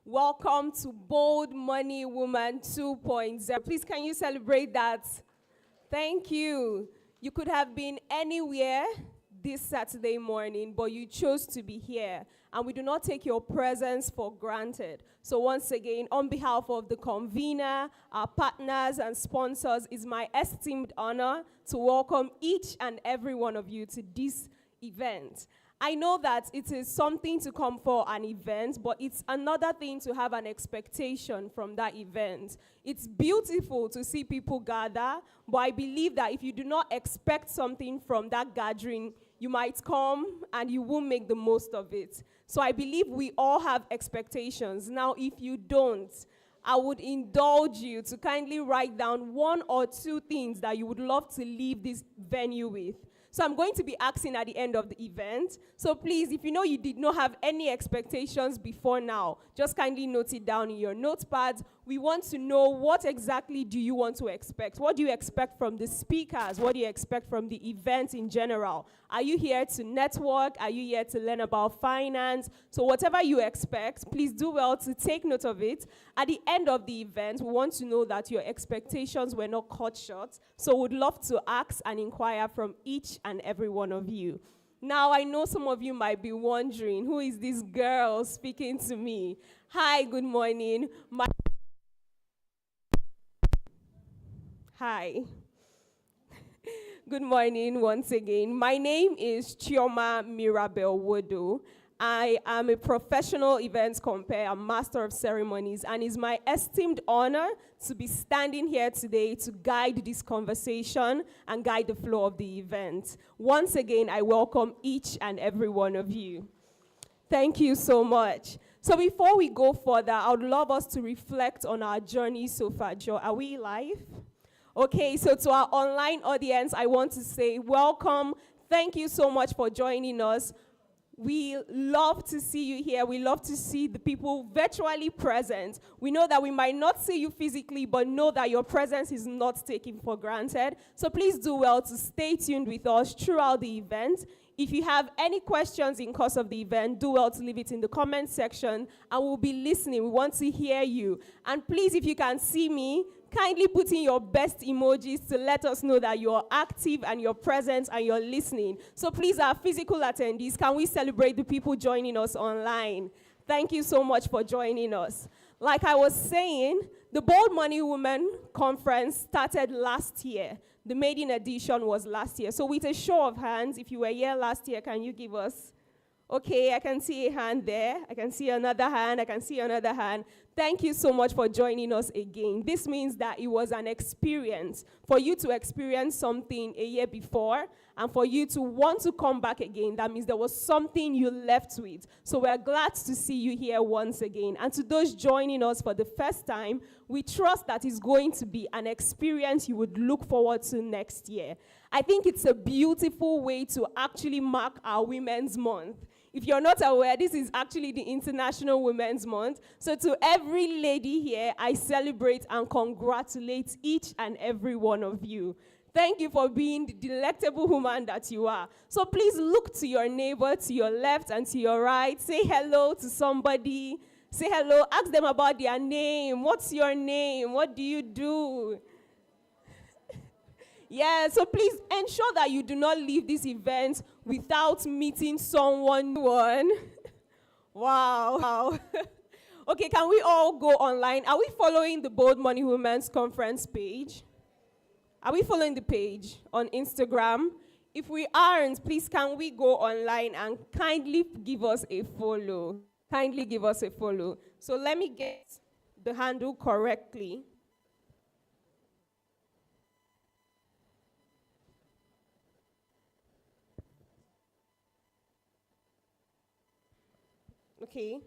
Welcome to Bold Money Woman 2.0. Please, can you celebrate that? Thank you. You could have been anywhere this Saturday morning, but you chose to be here, and we do not take your presence for granted. So once again, on behalf of the convener, our partners and sponsors, it's my esteemed honor to welcome each and every one of you to this event. I know that it is something to come for an event, but it's another thing to have an expectation from that event. It's beautiful to see people gather, but I believe that if you do not expect something from that gathering, you might come and you won't make the most of it. So I believe we all have expectations. Now, if you don't, I would indulge you to kindly write down 1 or 2 things that you would love to leave this venue with. So I'm going to be asking at the end of the event. So please, if you know you did not have any expectations before now, just kindly note it down in your notepads. We want to know, what exactly do you want to expect? What do you expect from the speakers? What do you expect from the event in general? Are you here to network? Are you here to learn about finance? So whatever you expect, please do well to take note of it. At the end of the event, we want to know that your expectations were not cut short. So we'd love to ask and inquire from each and every one of you. Now, I know some of you might be wondering, who is this girl speaking to me? Hi, good morning. Hi. Good morning once again. My name is Chioma Mirabel Wodo. I am a professional events compere and master of ceremonies, and it's my esteemed honor to be standing here today to guide this conversation and guide the flow of the event. Once again, I welcome each and every one of you. Thank you so much. So before we go further, I would love us to reflect on our journey so far. Joe, are we live? Okay, so to our online audience, I want to say welcome. Thank you so much for joining us. We love to see you here. We love to see the people virtually present. We know that we might not see you physically, but know that your presence is not taken for granted. So please do well to stay tuned with us throughout the event. If you have any questions in course of the event, do well to leave it in the comment section, and we'll be listening. We want to hear you. And please, if you can see me, kindly put in your best emojis to let us know that you're active and you're present and you're listening. So please, our physical attendees, can we celebrate the people joining us online? Thank you so much for joining us. Like I was saying, the Bold Money Women Conference started last year. The maiden edition was last year. So with a show of hands, if you were here last year, can you give us? Okay, I can see a hand there. I can see another hand. I can see another hand. Thank you so much for joining us again. This means that it was an experience. For you to experience something a year before, and for you to want to come back again, that means there was something you left with. So we're glad to see you here once again. And to those joining us for the first time, we trust that it's going to be an experience you would look forward to next year. I think it's a beautiful way to actually mark our Women's Month. If you're not aware, this is actually the International Women's Month. So to every lady here, I celebrate and congratulate each and every one of you. Thank you for being the delectable woman that you are. So please look to your neighbor, to your left and to your right. Say hello to somebody. Say hello. Ask them about their name. What's your name? What do you do? Yeah, so please ensure that you do not leave this event without meeting someone. Wow. Okay, can we all go online? Are we following the Bold Money Women's Conference page? Are we following the page on Instagram? If we aren't, please can we go online and kindly give us a follow? Kindly give us a follow. So let me get the handle correctly. Okay,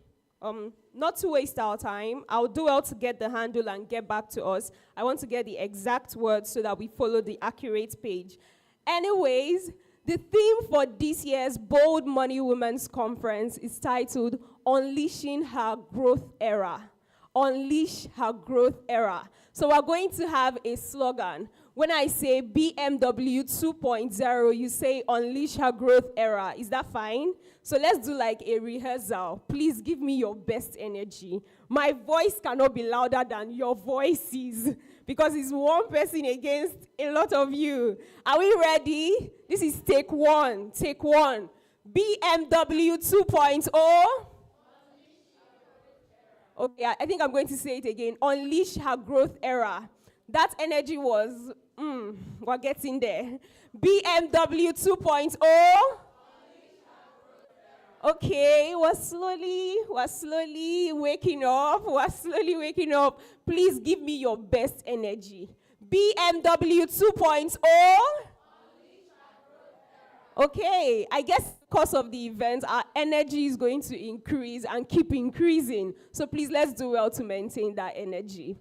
not to waste our time, I'll do well to get the handle and get back to us. I want to get the exact words so that we follow the accurate page. Anyways, the theme for this year's Bold Money Women's Conference is titled Unleashing Her Growth Era. Unleash Her Growth Era. So we're going to have a slogan. When I say BMW 2.0, you say unleash her growth era. Is that fine? So let's do like a rehearsal. Please give me your best energy. My voice cannot be louder than your voices because it's one person against a lot of you. Are we ready? This is take one. Take one. BMW 2.0. Okay, I think I'm going to say it again. Unleash her growth era. That energy was, we're getting there. BMW 2.0. Okay, we're slowly waking up. We're slowly waking up. Please give me your best energy. BMW 2.0. Okay, I guess because of the event, our energy is going to increase and keep increasing. So please, let's do well to maintain that energy.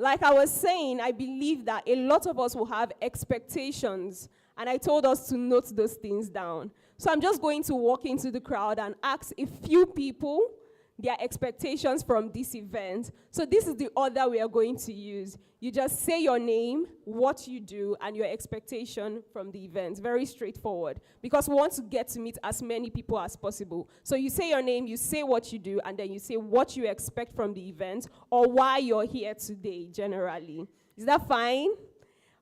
Like I was saying, I believe that a lot of us will have expectations, and I told us to note those things down. So I'm just going to walk into the crowd and ask a few people their expectations from this event. So this is the order we are going to use. You just say your name, what you do, and your expectation from the event. Very straightforward, because we want to get to meet as many people as possible. So you say your name, you say what you do, and then you say what you expect from the event or why you're here today, generally. Is that fine?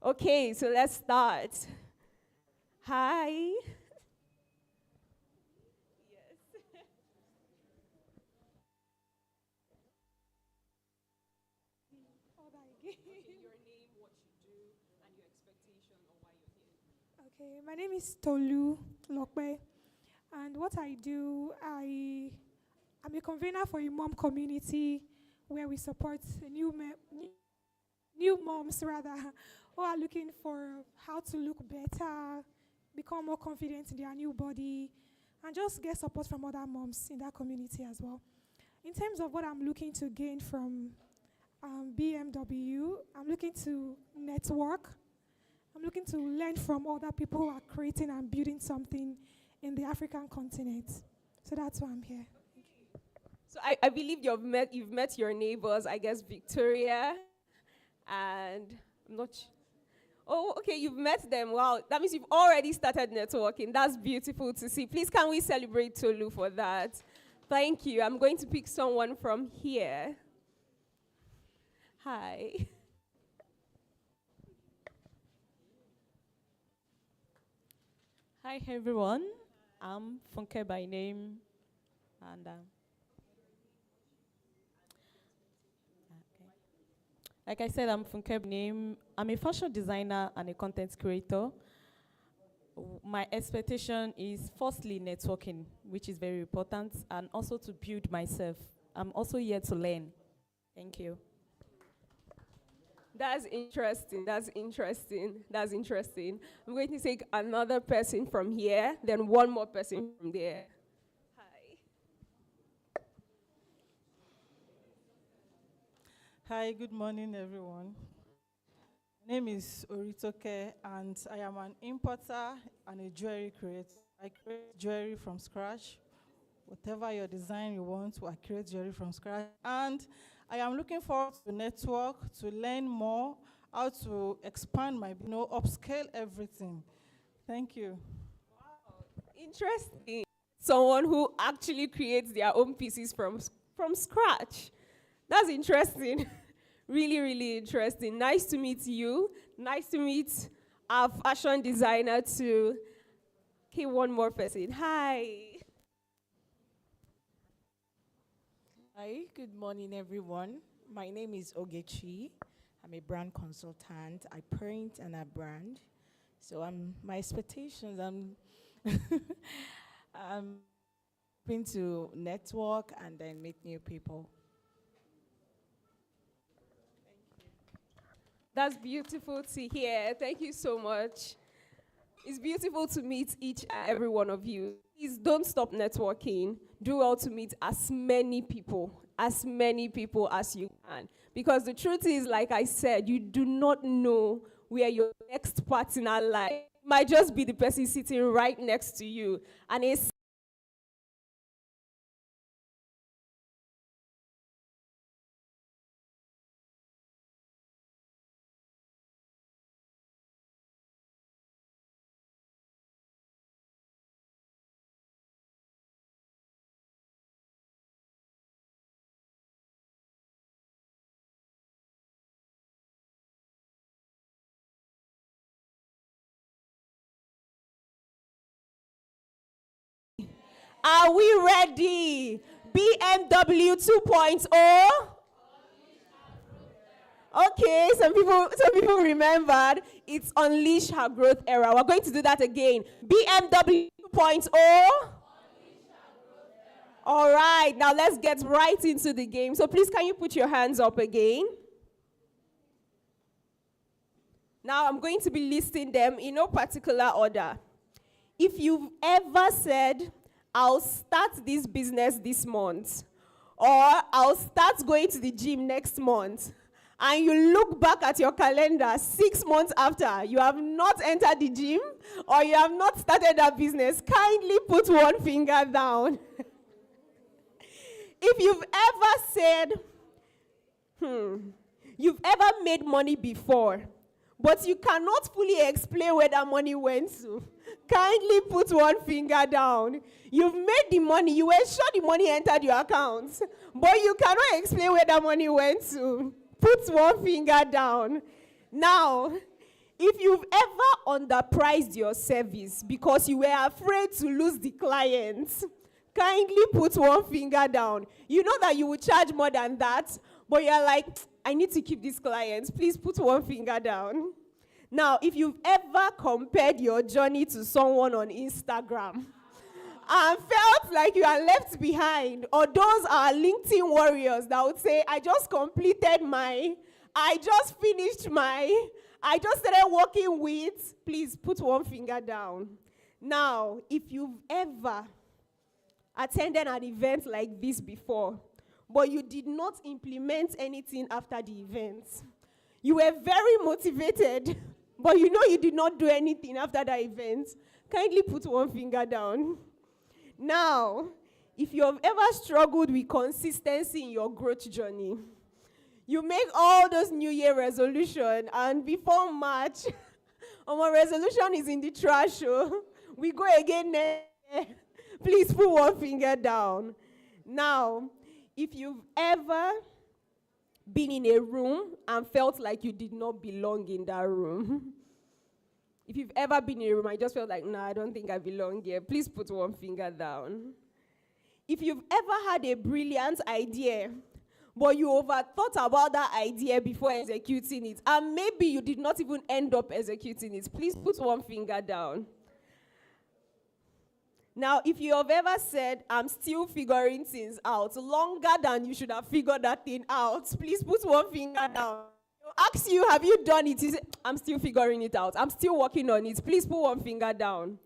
Okay, so let's start. Hi. Okay, my name is Tolu Lokbe, and what I do, I'm a convener for a mom community where we support new moms rather, who are looking for how to look better, become more confident in their new body, and just get support from other moms in that community as well. In terms of what I'm looking to gain from BMW, I'm looking to network. I'm looking to learn from other people who are creating and building something in the African continent. So that's why I'm here. So I believe you've met your neighbors, I guess Victoria, and I'm not Oh, okay, you've met them. Wow, that means you've already started networking. That's beautiful to see. Please, can we celebrate Tolu for that? Thank you. I'm going to pick someone from here. Hi. Hi everyone, I'm Funke by name, and okay. Like I said, I'm Funke by name. I'm a fashion designer and a content creator. My expectation is firstly networking, which is very important, and also to build myself. I'm also here to learn. Thank you. That's interesting. That's interesting. That's interesting. I'm going to take another person from here, then one more person from there. Hi. Hi, good morning, everyone. My name is Oritoke, and I am an importer and a jewelry creator. I create jewelry from scratch. Whatever your design you want, I create jewelry from scratch. And I am looking forward to network, to learn more, how to expand my, upscale everything. Thank you. Interesting. Someone who actually creates their own pieces from scratch. That's interesting. Really, really interesting. Nice to meet you. Nice to meet our fashion designer too. Okay, one more person. Hi. Hi, good morning, everyone. My name is Ogechi. I'm a brand consultant. I print and I brand. So my expectations, I'm hoping to network and then meet new people. That's beautiful to hear. Thank you so much. It's beautiful to meet each and every one of you. Please don't stop networking. Do well to meet as many people as you can. Because the truth is, like I said, you do not know where your next partner lies. Might just be the person sitting right next to you. And it's Are we ready? BMW 2.0. Okay, some people remembered. It's Unleash Her Growth Era. We're going to do that again. BMW 2.0. All right, now let's get right into the game. So please, can you put your hands up again? Now I'm going to be listing them in no particular order. If you've ever said, I'll start this business this month, or I'll start going to the gym next month, and you look back at your calendar 6 months after, you have not entered the gym, or you have not started that business, kindly put one finger down. If you've ever said, you've ever made money before, but you cannot fully explain where that money went to, kindly put one finger down. You've made the money, you were sure the money entered your account, but you cannot explain where that money went to. Put one finger down. Now, if you've ever underpriced your service because you were afraid to lose the clients, kindly put one finger down. You know that you will charge more than that, but you're like, I need to keep these clients. Please put one finger down. Now, if you've ever compared your journey to someone on Instagram and felt like you are left behind, or those are LinkedIn warriors that would say, I just completed I just finished I just started working with, please put one finger down. Now, if you've ever attended an event like this before, but you did not implement anything after the event, you were very motivated, but you know you did not do anything after that event, kindly put one finger down. Now, if you have ever struggled with consistency in your growth journey, you make all those New Year resolutions, and before March, our resolution is in the trash. We go again next year. Please put one finger down. Now, if you've ever been in a room and felt like you did not belong in that room, if you've ever been in a room and just felt like, no, I don't think I belong here, please put one finger down. If you've ever had a brilliant idea, but you overthought about that idea before executing it, and maybe you did not even end up executing it, please put one finger down. Now, if you have ever said, I'm still figuring things out, longer than you should have figured that thing out, please put one finger down. Ask you, have you done it? You say, I'm still figuring it out. I'm still working on it. Please put one finger down.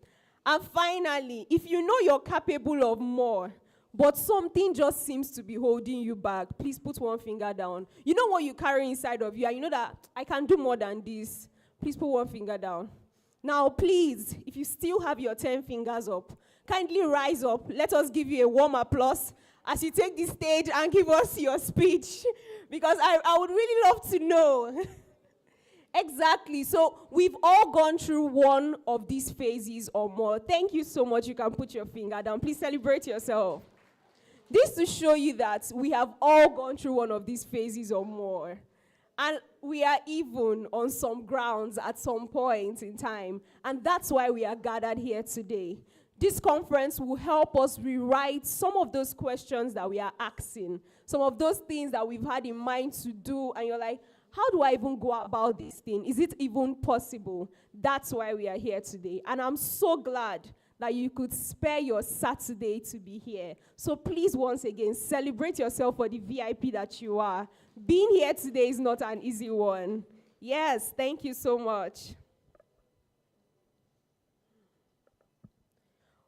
And finally, if you know you're capable of more, but something just seems to be holding you back, please put one finger down. You know what you carry inside of you, and you know that I can do more than this. Please put one finger down. Now, please, if you still have your 10 fingers up, kindly rise up. Let us give you a warm applause as you take the stage and give us your speech, because I would really love to know. Exactly. So we've all gone through one of these phases or more. Thank you so much. You can put your finger down. Please celebrate yourself. This to show you that we have all gone through one of these phases or more. And we are even on some grounds at some point in time. And that's why we are gathered here today. This conference will help us rewrite some of those questions that we are asking, some of those things that we've had in mind to do, and you're like, how do I even go about this thing? Is it even possible? That's why we are here today. And I'm so glad that you could spare your Saturday to be here. So please, once again, celebrate yourself for the VIP that you are. Being here today is not an easy one. Yes, thank you so much.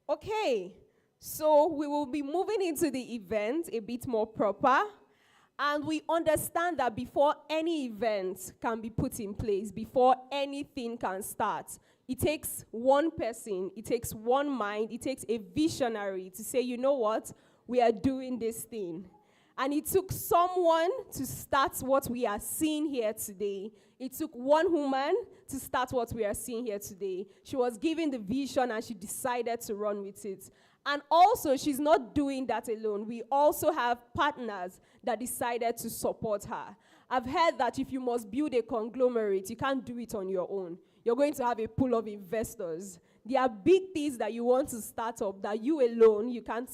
Okay, so we will be moving into the event a bit more proper. And we understand that before any event can be put in place, before anything can start, it takes one person, it takes one mind, it takes a visionary to say, you know what, we are doing this thing. And it took someone to start what we are seeing here today. It took one woman to start what we are seeing here today. She was given the vision and she decided to run with it. And also, she's not doing that alone. We also have partners that decided to support her. I've heard that if you must build a conglomerate, you can't do it on your own. You're going to have a pool of investors. There are big things that you want to start up that you alone, you can't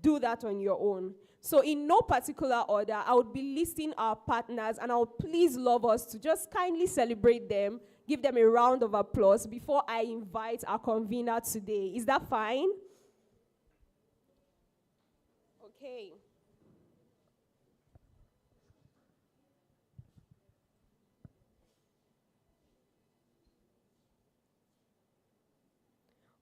do that on your own. So in no particular order, I would be listing our partners, and I would please love us to just kindly celebrate them, give them a round of applause before I invite our convener today. Is that fine? Okay.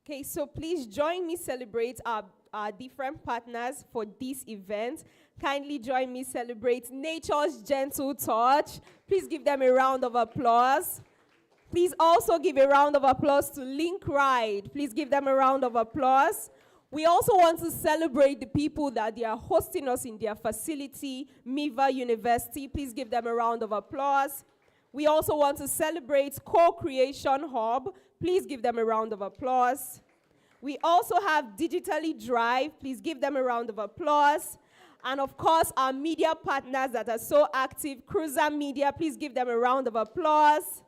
Okay, so please join me celebrate our different partners for this event. Kindly join me celebrate Nature's Gentle Touch. Please give them a round of applause. Please also give a round of applause to Link Ride. Please give them a round of applause. We also want to celebrate the people that they are hosting us in their facility, Miva University. Please give them a round of applause. We also want to celebrate Co-Creation Hub. Please give them a round of applause. We also have Digitally Drive. Please give them a round of applause. And of course, our media partners that are so active, Cruiser Media, please give them a round of applause.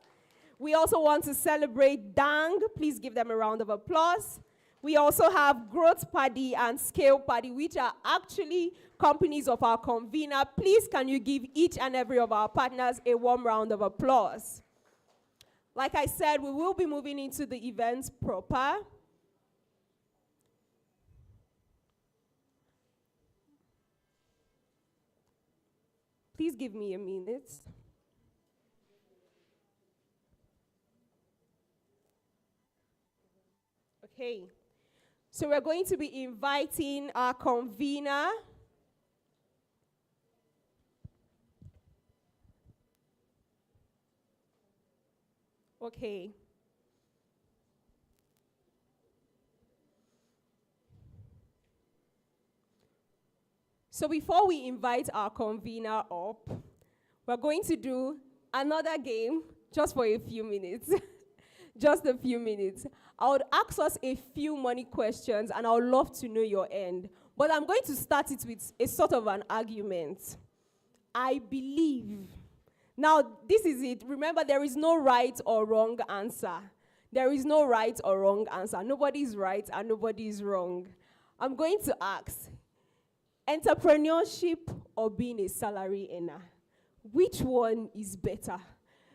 We also want to celebrate Dang. Please give them a round of applause. We also have Growth Paddy and Scale Paddy, which are actually companies of our convener. Please, can you give each and every of our partners a warm round of applause? Like I said, we will be moving into the events proper. Please give me a minute. Okay. So we're going to be inviting our convener. Okay. So before we invite our convener up, we're going to do another game just for a few minutes. Just a few minutes. I would ask us a few money questions, and I would love to know your end. But I'm going to start it with a sort of an argument. I believe. Now, this is it. Remember, there is no right or wrong answer. There is no right or wrong answer. Nobody is right and nobody is wrong. I'm going to ask, entrepreneurship or being a salary earner? Which one is better?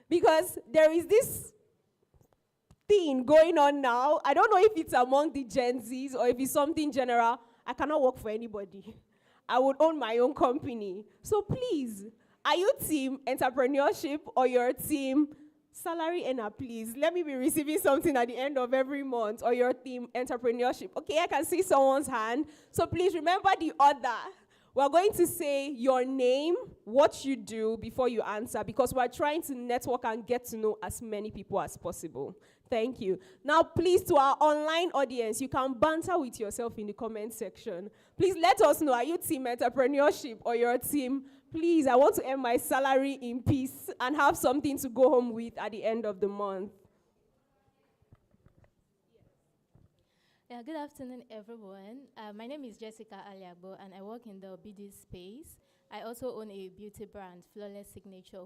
Because there is this thing going on now. I don't know if it's among the Gen Zs or if it's something general. I cannot work for anybody. I would own my own company. So please, are you team entrepreneurship or your team salary earner? Please, let me be receiving something at the end of every month, or your team entrepreneurship. Okay, I can see someone's hand. So please remember the order. We're going to say your name, what you do before you answer, because we're trying to network and get to know as many people as possible. Thank you. Now, please, to our online audience, you can banter with yourself in the comment section. Please let us know, are you team entrepreneurship or your team? Please, I want to earn my salary in peace and have something to go home with at the end of the month. Yeah, good afternoon, everyone. My name is Jessica Aliagbo, and I work in the BD space. I also own a beauty brand, Flawless Signature.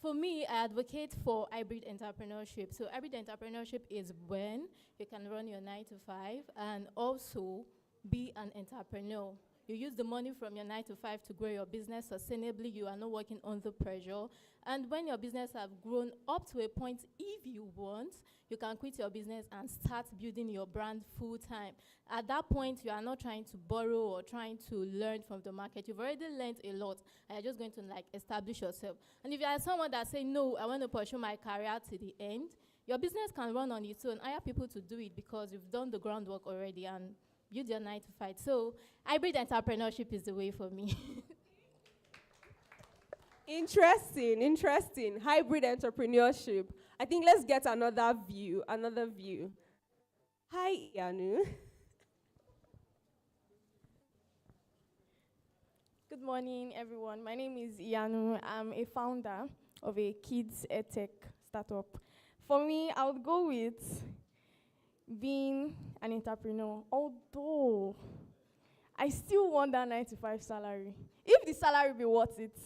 For me, I advocate for hybrid entrepreneurship. So hybrid entrepreneurship is when you can run your 9 to 5 and also be an entrepreneur. You use the money from your 9 to 5 to grow your business sustainably. You are not working under pressure. And when your business have grown up to a point, if you want, you can quit your business and start building your brand full time. At that point, you are not trying to borrow or trying to learn from the market. You've already learned a lot, and you're just going to establish yourself. And if you are someone that say, no, I want to pursue my career to the end, your business can run on its own. Hire people to do it because you've done the groundwork already and build your 9 to 5. So hybrid entrepreneurship is the way for me. Interesting. Hybrid entrepreneurship. I think let's get another view. Hi, Yanu. Good morning, everyone. My name is Yanu. I'm a founder of a kids edtech startup. For me, I would go with being an entrepreneur, although I still want that 9 to 5 salary. If the salary be worth it,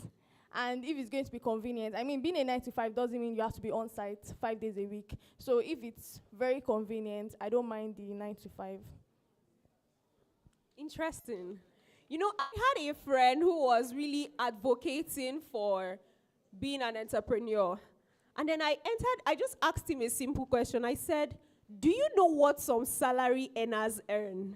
and if it's going to be convenient. I mean, being a 9 to 5 doesn't mean you have to be on site 5 days a week. So if it's very convenient, I don't mind the 9 to 5. Interesting. You know, I had a friend who was really advocating for being an entrepreneur. And then I just asked him a simple question. I said, do you know what some salary earners earn?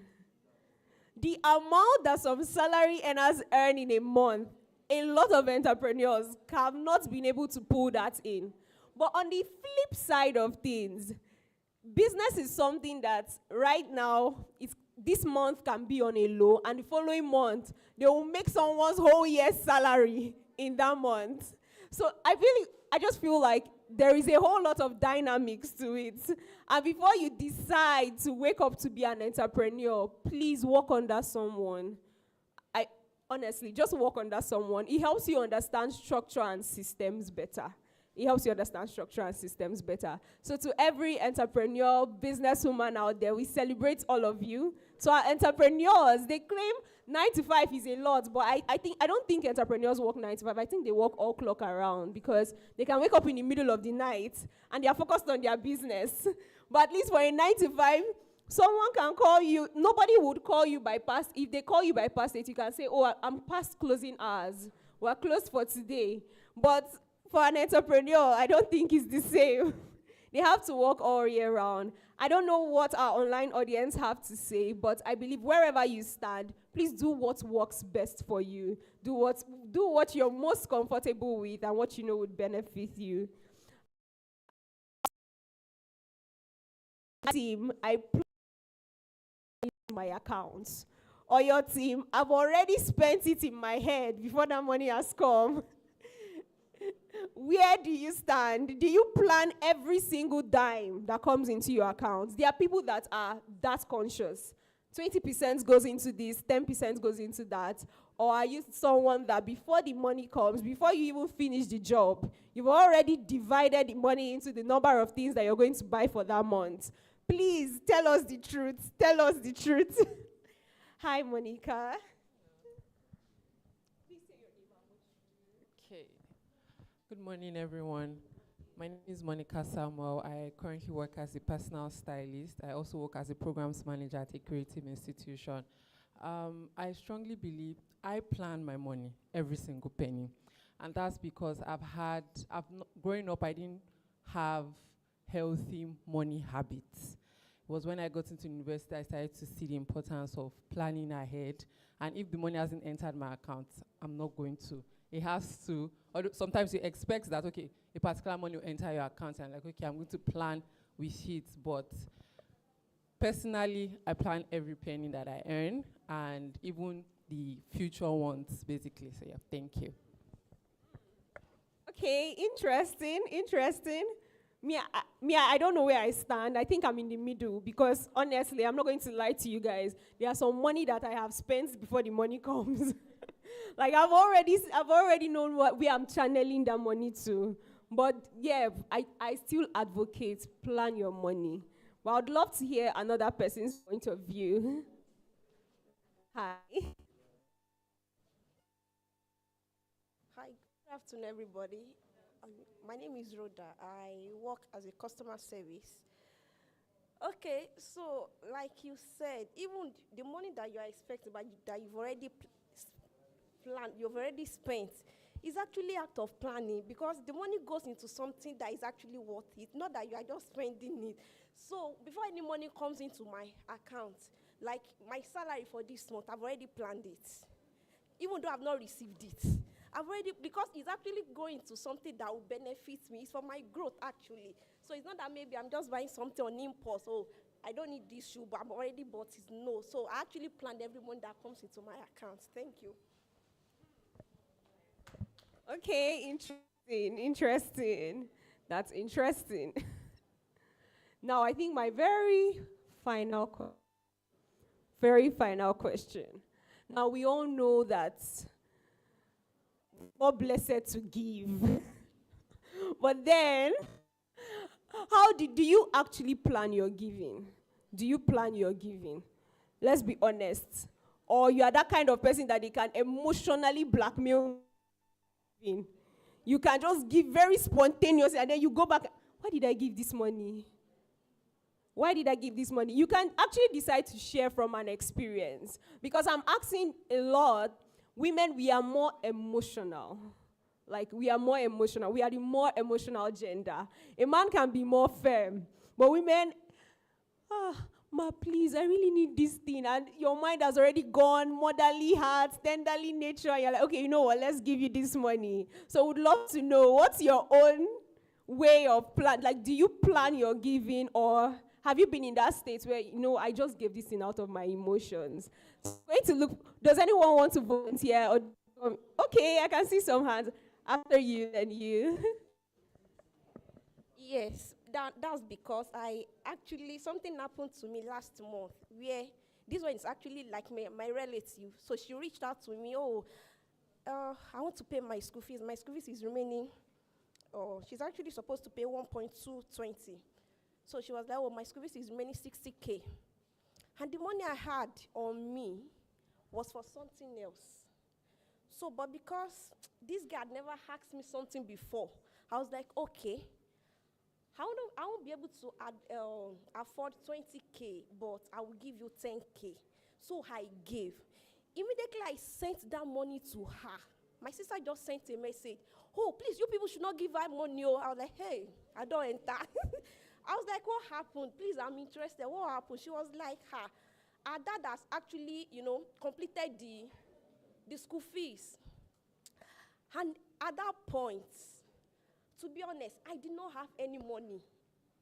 The amount that some salary earners earn in a month, a lot of entrepreneurs have not been able to pull that in. But on the flip side of things, business is something that right now, this month can be on a low, and the following month, they will make someone's whole year's salary in that month. So I just feel like there is a whole lot of dynamics to it. And before you decide to wake up to be an entrepreneur, please work under someone. Honestly, just work under someone. It helps you understand structure and systems better. It helps you understand structure and systems better. So to every entrepreneur, businesswoman out there, we celebrate all of you. To our entrepreneurs, they claim 9 to 5 is a lot, but I don't think entrepreneurs work 9 to 5. I think they work all clock around, because they can wake up in the middle of the night and they are focused on their business. But at least for a 9 to 5, someone can call you. Nobody would call you by past. If they call you by past 8, you can say, oh, I'm past closing hours. We're closed for today. But for an entrepreneur, I don't think it's the same. They have to work all year round. I don't know what our online audience have to say, but I believe wherever you stand, please do what works best for you. Do what you're most comfortable with and what you know would benefit you. Team, I plan my accounts. Or your team, I've already spent it in my head before that money has come. Where do you stand? Do you plan every single dime that comes into your account? There are people that are that conscious. 20% goes into this, 10% goes into that. Or are you someone that before the money comes, before you even finish the job, you've already divided the money into the number of things that you're going to buy for that month? Please tell us the truth. Tell us the truth. Hi, Monica. Okay. Good morning, everyone. My name is Monica Samuel. I currently work as a personal stylist. I also work as a programs manager at a creative institution. I strongly believe I plan my money, every single penny. And that's because growing up, I didn't have healthy money habits. It was when I got into university, I started to see the importance of planning ahead. And if the money hasn't entered my account, I'm not going to. It has to. Sometimes you expect that, okay, a particular money will enter your account, and like, okay, I'm going to plan with it. But personally, I plan every penny that I earn, and even the future ones, basically. So yeah, thank you. Okay, interesting. I don't know where I stand. I think I'm in the middle, because honestly, I'm not going to lie to you guys. There are some money that I have spent before the money comes. Like I've already known where I'm channeling that money to. But yeah, I still advocate plan your money. But I'd love to hear another person's point of view. Hi. Hi, good afternoon, everybody. My name is Rhoda. I work as a customer service. Okay, so like you said, even the money that you are expecting, but that you've already planned, you've already spent, is actually act of planning, because the money goes into something that is actually worth it, not that you are just spending it. So before any money comes into my account, like my salary for this month, I've already planned it, even though I've not received it. Because it's actually going to something that will benefit me. It's for my growth, actually. So it's not that maybe I'm just buying something on impulse. Oh, I don't need this shoe, but I'm already bought it. No. So I actually planned every money that comes into my account. Thank you. Okay, interesting. That's interesting. Now, I think my very final question. Now, we all know that more blessed to give. But then, how do you actually plan your giving? Do you plan your giving? Let's be honest. Or you are that kind of person that they can emotionally blackmail giving. You can just give very spontaneously, and then you go back. Why did I give this money? Why did I give this money? You can actually decide to share from an experience. Because I'm asking a lot, women, we are more emotional. Like, we are more emotional. We are the more emotional gender. A man can be more firm. But women, ma, please, I really need this thing. And your mind has already gone, motherly heart, tenderly nature. And you're like, okay, you know what, let's give you this money. So we'd love to know, what's your own way of plan? Like, do you plan your giving, or have you been in that state where, I just gave this thing out of my emotions? So I'm going to look, does anyone want to volunteer? Or, okay, I can see some hands. After you, then you. Yes, that's because something happened to me last month where this one is actually like my relative. So she reached out to me, I want to pay my school fees. My school fees is remaining, she's actually supposed to pay 1.220. So she was like, my school fees is remaining 60K. And the money I had on me was for something else. So, but because this guy had never asked me something before, I was like, okay, I won't be able to afford 20K, but I will give you 10K. So I gave. Immediately, I sent that money to her. My sister just sent a message. Oh, please, you people should not give her money. I was like, hey, I don't enter. I was like, what happened? Please, I'm interested. What happened? She was like, her dad has actually, completed the school fees. And at that point, to be honest, I did not have any money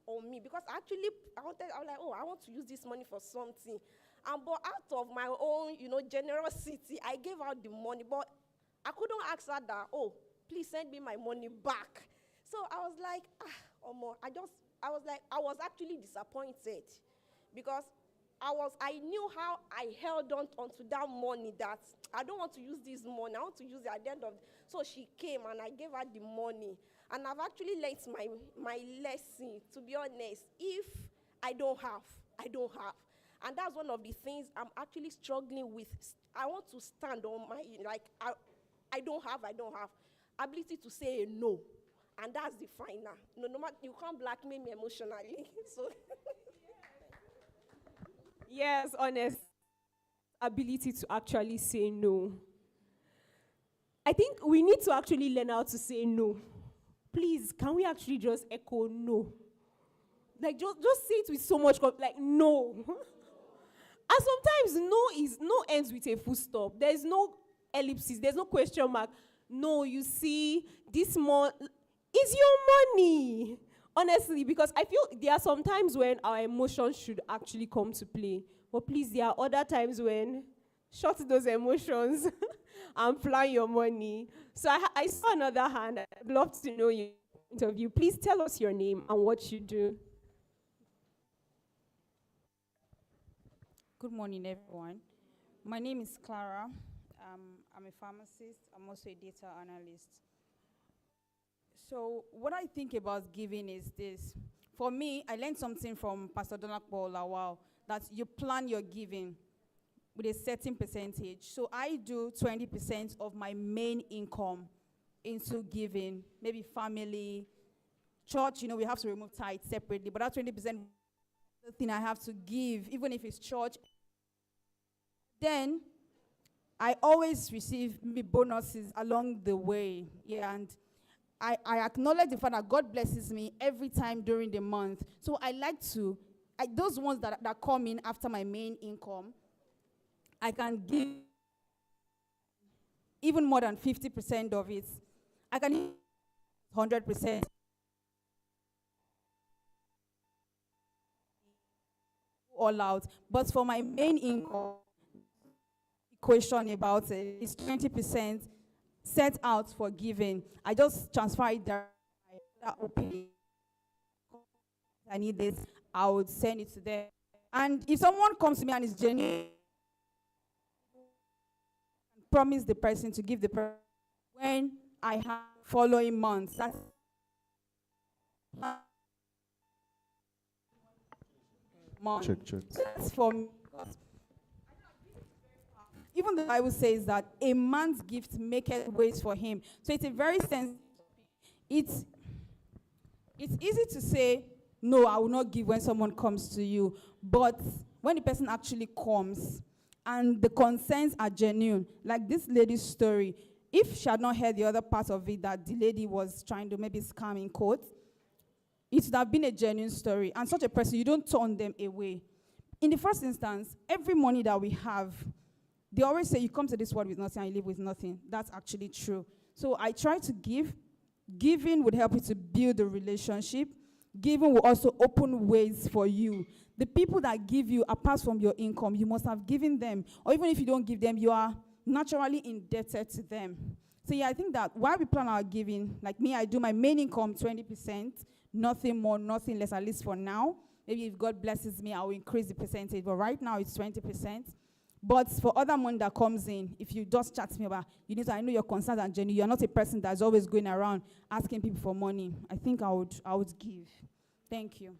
on me because actually I was like, I want to use this money for something. But out of my own, generosity, I gave out the money. But I couldn't ask her that, please send me my money back. So I was like, I was actually disappointed because I knew how I held on onto that money, that I don't want to use this money. I want to use it at the end of. So she came and I gave her the money. And I've actually learned my lesson, to be honest. If I don't have, I don't have. And that's one of the things I'm actually struggling with. I want to stand on my, I don't have. Ability to say a no. And that's the final. No matter, you can't blackmail me emotionally. So. Yes, honest. Ability to actually say no. I think we need to actually learn how to say no. Please, can we actually just echo no? Like, just say it with so much, no. And sometimes no ends with a full stop. There's no ellipsis, there's no question mark. No, you see, this month is your money. Honestly, because I feel there are some times when our emotions should actually come to play. But please, there are other times when shut those emotions and plan your money. So I saw another hand. I'd love to know your point of view. Please tell us your name and what you do. Good morning, everyone. My name is Clara. I'm a pharmacist. I'm also a data analyst. So what I think about giving is this. For me, I learned something from Pastor Donakpo Lawal, that you plan your giving with a certain percentage. So I do 20% of my main income into giving, maybe family, church, we have to remove tithes separately, but that 20% the thing I have to give, even if it's church. Then I always receive bonuses along the way. Yeah, and I acknowledge the fact that God blesses me every time during the month. So I like to, those ones that come in after my main income, I can give even more than 50% of it. I can give 100%. All out. But for my main income, question about it is 20% set out for giving. I just transfer it there. I need this. I would send it to them. And if someone comes to me and is genuine, promise the person to give the person when I have following months. That's month. Check. That's for me. even the Bible says that a man's gift maketh ways for him. So it's a very it's easy to say, no, I will not give when someone comes to you. But when the person actually comes and the concerns are genuine, like this lady's story, if she had not heard the other part of it, that the lady was trying to maybe scam in court, it would have been a genuine story. And such a person, you don't turn them away. In the first instance, every money that we have, they always say you come to this world with nothing and you leave with nothing. That's actually true. So I try to give. Giving would help you to build a relationship. Giving will also open ways for you. The people that give you, apart from your income, you must have given them. Or even if you don't give them, you are naturally indebted to them. So yeah, I think that while we plan our giving, like me, I do my main income 20%, nothing more, nothing less, at least for now. Maybe if God blesses me, I will increase the percentage. But right now, it's 20%. But for other money that comes in, if you just chat to me about, you need to, I know your concerns and genuine. You're not a person that's always going around asking people for money. I think I would give. Thank you.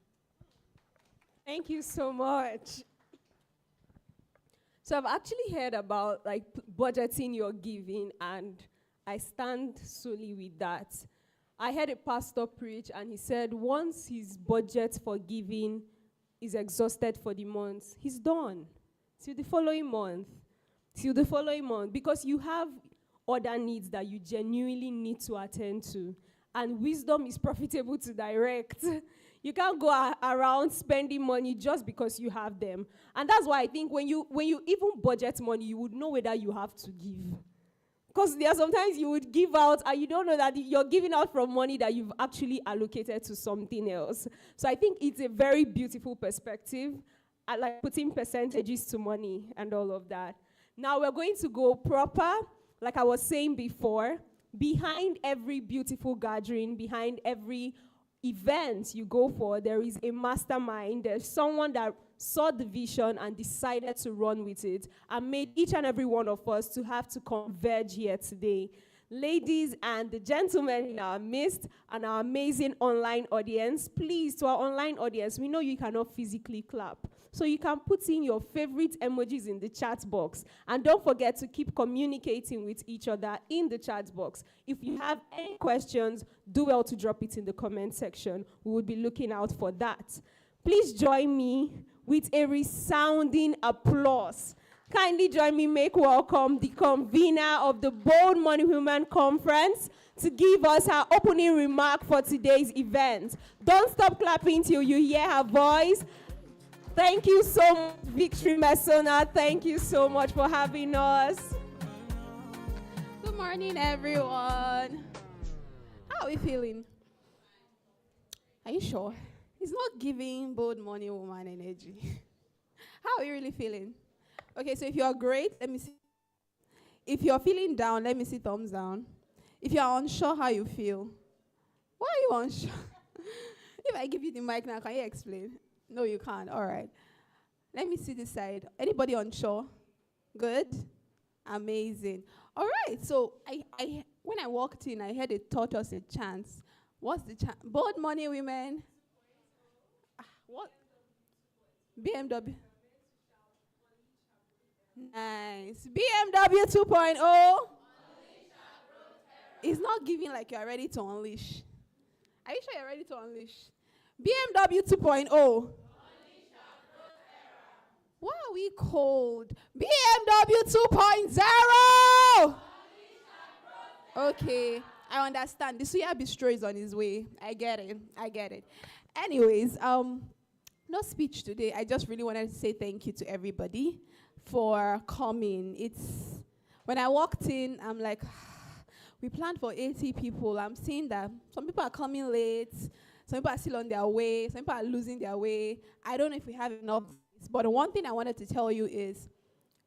Thank you so much. So I've actually heard about like budgeting your giving, and I stand solely with that. I heard a pastor preach, and he said once his budget for giving is exhausted for the month, he's done. Till the following month. Because you have other needs that you genuinely need to attend to. And wisdom is profitable to direct. You can't go around spending money just because you have them. And that's why I think when you even budget money, you would know whether you have to give. Because there are sometimes you would give out and you don't know that you're giving out from money that you've actually allocated to something else. So I think it's a very beautiful perspective. I like putting percentages to money and all of that. Now we're going to go proper, like I was saying before, behind every beautiful gathering, behind every event you go for, there is a mastermind. There's someone that saw the vision and decided to run with it and made each and every one of us to have to converge here today. Ladies and the gentlemen in our midst and our amazing online audience, please, to our online audience, we know you cannot physically clap. So you can put in your favorite emojis in the chat box. And don't forget to keep communicating with each other in the chat box. If you have any questions, do well to drop it in the comment section. We will be looking out for that. Please join me with a resounding applause. Kindly join me, make welcome the convener of the Bold Money Women Conference to give us her opening remark for today's event. Don't stop clapping till you hear her voice. Thank you so much, Victory Mesona. Thank you so much for having us. Good morning, everyone. How are we feeling? Are you sure? It's not giving Bold Money Woman energy. How are you really feeling? Okay, so if you're great, let me see. If you're feeling down, let me see thumbs down. If you're unsure how you feel, why are you unsure? If I give you the mic now, can you explain? No, you can't. All right. Let me see this side. Anybody unsure? Good? Amazing. All right. So I when I walked in, I heard a tortoise a chance. What's the chance? Bold Money Women. What? BMW. Nice. BMW 2.0. It's not giving like you're ready to unleash. Are you sure you're ready to unleash? BMW 2.0. Why are we cold? BMW 2.0. Okay, I understand. The Suya Bistro is on his way. I get it. Anyways, no speech today. I just really wanted to say thank you to everybody for coming. When I walked in, I'm like, we planned for 80 people. I'm seeing that some people are coming late. Some people are still on their way. Some people are losing their way. I don't know if we have enough. But the one thing I wanted to tell you is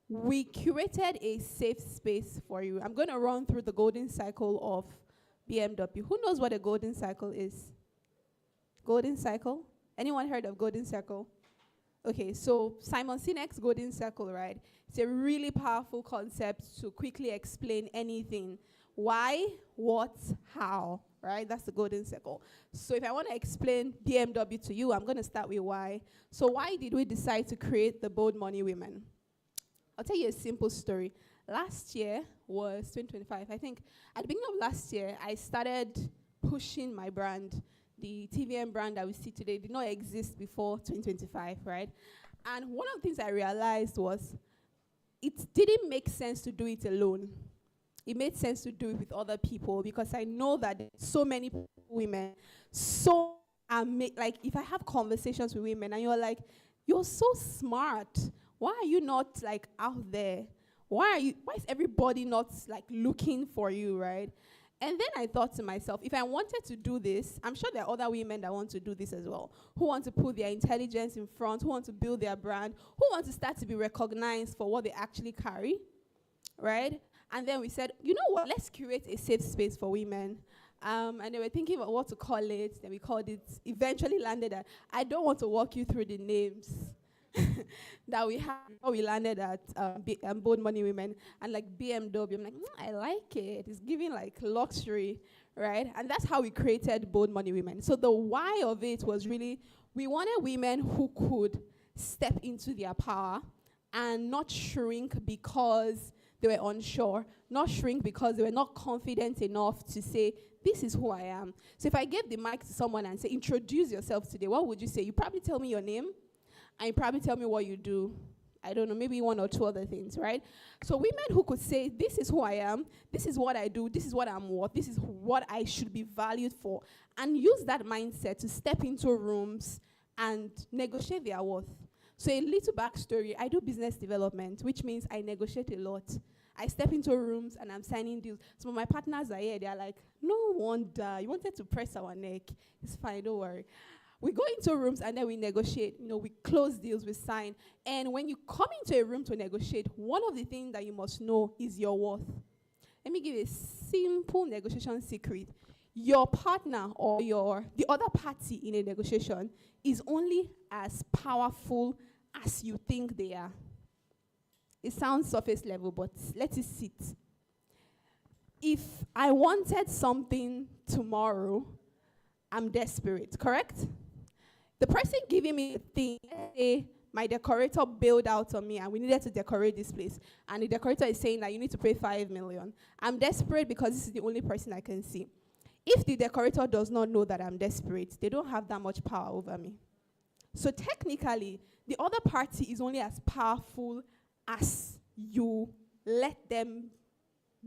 we curated a safe space for you. I'm going to run through the golden cycle of BMW. Who knows what a golden cycle is? Golden cycle? Anyone heard of golden cycle? Okay, so Simon Sinek's golden circle, right? It's a really powerful concept to quickly explain anything. Why, what, how, right? That's the golden circle. So if I want to explain BMW to you, I'm going to start with why. So why did we decide to create the Bold Money Women? I'll tell you a simple story. Last year was 2025. I think at the beginning of last year, I started pushing my brand. The TVM brand that we see today did not exist before 2025, right? And one of the things I realized was it didn't make sense to do it alone. It made sense to do it with other people because I know that so many women, like if I have conversations with women and you're like, you're so smart, why are you not like out there? Why is everybody not like looking for you, right? And then I thought to myself, if I wanted to do this, I'm sure there are other women that want to do this as well, who want to put their intelligence in front, who want to build their brand, who want to start to be recognized for what they actually carry, right? And then we said, you know what, let's create a safe space for women. And they were thinking about what to call it, then we called it, eventually landed at, I don't want to walk you through the names that we had before we landed at Bold Money Women and like BMW. I'm like, I like it. It's giving like luxury, right? And that's how we created Bold Money Women. So the why of it was really, we wanted women who could step into their power and not shrink because they were unsure, not shrink because they were not confident enough to say, this is who I am. So if I gave the mic to someone and say, introduce yourself today, what would you say? You probably tell me your name, and you probably tell me what you do. I don't know, maybe one or two other things, right? So women who could say, this is who I am, this is what I do, this is what I'm worth, this is what I should be valued for, and use that mindset to step into rooms and negotiate their worth. So a little backstory, I do business development, which means I negotiate a lot. I step into rooms and I'm signing deals. So my partners are here, they're like, no wonder, you wanted to press our neck. It's fine, don't worry. We go into rooms and then we negotiate. You know, we close deals, we sign. And when you come into a room to negotiate, one of the things that you must know is your worth. Let me give you a simple negotiation secret. Your partner or the other party in a negotiation is only as powerful as you think they are. It sounds surface level, but let it sit. If I wanted something tomorrow, I'm desperate, correct? The person giving me the thing, say my decorator bailed out on me and we needed to decorate this place. And the decorator is saying that you need to pay 5 million. I'm desperate because this is the only person I can see. If the decorator does not know that I'm desperate, they don't have that much power over me. So technically, the other party is only as powerful as you let them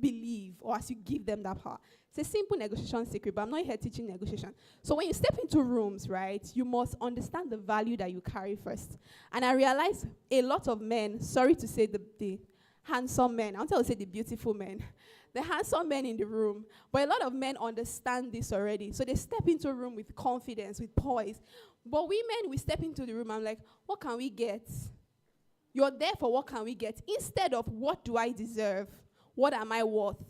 believe or as you give them that power. It's a simple negotiation secret, but I'm not here teaching negotiation. So when you step into rooms, right, you must understand the value that you carry first. And I realize a lot of men, sorry to say the handsome men, I want to say the beautiful men, the handsome men in the room, but a lot of men understand this already. So they step into a room with confidence, with poise. But women, we step into the room, I'm like, what can we get? You're there for what can we get? Instead of what do I deserve? What am I worth?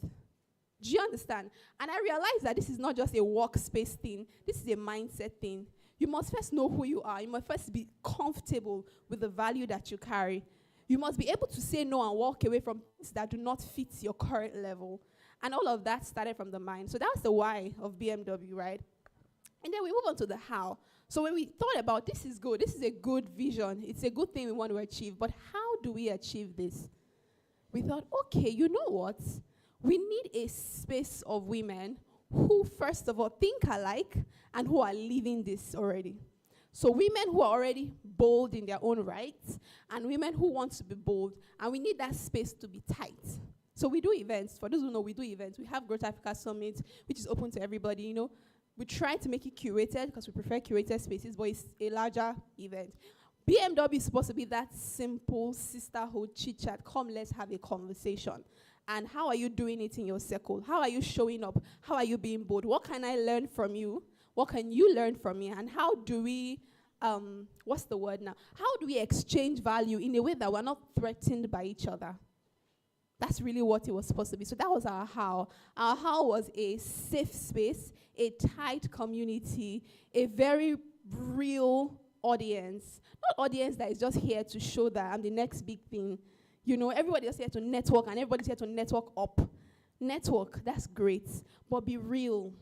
Do you understand? And I realize that this is not just a workspace thing. This is a mindset thing. You must first know who you are. You must first be comfortable with the value that you carry. You must be able to say no and walk away from things that do not fit your current level. And all of that started from the mind. So that's the why of BMW, right? And then we move on to the how. So when we thought about this is good, this is a good vision, it's a good thing we want to achieve, but how do we achieve this? We thought, okay, you know what? We need a space of women who, first of all, think alike and who are living this already. So women who are already bold in their own rights and women who want to be bold, and we need that space to be tight. So we do events. For those who know, we do events. We have Growth Africa Summit, which is open to everybody, you know. We try to make it curated because we prefer curated spaces, but it's a larger event. BMW is supposed to be that simple sisterhood chit-chat. Come, let's have a conversation. And how are you doing it in your circle? How are you showing up? How are you being bold? What can I learn from you? What can you learn from me? And how do we, what's the word now? How do we exchange value in a way that we're not threatened by each other? That's really what it was supposed to be. So that was our how. Our how was a safe space, a tight community, a very real audience. Not audience that is just here to show that I'm the next big thing. You know, everybody is here to network and everybody's here to network up. Network, that's great. But be real.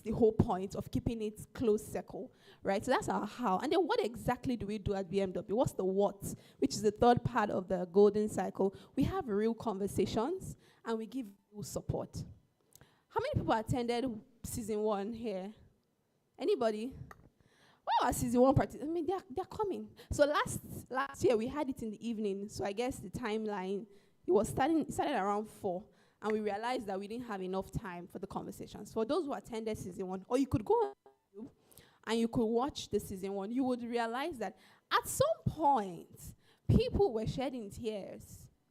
the whole point of keeping it closed circle, right? So that's our how. And then what exactly do we do at BMW? What's the what, which is the third part of the golden cycle? We have real conversations and we give real support. How many people attended season 1 here? Anybody? Well, season 1 practice. I mean, they're coming. So last year we had it in the evening. So I guess the timeline, it started around 4. And we realized that we didn't have enough time for the conversations. For those who attended season 1, or you could go on YouTube and you could watch the season 1, you would realize that at some point, people were shedding tears.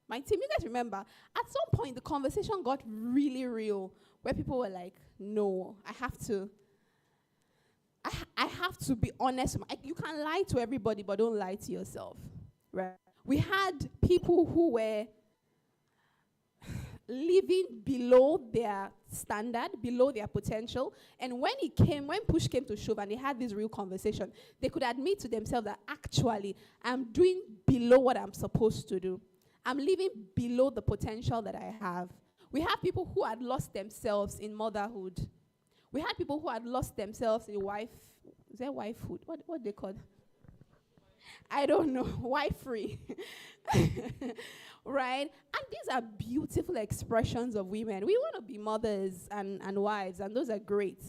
My team, you guys remember, at some point, the conversation got really real, where people were like, no, I have to be honest. You can lie to everybody, but don't lie to yourself, right? We had people who were living below their standard, below their potential. And when push came to shove and they had this real conversation, they could admit to themselves that actually, I'm doing below what I'm supposed to do. I'm living below the potential that I have. We have people who had lost themselves in motherhood. We had people who had lost themselves in wifehood? What they call? I don't know. Wifery. Right? And these are beautiful expressions of women. We want to be mothers and wives, and those are great.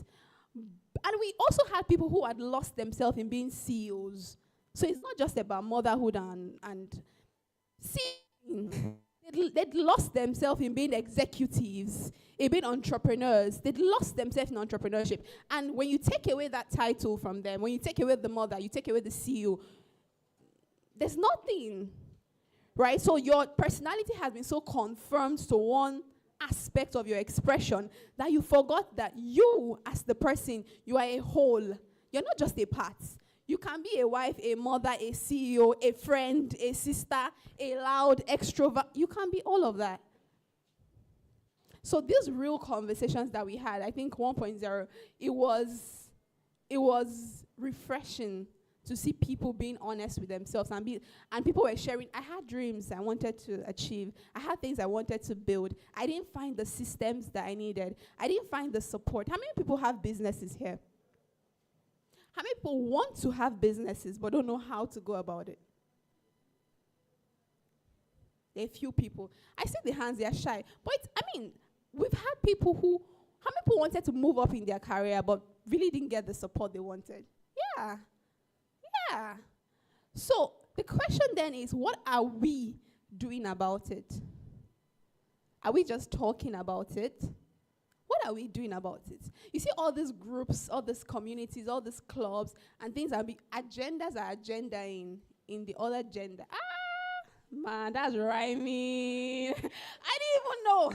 And we also had people who had lost themselves in being CEOs. So it's not just about motherhood and they'd lost themselves in being executives, in being entrepreneurs. They'd lost themselves in entrepreneurship. And when you take away that title from them, when you take away the mother, you take away the CEO, there's nothing. Right? So your personality has been so confirmed to one aspect of your expression that you forgot that you, as the person, you are a whole. You're not just a part. You can be a wife, a mother, a CEO, a friend, a sister, a loud extrovert. You can be all of that. So these real conversations that we had, I think 1.0, it was refreshing to see people being honest with themselves and people were sharing. I had dreams I wanted to achieve. I had things I wanted to build. I didn't find the systems that I needed. I didn't find the support. How many people have businesses here? How many people want to have businesses but don't know how to go about it? There are few people. I see the hands, they are shy. But we've had people how many people wanted to move up in their career but really didn't get the support they wanted? Yeah. So the question then is, what are we doing about it? Are we just talking about it? What are we doing about it? You see all these groups, all these communities, all these clubs, and things agendas are agendaing in the other gender. Man, that's rhyming. I didn't even know.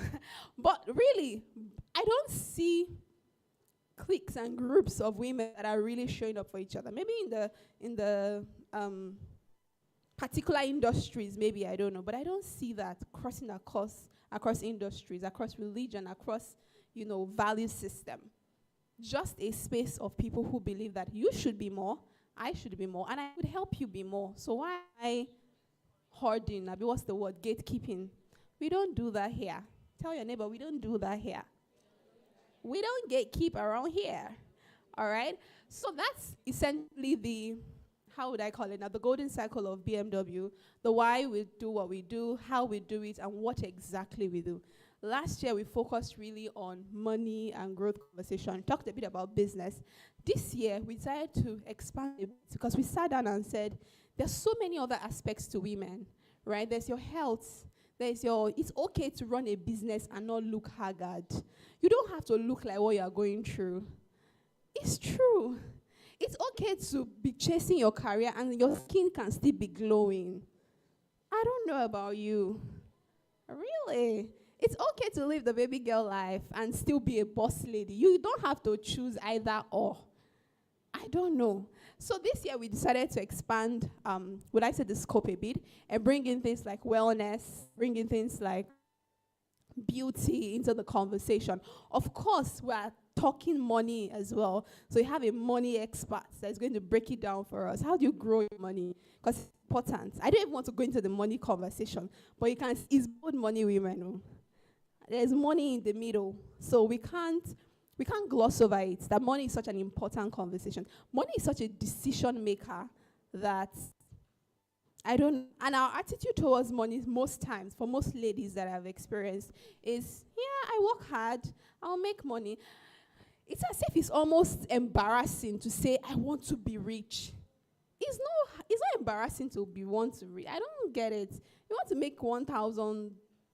But really, I don't see cliques and groups of women that are really showing up for each other. Maybe in the particular industries, maybe, I don't know. But I don't see that crossing across industries, across religion, across, value system. Just a space of people who believe that you should be more, I should be more, and I would help you be more. So why am I hoarding? What's the word? Gatekeeping. We don't do that here. Tell your neighbor, we don't do that here. We don't gatekeep around here. All right? So that's essentially the golden cycle of BMW, the why we do what we do, how we do it, and what exactly we do. Last year, we focused really on money and growth conversation, talked a bit about business. This year, we decided to expand a bit because we sat down and said, there's so many other aspects to women, right? There's your health. It's okay to run a business and not look haggard. You don't have to look like what you're going through. It's true. It's okay to be chasing your career and your skin can still be glowing. I don't know about you. Really? It's okay to live the baby girl life and still be a boss lady. You don't have to choose either or. I don't know. So this year we decided to expand, the scope a bit and bring in things like wellness, bring in things like beauty into the conversation. Of course, we are talking money as well. So you have a money expert that's going to break it down for us. How do you grow your money? Because it's important. I don't even want to go into the money conversation, but it's both money women. There's money in the middle. So we we can't gloss over it, that money is such an important conversation. Money is such a decision maker that and our attitude towards money most times, for most ladies that I've experienced, is, yeah, I work hard, I'll make money. It's as if it's almost embarrassing to say, I want to be rich. It's not embarrassing to want to read. I don't get it. You want to make $1,000,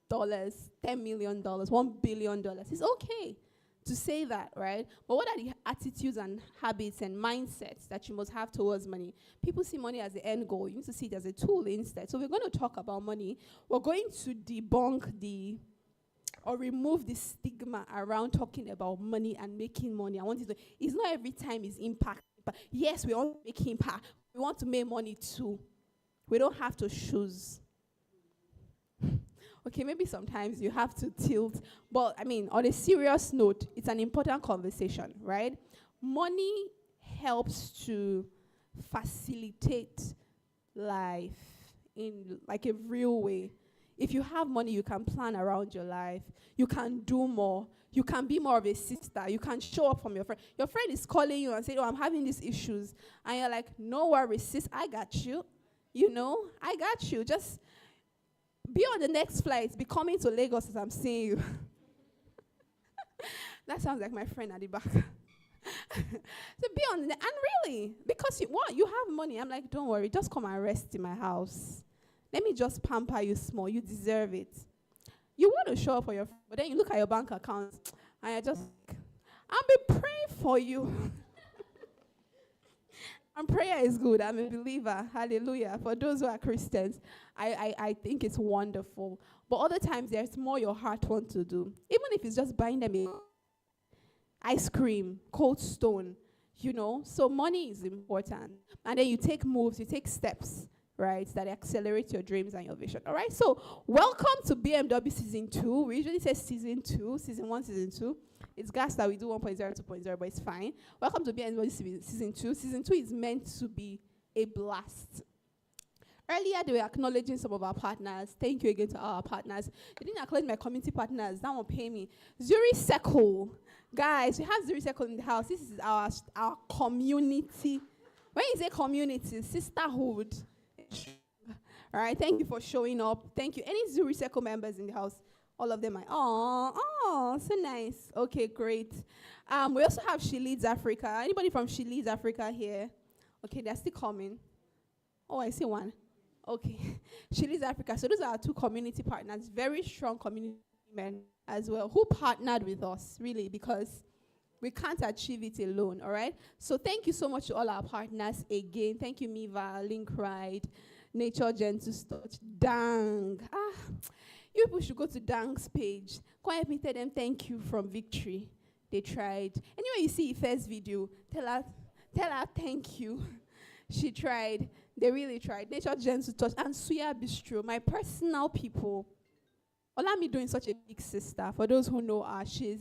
$10 million, $1 billion. It's okay to say that, right? But what are the attitudes and habits and mindsets that you must have towards money? People see money as the end goal. You need to see it as a tool instead. So we're going to talk about money. We're going to debunk or remove the stigma around talking about money and making money. I want you to, it's not every time it's impact. But yes, we want to make impact. We want to make money too. We don't have to choose. Okay, maybe sometimes you have to tilt. But, I mean, on a serious note, it's an important conversation, right? Money helps to facilitate life in, like, a real way. If you have money, you can plan around your life. You can do more. You can be more of a sister. You can show up from your friend. Your friend is calling you and saying, oh, I'm having these issues. And you're like, no worries, sis, I got you. You know, I got you. Just be on the next flight. Be coming to Lagos as I'm seeing you. That sounds like my friend at the back. So be on the, and really, because you have money. I'm like, don't worry, just come and rest in my house. Let me just pamper you small. You deserve it. You want to show up for your friend, but then you look at your bank account and you're just like, I'll be praying for you. And prayer is good. I'm a believer. Hallelujah. For those who are Christians, I think it's wonderful. But other times, there's more your heart wants to do. Even if it's just buying them ice cream, Cold Stone, you know. So money is important. And then you take moves, you take steps, right, that accelerate your dreams and your vision. All right, so welcome to BMW Season 2. We usually say Season 2, Season 1, Season 2. It's gas that we do 1.0, 2.0, but it's fine. Welcome to BMW Season 2. Season 2 is meant to be a blast. Earlier, they were acknowledging some of our partners. Thank you again to our partners. They didn't acknowledge my community partners. That won't pay me. Zuri Circle. Guys, we have Zuri Circle in the house. This is our community. When you say community, sisterhood. All right, thank you for showing up. Thank you. Any Zuri Circle members in the house? All of them are, oh, so nice. Okay, great. We also have She Leads Africa. Anybody from She Leads Africa here? Okay, they're still coming. Oh, I see one. Okay. She Leads Africa. So those are our two community partners, very strong community men as well, who partnered with us, really, because we can't achieve it alone, all right? So thank you so much to all our partners again. Thank you, Miva, Link Ride, Nature Gentle Touch, Dang. You people should go to Dang's page. Go help me tell them thank you from Victory. They tried. Anyway, you see Ife's video, tell her thank you. She tried. They really tried. Nature Gentle Touch and Suya Bistro, my personal people. Olami doing such a big sister. For those who know her, she's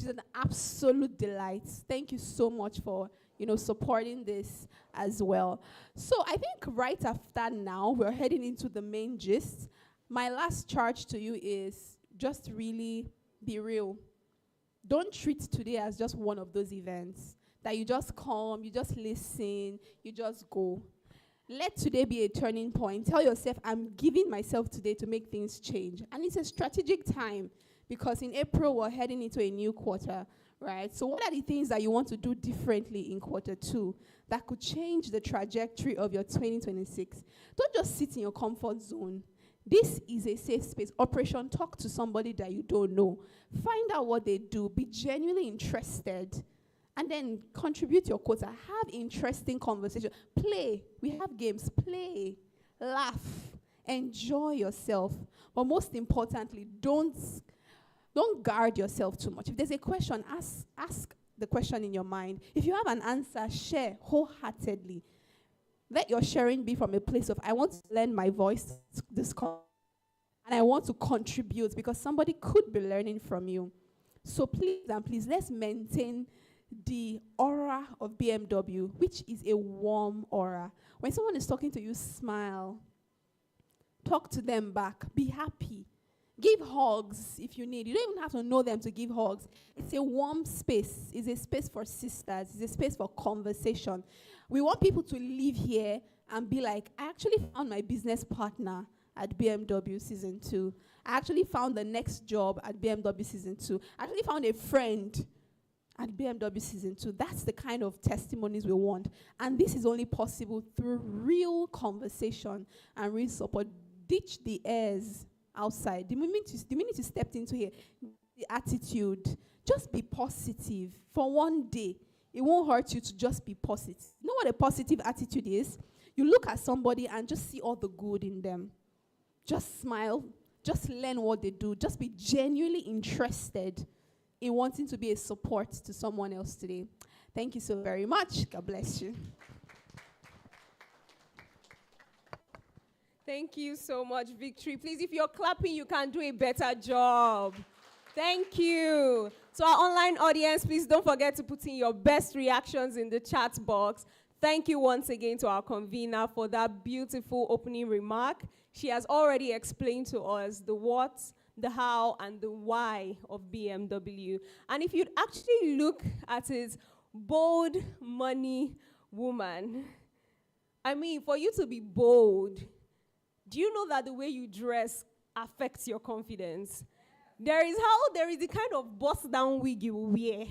an absolute delight. Thank you so much for, supporting this as well. So I think right after now, we're heading into the main gist. My last charge to you is just really be real. Don't treat today as just one of those events that you just come, you just listen, you just go. Let today be a turning point. Tell yourself, I'm giving myself today to make things change. And it's a strategic time because in April, we're heading into a new quarter, right? So what are the things that you want to do differently in quarter 2 that could change the trajectory of your 2026? Don't just sit in your comfort zone. This is a safe space. Operation Talk to somebody that you don't know. Find out what they do. Be genuinely interested. And then contribute your quota. Have interesting conversation. Play. We have games. Play. Laugh. Enjoy yourself. But most importantly, don't guard yourself too much. If there's a question, ask the question in your mind. If you have an answer, share wholeheartedly. Let your sharing be from a place of, I want to lend my voice to this call, and I want to contribute because somebody could be learning from you. So please and please, let's maintain the aura of BMW, which is a warm aura. When someone is talking to you, smile. Talk to them back. Be happy. Give hugs if you need. You don't even have to know them to give hugs. It's a warm space. It's a space for sisters. It's a space for conversation. We want people to live here and be like, I actually found my business partner at BMW Season 2. I actually found the next job at BMW Season 2. I actually found a friend at BMW Season 2. That's the kind of testimonies we want. And this is only possible through real conversation and real support. Ditch the airs outside. The minute you stepped into here, the attitude, just be positive for one day. It won't hurt you to just be positive. You know what a positive attitude is? You look at somebody and just see all the good in them. Just smile. Just learn what they do. Just be genuinely interested in wanting to be a support to someone else today. Thank you so very much. God bless you. Thank you so much, Victory. Please, if you're clapping, you can do a better job. Thank you. To our online audience, please don't forget to put in your best reactions in the chat box. Thank you once again to our convener for that beautiful opening remark. She has already explained to us the what, the how, and the why of BMW. And if you'd actually look at it, bold money woman, I mean, for you to be bold, do you know that the way you dress affects your confidence? There is the kind of bust-down wig you will wear.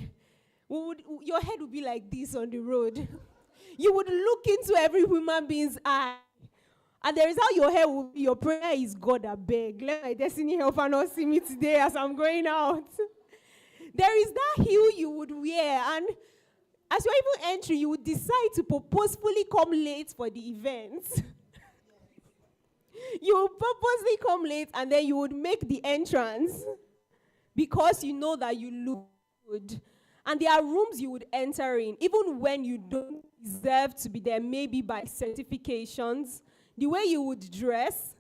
Your head would be like this on the road. You would look into every human being's eye. And there is how your hair will be. Your prayer is, God, I beg. Let my destiny helper not see me today as I'm going out. There is that heel you would wear. And as you're even entering, you would decide to purposefully come late for the event. You would purposely come late and then you would make the entrance because you know that you look good. And there are rooms you would enter in, even when you don't deserve to be there, maybe by certifications. The way you would dress,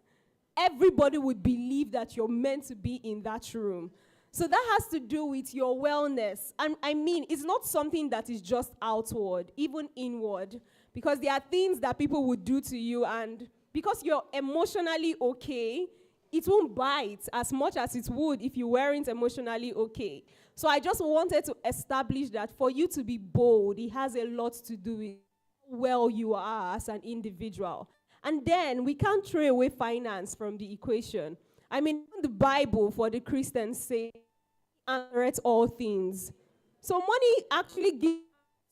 everybody would believe that you're meant to be in that room. So that has to do with your wellness. And I mean, it's not something that is just outward, even inward. Because there are things that people would do to you, and because you're emotionally okay, it won't bite as much as it would if you weren't emotionally okay. So I just wanted to establish that for you to be bold, it has a lot to do with how well you are as an individual. And then we can't throw away finance from the equation. I mean, the Bible for the Christians says, "Answereth all things." So money actually gives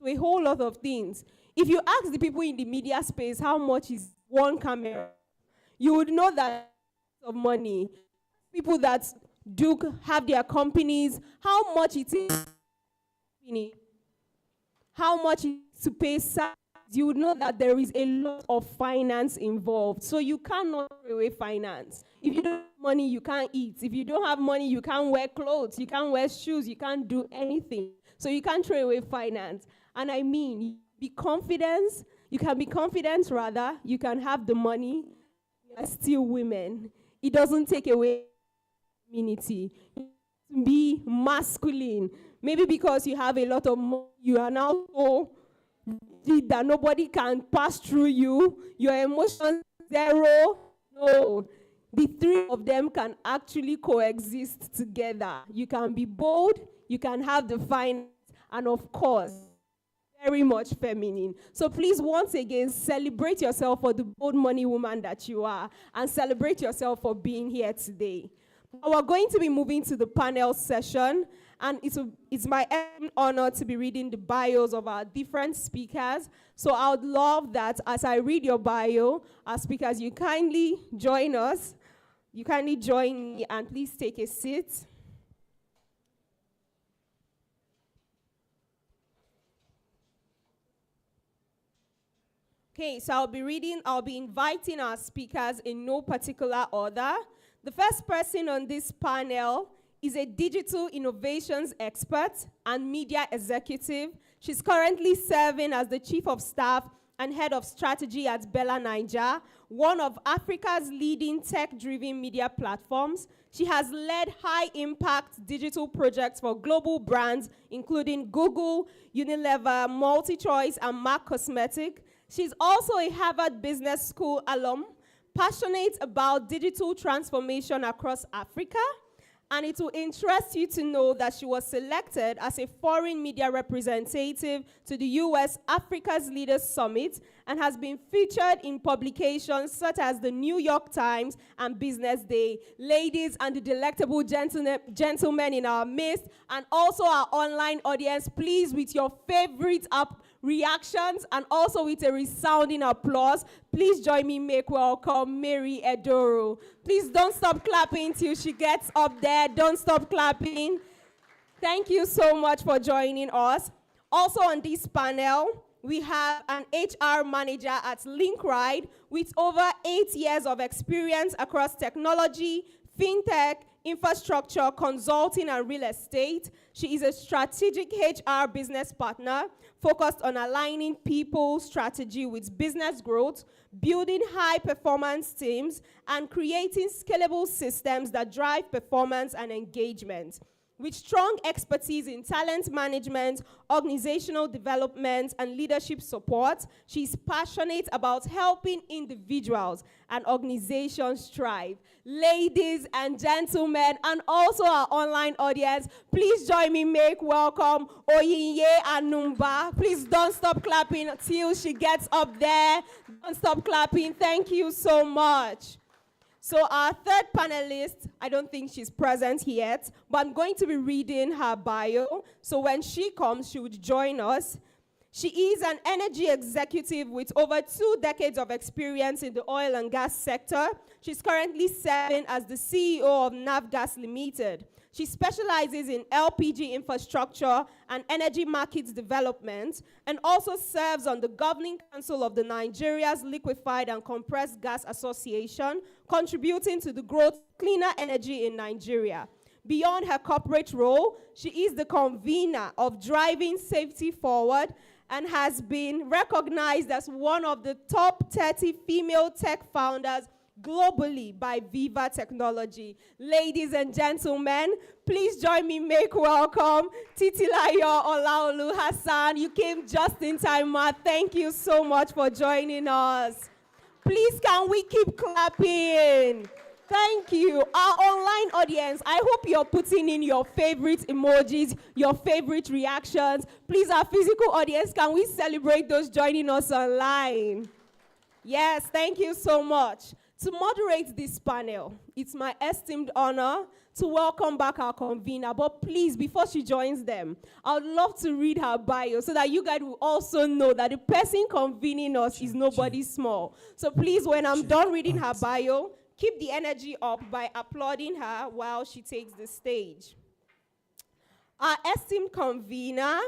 a whole lot of things. If you ask the people in the media space how much is one camera, you would know that of money. People that do have their companies, how much it is, how much it is to pay salaries, you would know that there is a lot of finance involved. So you cannot throw away finance. If you don't have money, you can't eat. If you don't have money, you can't wear clothes, you can't wear shoes, you can't do anything. So you can't throw away finance. And I mean, you can be confident rather, you can have the money, you are still women. It doesn't take away femininity. Be masculine. Maybe because you have a lot of money, you are now so rigid that nobody can pass through you. Your emotions zero. No. The three of them can actually coexist together. You can be bold, you can have the finance, and of course, very much feminine. So please, once again, celebrate yourself for the bold money woman that you are, and celebrate yourself for being here today. We're going to be moving to the panel session, and it's my honor to be reading the bios of our different speakers. So I would love that as I read your bio, our speakers, you kindly join us. You kindly join me, and please take a seat. Okay, so I'll be inviting our speakers in no particular order. The first person on this panel is a digital innovations expert and media executive. She's currently serving as the chief of staff and head of strategy at Bella Niger, one of Africa's leading tech-driven media platforms. She has led high-impact digital projects for global brands, including Google, Unilever, MultiChoice, and MAC Cosmetic. She's also a Harvard Business School alum, passionate about digital transformation across Africa, and it will interest you to know that she was selected as a foreign media representative to the U.S. Africa's Leaders Summit and has been featured in publications such as the New York Times and Business Day. Ladies and the delectable gentlemen in our midst, and also our online audience, please, with your favorite reactions and also with a resounding applause, please join me make welcome Mary Edoro. Please don't stop clapping till she gets up there. Don't stop clapping. Thank you so much for joining us. Also on this panel, we have an HR manager at Linkride with over 8 years of experience across technology, fintech, infrastructure, consulting, and real estate. She is a strategic HR business partner focused on aligning people's strategy with business growth, building high-performance teams, and creating scalable systems that drive performance and engagement. With strong expertise in talent management, organizational development, and leadership support, she's passionate about helping individuals and organizations thrive. Ladies and gentlemen, and also our online audience, please join me make welcome Oyinye Anumba. Please don't stop clapping until she gets up there. Don't stop clapping. Thank you so much. So our third panelist, I don't think she's present yet, but I'm going to be reading her bio. So when she comes, she would join us. She is an energy executive with over 2 decades of experience in the oil and gas sector. She's currently serving as the CEO of Navgas Limited. She specializes in LPG infrastructure and energy markets development, and also serves on the governing council of the Nigeria's Liquefied and Compressed Gas Association, contributing to the growth of cleaner energy in Nigeria. Beyond her corporate role, she is the convener of Driving Safety Forward and has been recognized as one of the top 30 female tech founders globally by Viva Technology. Ladies and gentlemen, please join me make welcome Titilayo Olaolu Hassan. You came just in time, ma. Thank you so much for joining us. Please, can we keep clapping? Thank you. Our online audience, I hope you're putting in your favorite emojis, your favorite reactions. Please, our physical audience, can we celebrate those joining us online? Yes, thank you so much. To moderate this panel, it's my esteemed honor to welcome back our convener. But please, before she joins them, I would love to read her bio so that you guys will also know that the person convening us is nobody small. So please, when I'm done reading her bio, keep the energy up by applauding her while she takes the stage. Our esteemed convener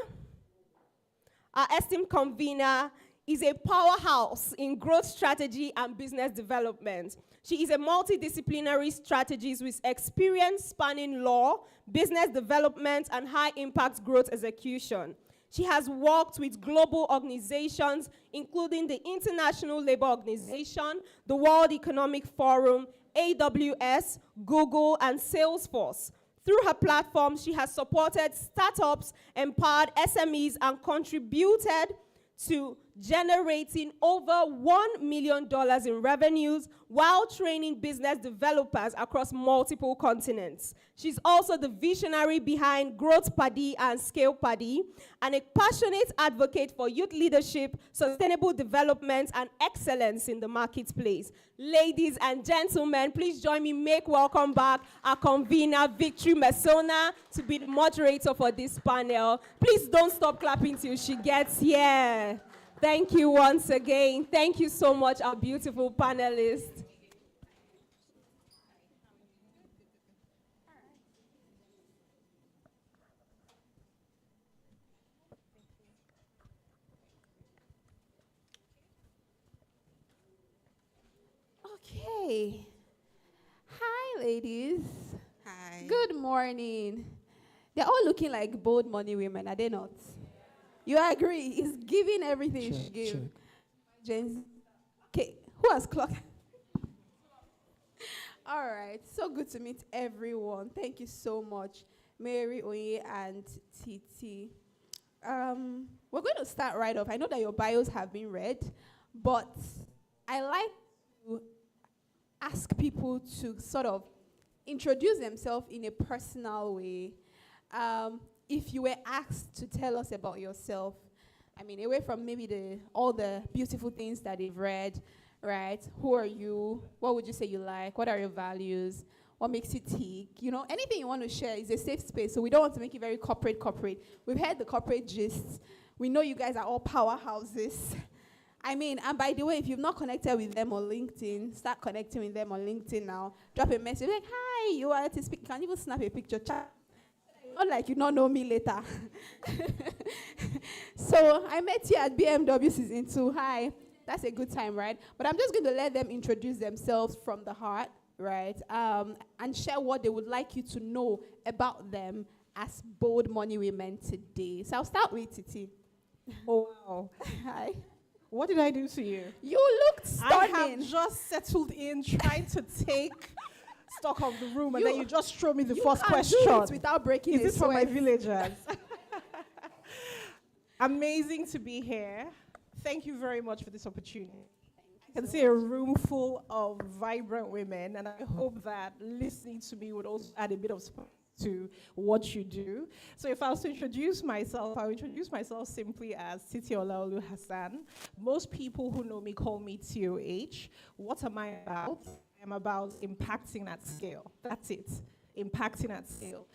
is a powerhouse in growth strategy and business development. She is a multidisciplinary strategist with experience spanning law, business development, and high-impact growth execution. She has worked with global organizations, including the International Labour Organization, the World Economic Forum, AWS, Google, and Salesforce. Through her platform, she has supported startups, empowered SMEs, and contributed to generating over $1 million in revenues while training business developers across multiple continents. She's also the visionary behind Growth Paddy and Scale Paddy, and a passionate advocate for youth leadership, sustainable development, and excellence in the marketplace. Ladies and gentlemen, please join me make welcome back our convener, Victory Mesona, to be the moderator for this panel. Please don't stop clapping till she gets here. Thank you once again. Thank you so much, our beautiful panelists. Okay. Hi, ladies. Hi. Good morning. They're all looking like bold money women, are they not? You agree? It's giving everything it should give. James. Okay, who has clocked? All right, so good to meet everyone. Thank you so much, Mary, Oye, and Titi. We're going to start right off. I know that your bios have been read, but I like to ask people to sort of introduce themselves in a personal way. If you were asked to tell us about yourself, I mean, away from maybe all the beautiful things that they've read, right? Who are you? What would you say you like? What are your values? What makes you tick? You know, anything you want to share is a safe space. So we don't want to make it very corporate. We've heard the corporate gists. We know you guys are all powerhouses. I mean, and by the way, if you've not connected with them on LinkedIn, start connecting with them on LinkedIn now. Drop a message like, hi, you are to speak. Can you even snap a picture? Chat. Not like you not know me later. So I met you at BMW Season 2. Hi. That's a good time, right? But I'm just going to let them introduce themselves from the heart, right? And share what they would like you to know about them as bold money women today. So I'll start with Titi. Oh, wow. Hi. What did I do to you? You looked stunning. I have just settled in trying to take stock of the room, and then you just throw me the first question. Do it without breaking Is a this for my sweat. villagers? Amazing to be here. Thank you very much for this opportunity. I can see a room full of vibrant women, and I hope that listening to me would also add a bit of spice to what you do. So if I was to introduce myself, I would introduce myself simply as Titi Olaolu Hassan. Most people who know me call me TOH. What am I about? I'm about impacting at scale. That's it. Impacting at scale.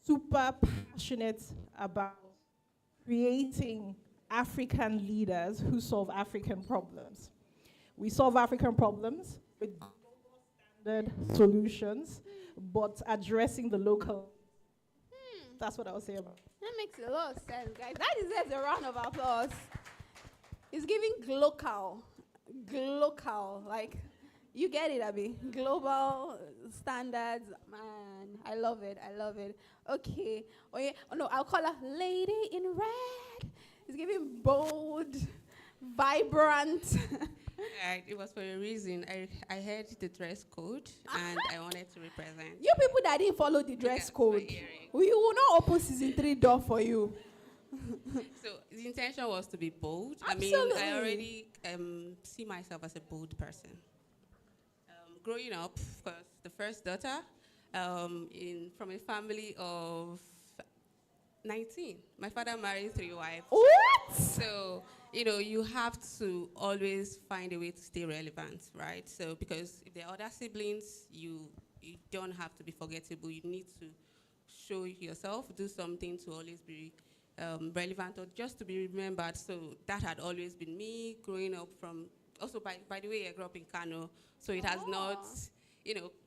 Super passionate about creating African leaders who solve African problems. We solve African problems with standard solutions, but addressing the local. That's what I was saying about. That makes a lot of sense, guys. That deserves a round of applause. It's giving glocal. Like, you get it, Abby. Global standards, man. I love it. Okay. Oh, yeah. Oh, no, I'll call her Lady in Red. It's giving bold, vibrant. It was for a reason. I heard the dress code and I wanted to represent. You people that didn't follow the dress code, we will not open season 3 door for you. So the intention was to be bold. Absolutely. I mean, I already see myself as a bold person. Growing up, because the first daughter from a family of 19. My father married 3 wives. What? So, you have to always find a way to stay relevant, right? So, because if there are other siblings, you don't have to be forgettable. You need to show yourself, do something to always be relevant or just to be remembered. So that had always been me growing up from, also by the way, I grew up in Kano. So it has not,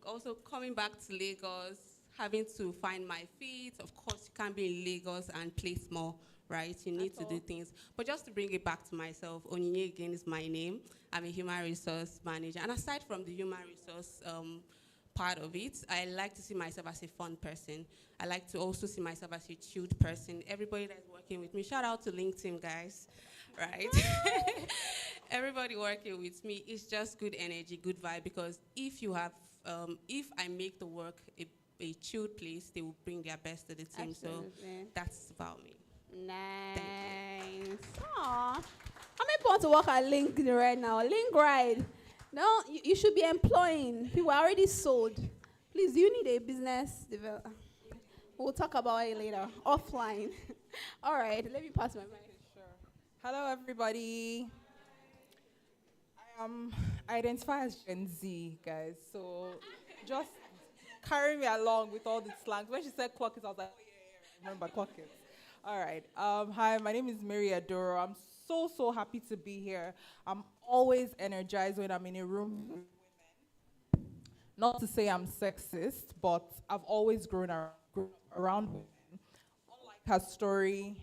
also coming back to Lagos, having to find my feet. Of course, you can't be in Lagos and play small, right? You need to do things. But just to bring it back to myself, Onyinye again is my name. I'm a human resource manager. And aside from the human resource part of it, I like to see myself as a fun person. I like to also see myself as a chilled person. Everybody that's working with me, shout out to LinkedIn, guys, right? Everybody working with me is just good energy, good vibe, because if I make the work a chilled place, they will bring their best to the team. Absolutely. So that's about me. Nice. Aww. How many people want to work at LinkedIn right now? Link ride. No, you should be employing. People are already sold. Please, do you need a business developer? We'll talk about it later, offline. All right, let me pass my mic. Sure. Hello, everybody. I identify as Gen Z, guys. So just carry me along with all the slangs. When she said clock it, I was like, oh, yeah, remember clock it. All right. Hi, my name is Mary Adoro. I'm so happy to be here. I'm always energized when I'm in a room with women. Not to say I'm sexist, but I've always grown around women. Unlike her story,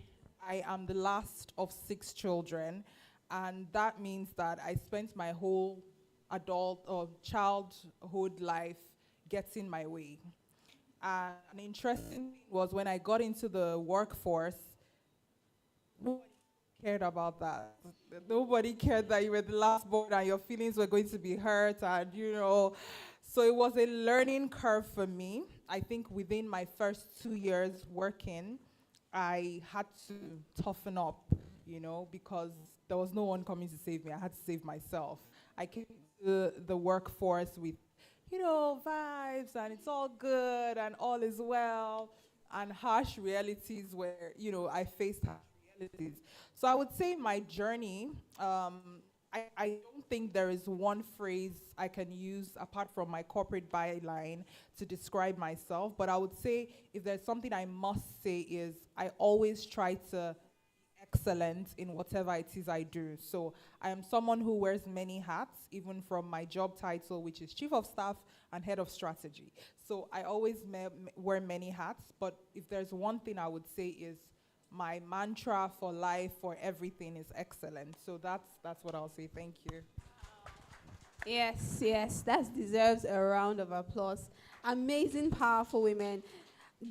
I am the last of 6 children, and that means that I spent my whole adult or childhood life getting my way. And an interesting thing was when I got into the workforce, nobody cared about that. Nobody cared that you were the last born and your feelings were going to be hurt, and so it was a learning curve for me. I think within my first 2 years working, I had to toughen up because there was no one coming to save me. I had to save myself. I came to the workforce with, vibes, and it's all good and all is well, and harsh realities where, I faced harsh realities. So I would say my journey, I don't think there is one phrase I can use apart from my corporate byline to describe myself, but I would say if there's something I must say is I always try to excellent in whatever it is I do. So I am someone who wears many hats, even from my job title, which is Chief of Staff and Head of Strategy. So I always wear many hats, but if there's one thing I would say is my mantra for life, for everything is excellent. So that's what I'll say. Thank you. Yes, that deserves a round of applause. Amazing, powerful women.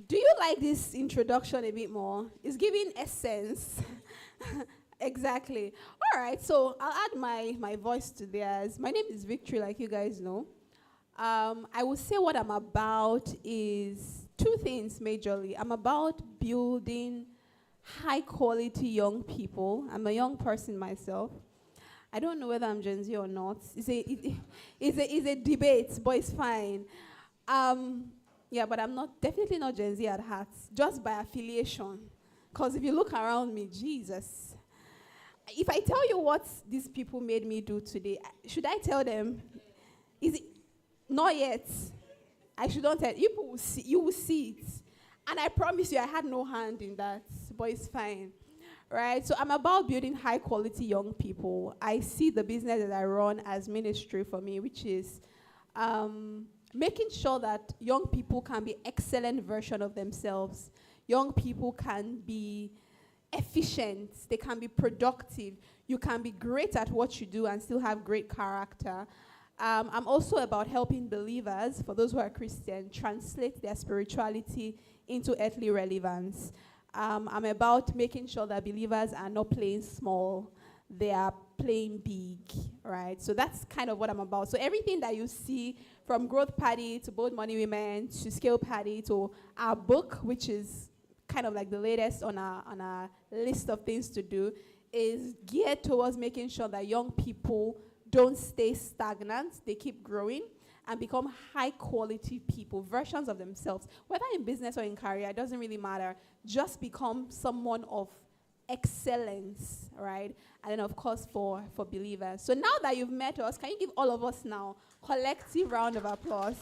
Do you like this introduction a bit more? It's giving essence. Exactly. All right, so I'll add my voice to theirs. My name is Victory, like you guys know. I would say what I'm about is two things majorly. I'm about building high quality young people. I'm a young person myself. I don't know whether I'm Gen Z or not. It's a debate, but it's fine. Yeah, but I'm definitely not Gen Z at heart, just by affiliation. Because if you look around me, Jesus. If I tell you what these people made me do today, should I tell them? Is it not yet? I shouldn't tell you. Will see, you will see it. And I promise you, I had no hand in that, but it's fine. Right? So I'm about building high quality young people. I see the business that I run as ministry for me, which is making sure that young people can be excellent version of themselves. Young people can be efficient. They can be productive. You can be great at what you do and still have great character. I'm also about helping believers, for those who are Christian, translate their spirituality into earthly relevance. I'm about making sure that believers are not playing small, they are playing big, right? So that's kind of what I'm about. So everything that you see, from Growth Party to Bold Money Women to Scale Party to our book, which is kind of like the latest on our list of things to do, is geared towards making sure that young people don't stay stagnant, they keep growing and become high quality people, versions of themselves, whether in business or in career, it doesn't really matter. Just become someone of excellence, right? And then of course for believers. So now that you've met us, can you give all of us now collective round of applause?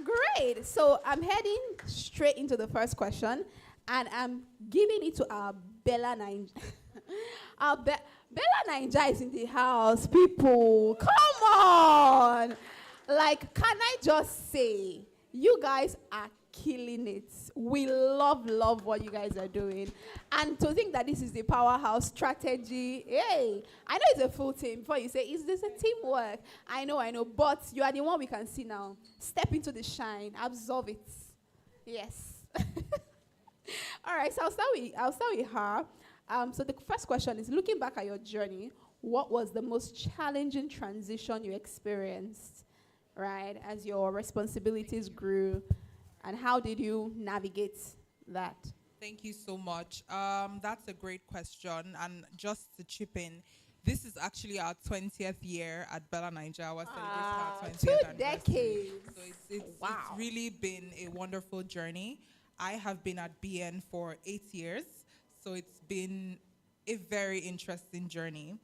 Great. So I'm heading straight into the first question, and I'm giving it to our Bella Ninja. Bella Ninja is in the house, people. Come on. Like, can I just say, you guys are killing it. We love what you guys are doing. And to think that this is the powerhouse strategy, hey, I know it's a full team. Before you say, is this a teamwork? I know, but you are the one we can see now. Step into the shine, absorb it. Yes. All right, so I'll start with her. So the first question is, looking back at your journey, what was the most challenging transition you experienced, right, as your responsibilities grew, and how did you navigate that? Thank you so much. That's a great question. And just to chip in, this is actually our 20th year at Bella Nigeria. We're celebrating our 20th 2 anniversary. decades. So it's really been a wonderful journey. I have been at BN for 8 years, so it's been a very interesting journey.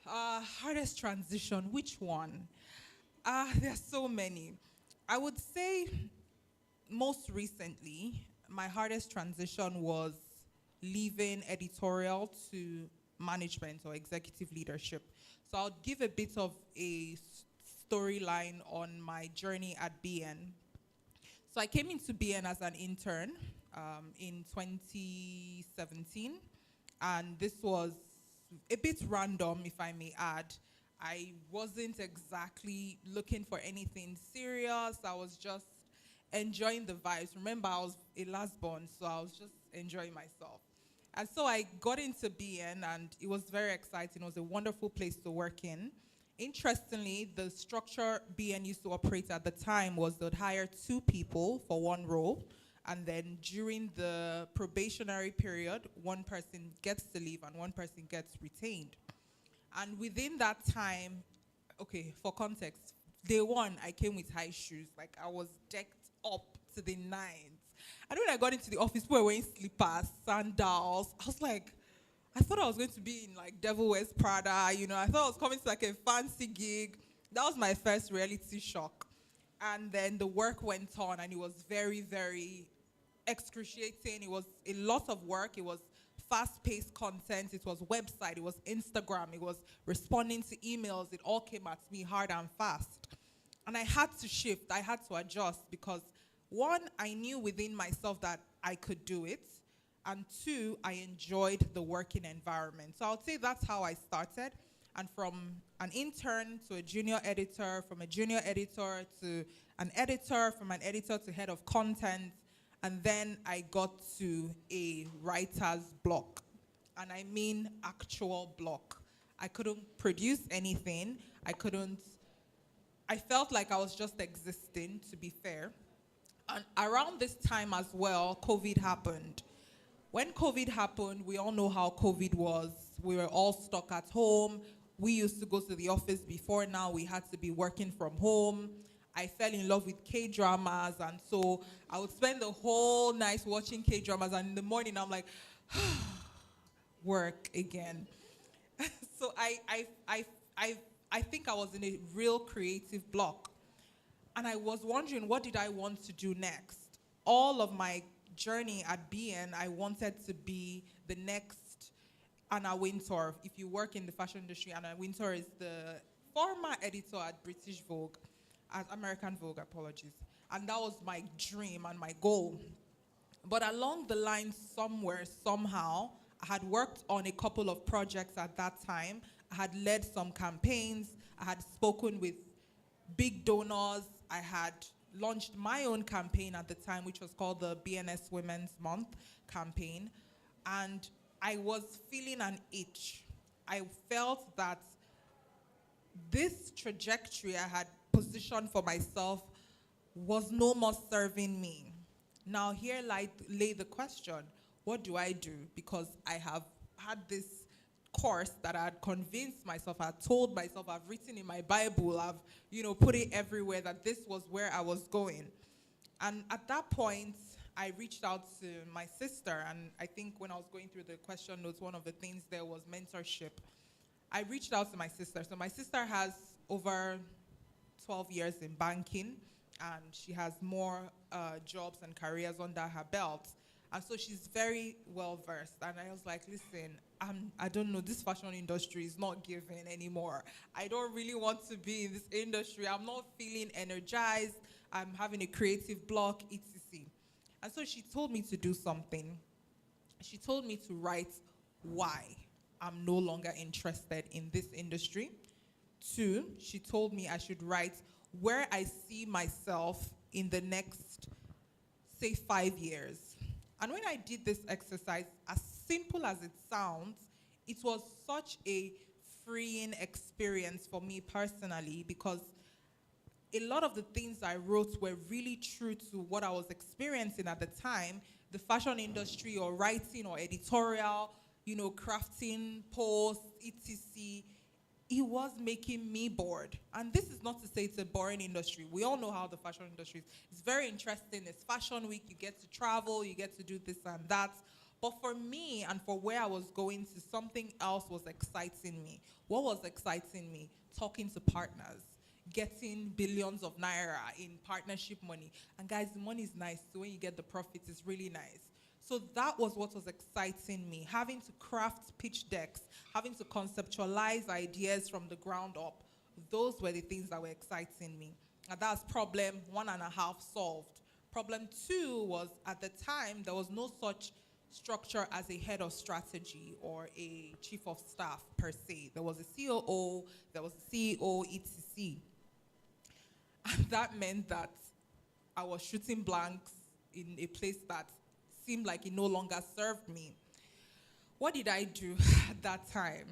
Hardest transition, which one? There's so many. I would say most recently, my hardest transition was leaving editorial to management or executive leadership. So I'll give a bit of a storyline on my journey at BN. So I came into BN as an intern in 2017, and this was a bit random, if I may add. I wasn't exactly looking for anything serious. I was just enjoying the vibes. Remember, I was a last born, so I was just enjoying myself. And so I got into BN, and it was very exciting. It was a wonderful place to work in. Interestingly, the structure BN used to operate at the time was they'd hire 2 people for 1 role, And then during the probationary period, one person gets to leave and one person gets retained. And within that time, okay, for context, day one, I came with high shoes. Like, I was decked up to the nines. And when I got into the office, we were wearing slippers, sandals. I was like, I thought I was going to be in like Devil Wears Prada, you know. I thought I was coming to like a fancy gig. That was my first reality shock. And then the work went on, and it was very, very excruciating. It was a lot of work. It was fast-paced content. It was website. It was Instagram. It was responding to emails. It all came at me hard and fast. And I had to shift. I had to adjust because, one, I knew within myself that I could do it. And two, I enjoyed the working environment. So I would say that's how I started. And from an intern to a junior editor, from a junior editor to an editor, from an editor to head of content, and then I got to a writer's block. And I mean actual block. I couldn't produce anything. I felt like I was just existing, to be fair. And around this time as well, COVID happened. When COVID happened, we all know how COVID was. We were all stuck at home. We used to go to the office before. Now we had to be working from home. I fell in love with K-dramas, and so I would spend the whole night watching K-dramas, and in the morning I'm like, work again. So I think I was in a real creative block. And I was wondering, what did I want to do next? All of my journey at BN, I wanted to be the next Anna Wintour. If you work in the fashion industry, Anna Wintour is the former editor at British Vogue, at American Vogue, apologies. And that was my dream and my goal. But along the line, somewhere, somehow, I had worked on a couple of projects at that time. I had led some campaigns. I had spoken with big donors. I had launched my own campaign at the time, which was called the BNS Women's Month campaign. And I was feeling an itch. I felt that this trajectory I had positioned for myself was no more serving me. Now here lay the question, what do I do? Because I have had this course that I had convinced myself, I had told myself, I've written in my Bible, I've put it everywhere that this was where I was going. And at that point, I reached out to my sister, and I think when I was going through the question notes, one of the things there was mentorship. I reached out to my sister. So my sister has over 12 years in banking, and she has more jobs and careers under her belt. And so she's very well versed. And I was like, listen, I don't know, this fashion industry is not giving anymore. I don't really want to be in this industry. I'm not feeling energized. I'm having a creative block, etc. And so she told me to do something. She told me to write why I'm no longer interested in this industry. 2, she told me I should write where I see myself in the next, say, 5 years. And when I did this exercise, as simple as it sounds, it was such a freeing experience for me personally, because a lot of the things I wrote were really true to what I was experiencing at the time. The fashion industry, or writing, or editorial, crafting posts, etc. It was making me bored. And this is not to say it's a boring industry. We all know how the fashion industry is. It's very interesting. It's fashion week. You get to travel. You get to do this and that. But for me, and for where I was going to, something else was exciting me. What was exciting me? Talking to partners, getting billions of naira in partnership money. And guys, the money is nice. So when you get the profits, it's really nice. So that was what was exciting me, having to craft pitch decks, having to conceptualize ideas from the ground up. Those were the things that were exciting me. And that's problem 1.5 solved. Problem 2 was, at the time, there was no such structure as a head of strategy or a chief of staff per se. There was a COO, there was a CEO, etc. And that meant that I was shooting blanks in a place that seemed like it no longer served me. What did I do at that time?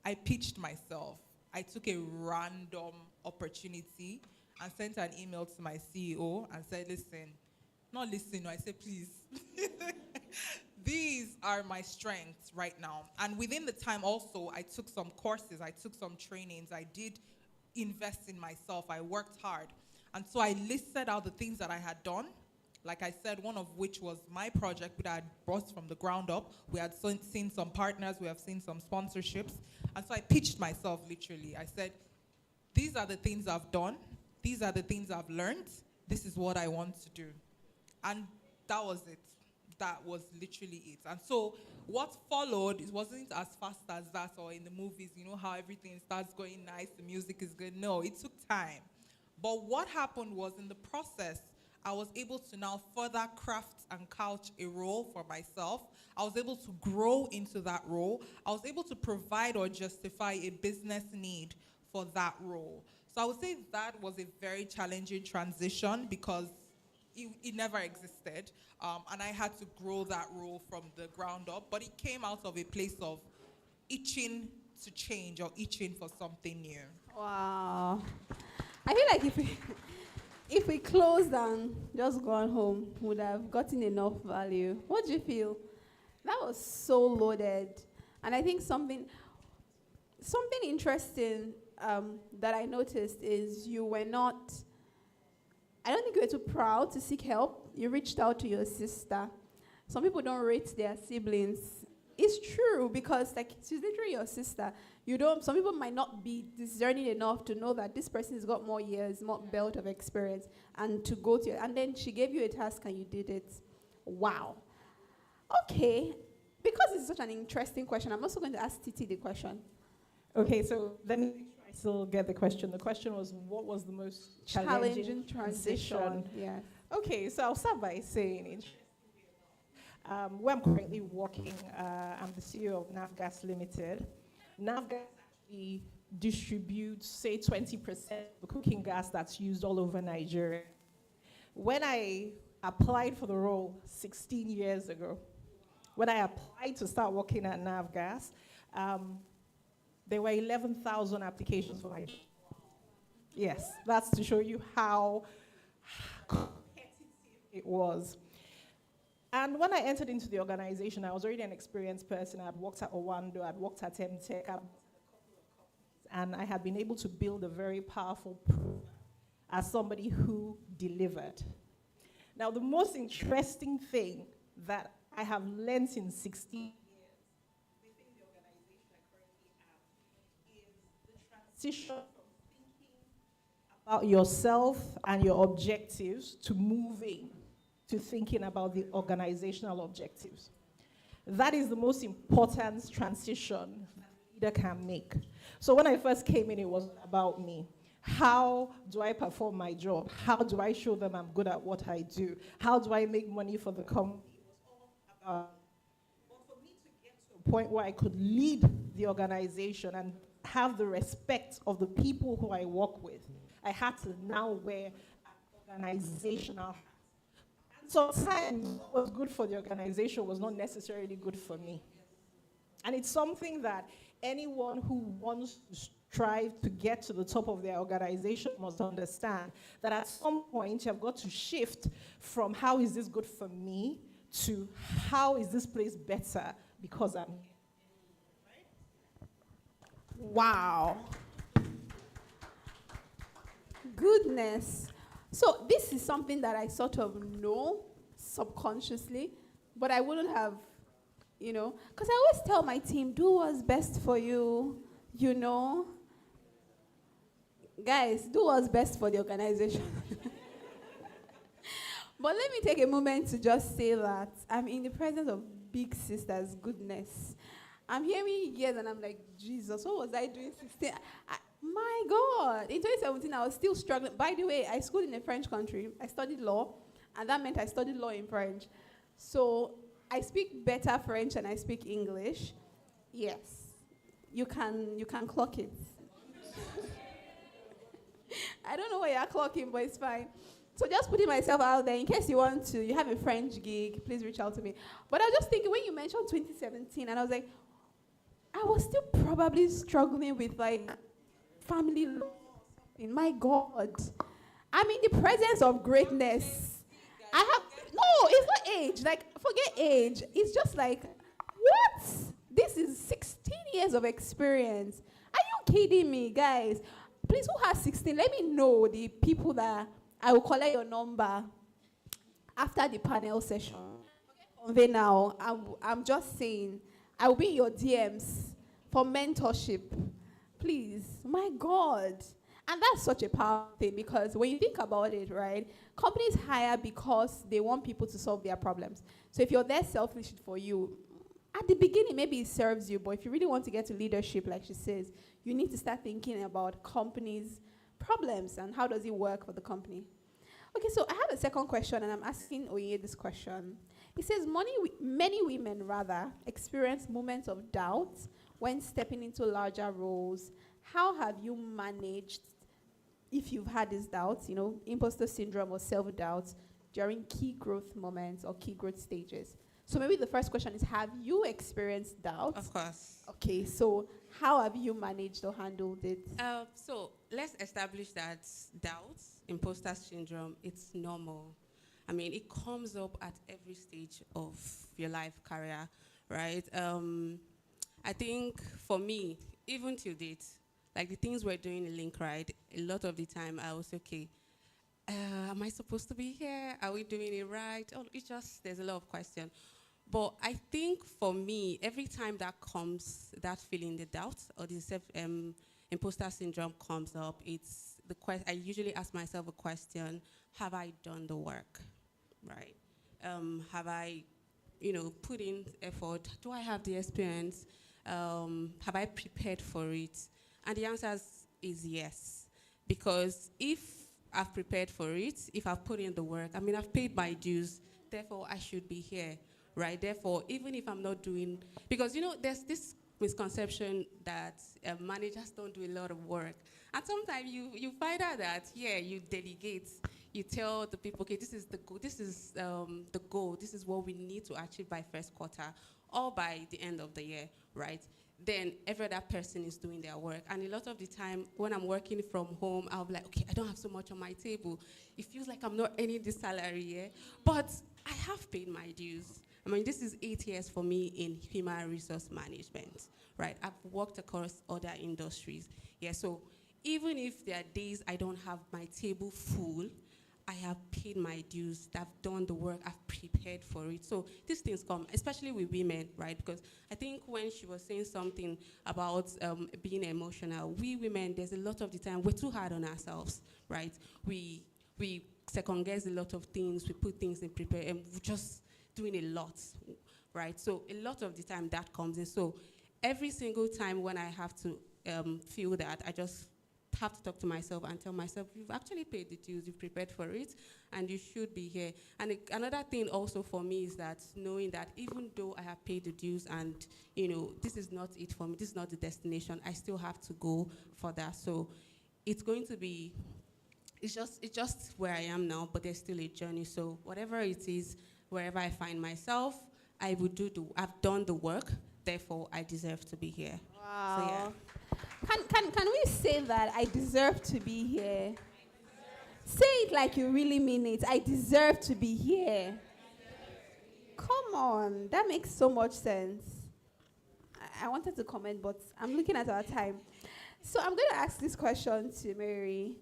I pitched myself. I took a random opportunity and sent an email to my CEO and said, listen, Not listen, no, I say please. These are my strengths right now. And within the time also, I took some courses, I took some trainings, I did invest in myself, I worked hard. And so I listed out the things that I had done. Like I said, one of which was my project that I had brought from the ground up. We had seen some partners, we have seen some sponsorships. And so I pitched myself literally. I said, these are the things I've done. These are the things I've learned. This is what I want to do. And that was it. That was literally it. And so what followed, it wasn't as fast as that or in the movies, you know how everything starts going nice, the music is good. No, it took time. But what happened was in the process, I was able to now further craft and couch a role for myself. I was able to grow into that role. I was able to provide or justify a business need for that role. So I would say that was a very challenging transition because it never existed. And I had to grow that role from the ground up. But it came out of a place of itching to change or itching for something new. Wow. I feel like if we closed and just gone home, we would have gotten enough value. What do you feel? That was so loaded. And I think something interesting that I noticed is you were not, I don't think you were too proud to seek help. You reached out to your sister. Some people don't rate their siblings. It's true because like she's literally your sister. Some people might not be discerning enough to know that this person has got more years, more belt of experience, and to go to, and then she gave you a task and you did it. Wow. Okay. Because it's such an interesting question, I'm also going to ask Titi the question. Okay, so let me make sure I still get the question. The question was, what was the most challenging transition? Yes. Okay, so I'll start by saying, where I'm currently working, I'm the CEO of Navgas Limited. Navgas actually distributes, say, 20% of the cooking gas that's used all over Nigeria. When I applied for the role 16 years ago, when I applied to start working at Navgas, there were 11,000 applications for my job. Yes, that's to show you how competitive it was. And when I entered into the organization, I was already an experienced person. I'd worked at Owando, I'd worked at MTech, and I had been able to build a very powerful program as somebody who delivered. Now, the most interesting thing that I have learned in 16 years within the organization I currently am is the transition from thinking about yourself and your objectives to moving to thinking about the organizational objectives. That is the most important transition that a leader can make. So when I first came in, it was about me. How do I perform my job? How do I show them I'm good at what I do? How do I make money for the company? But for me to get to a point where I could lead the organization and have the respect of the people who I work with, I had to now wear an organizational hat. Sometimes what was good for the organization was not necessarily good for me. And it's something that anyone who wants to strive to get to the top of their organization must understand, that at some point you have got to shift from how is this good for me to how is this place better because I'm here. Wow. Goodness. So this is something that I sort of know subconsciously, but I wouldn't have, because I always tell my team, do what's best for you, Guys, do what's best for the organization. But let me take a moment to just say that I'm in the presence of big sister's goodness. I'm hearing years and I'm like, Jesus, what was I doing 16? My God. In 2017, I was still struggling. By the way, I schooled in a French country. I studied law, and that meant I studied law in French. So I speak better French than I speak English. Yes. You can clock it. I don't know where you're clocking, but it's fine. So just putting myself out there, in case you have a French gig, please reach out to me. But I was just thinking, when you mentioned 2017, and I was like, I was still probably struggling with, family law. My God. I'm in the presence of greatness. I have... No, it's not age. Like, forget age. It's just like, what? This is 16 years of experience. Are you kidding me, guys? Please, who has 16? Let me know the people that I will collect your number after the panel session. Convey now. I'm just saying, I will be in your DMs for mentorship. Please, my God. And that's such a powerful thing because when you think about it, right, companies hire because they want people to solve their problems. So if you're there selfish for you, at the beginning, maybe it serves you, but if you really want to get to leadership, like she says, you need to start thinking about companies' problems and how does it work for the company. Okay, so I have a second question, and I'm asking Oye this question. It says, many women, rather, experience moments of doubt when stepping into larger roles. How have you managed, if you've had these doubts, imposter syndrome or self-doubt during key growth moments or key growth stages? So maybe the first question is, have you experienced doubt? Of course. Okay, so how have you managed or handled it? So let's establish that doubt, imposter syndrome, it's normal. I mean, it comes up at every stage of your life career, right? I think for me, even till date, like the things we're doing in Link Ride, a lot of the time I was okay. Am I supposed to be here? Are we doing it right? Oh, there's a lot of questions. But I think for me, every time that comes, that feeling, the doubt or the imposter syndrome comes up, it's the I usually ask myself a question: have I done the work, right? Have I, put in effort? Do I have the experience? Have I prepared for it? And the answer is yes, because if I've prepared for it, if I've put in the work, I mean, I've paid my dues, therefore I should be here. Right, therefore, even if I'm not doing, because there's this misconception that managers don't do a lot of work, and sometimes you find out that you delegate, you tell the people, okay, this is the goal, this is the goal, this is what we need to achieve by first quarter or by the end of the year, right? Then every other person is doing their work, and a lot of the time when I'm working from home, I'll be like, okay, I don't have so much on my table. It feels like I'm not earning this salary, but I have paid my dues. I mean, this is 8 years for me in human resource management, right? I've worked across other industries. So even if there are days I don't have my table full, I have paid my dues, I've done the work, I've prepared for it. So these things come, especially with women, right? Because I think when she was saying something about being emotional, we women, there's a lot of the time, we're too hard on ourselves, right? We second guess a lot of things, we put things in prepare, and we just doing a lot, right? So a lot of the time that comes in. So every single time when I have to feel that, I just have to talk to myself and tell myself, you've actually paid the dues, you've prepared for it, and you should be here. And another thing also for me is that knowing that even though I have paid the dues and, this is not it for me, this is not the destination, I still have to go for that. So it's going to be, it's just where I am now, but there's still a journey. So whatever it is, wherever I find myself, I will I've done the work, therefore I deserve to be here. Wow. So, can we say that I deserve to be here? Say it like you really mean it. I deserve to be here. Come on, that makes so much sense. I wanted to comment, but I'm looking at our time. So I'm going to ask this question to Mary.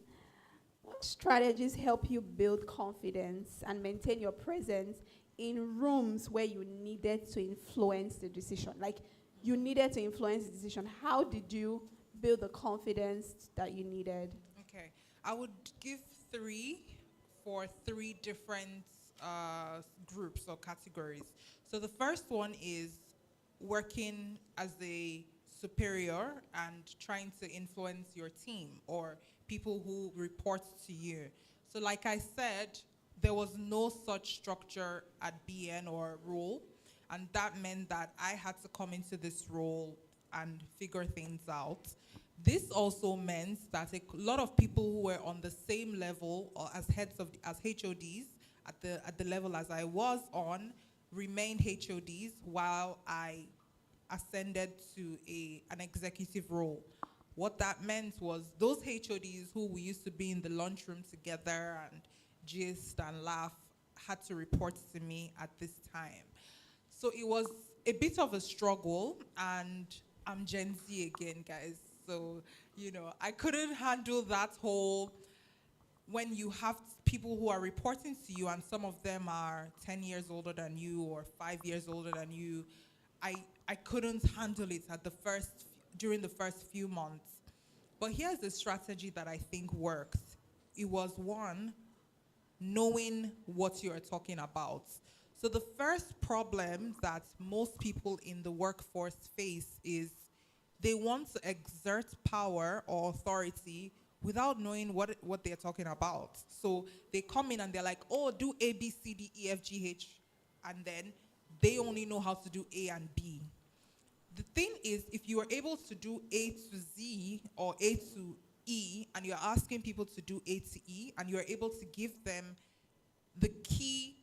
What strategies help you build confidence and maintain your presence in rooms where you needed to influence the decision? Like, you needed to influence the decision. How did you build the confidence that you needed? Okay. I would give 3 for 3 different groups or categories. So the first one is working as a superior and trying to influence your team or people who report to you. So like I said, there was no such structure at BN or role, and that meant that I had to come into this role and figure things out. This also meant that a lot of people who were on the same level or as as HODs at the level as I was on remained HODs while I ascended to an executive role. What that meant was those HODs who we used to be in the lunchroom together and gist and laugh, had to report to me at this time. So it was a bit of a struggle, and I'm Gen Z again, guys. So, I couldn't handle that whole when you have people who are reporting to you and some of them are 10 years older than you or 5 years older than you. I couldn't handle it during the first few months. But here's the strategy that I think works. It was one, knowing what you're talking about. So the first problem that most people in the workforce face is they want to exert power or authority without knowing what they're talking about. So they come in and they're like, oh, do A, B, C, D, E, F, G, H, and then they only know how to do A and B. The thing is, if you are able to do A to Z or A to E, and you're asking people to do A to E, and you're able to give them the key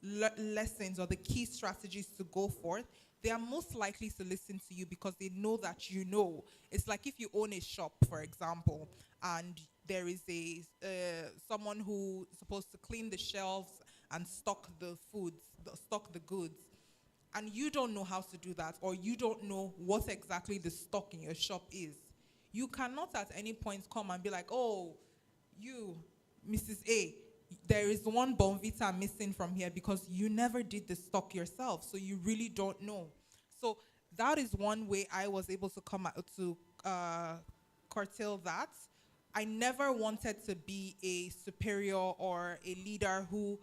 lessons or the key strategies to go forth, they are most likely to listen to you because they know that you know. It's like if you own a shop, for example, and there is someone who is supposed to clean the shelves and stock the stock the goods, and you don't know how to do that, or you don't know what exactly the stock in your shop is. You cannot at any point come and be like, oh, you, Mrs. A, there is one Bonvita missing from here because you never did the stock yourself, so you really don't know. So that is one way I was able to come out to curtail that. I never wanted to be a superior or a leader who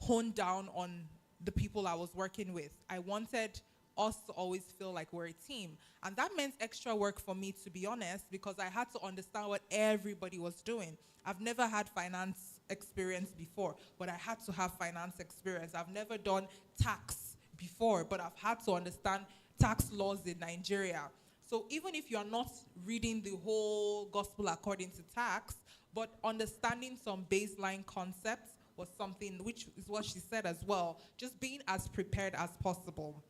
honed down on the people I was working with. I wanted us to always feel like we're a team. And that meant extra work for me, to be honest, because I had to understand what everybody was doing. I've never had finance experience before, but I had to have finance experience. I've never done tax before, but I've had to understand tax laws in Nigeria. So even if you're not reading the whole gospel according to tax, but understanding some baseline concepts was something, which is what she said as well, just being as prepared as possible.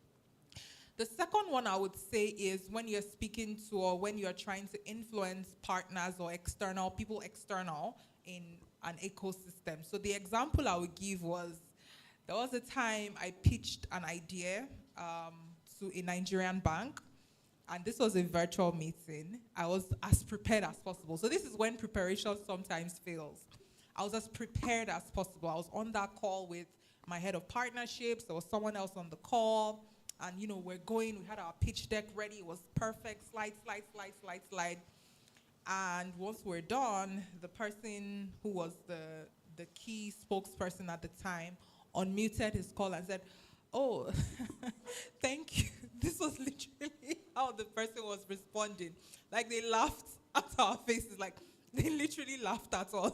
The second one I would say is when you're speaking to or when you're trying to influence partners or people external in an ecosystem. So the example I would give was, there was a time I pitched an idea to a Nigerian bank, and this was a virtual meeting. I was as prepared as possible. So this is when preparation sometimes fails. I was as prepared as possible. I was on that call with my head of partnerships. There was someone else on the call. And, we had our pitch deck ready. It was perfect, slide. And once we're done, the person who was the key spokesperson at the time unmuted his call and said, oh, thank you. This was literally how the person was responding. Like, they laughed at our faces. Like, they literally laughed at us.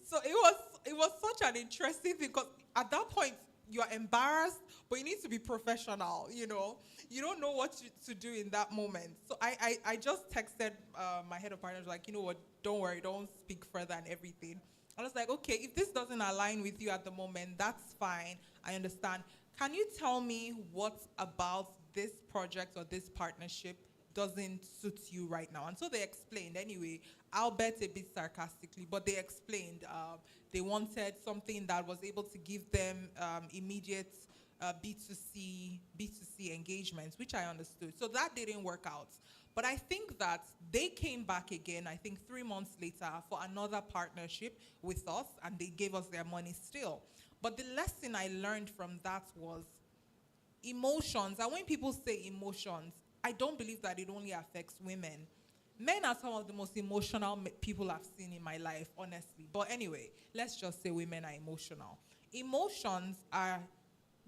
So it was such an interesting thing, because at that point, you're embarrassed, but you need to be professional, You don't know what to do in that moment. So I just texted my head of partners, like, you know what, don't worry, don't speak further and everything. I was like, okay, if this doesn't align with you at the moment, that's fine. I understand. Can you tell me what about this project or this partnership doesn't suit you right now? And so they explained. Anyway, I'll bet a bit sarcastically, but they explained. They wanted something that was able to give them immediate B2C engagements, which I understood. So that didn't work out. But I think that they came back again, I think 3 months later, for another partnership with us, and they gave us their money still. But the lesson I learned from that was emotions. And when people say emotions, I don't believe that it only affects women. Men are some of the most emotional people I've seen in my life, honestly. But anyway, let's just say women are emotional. Emotions are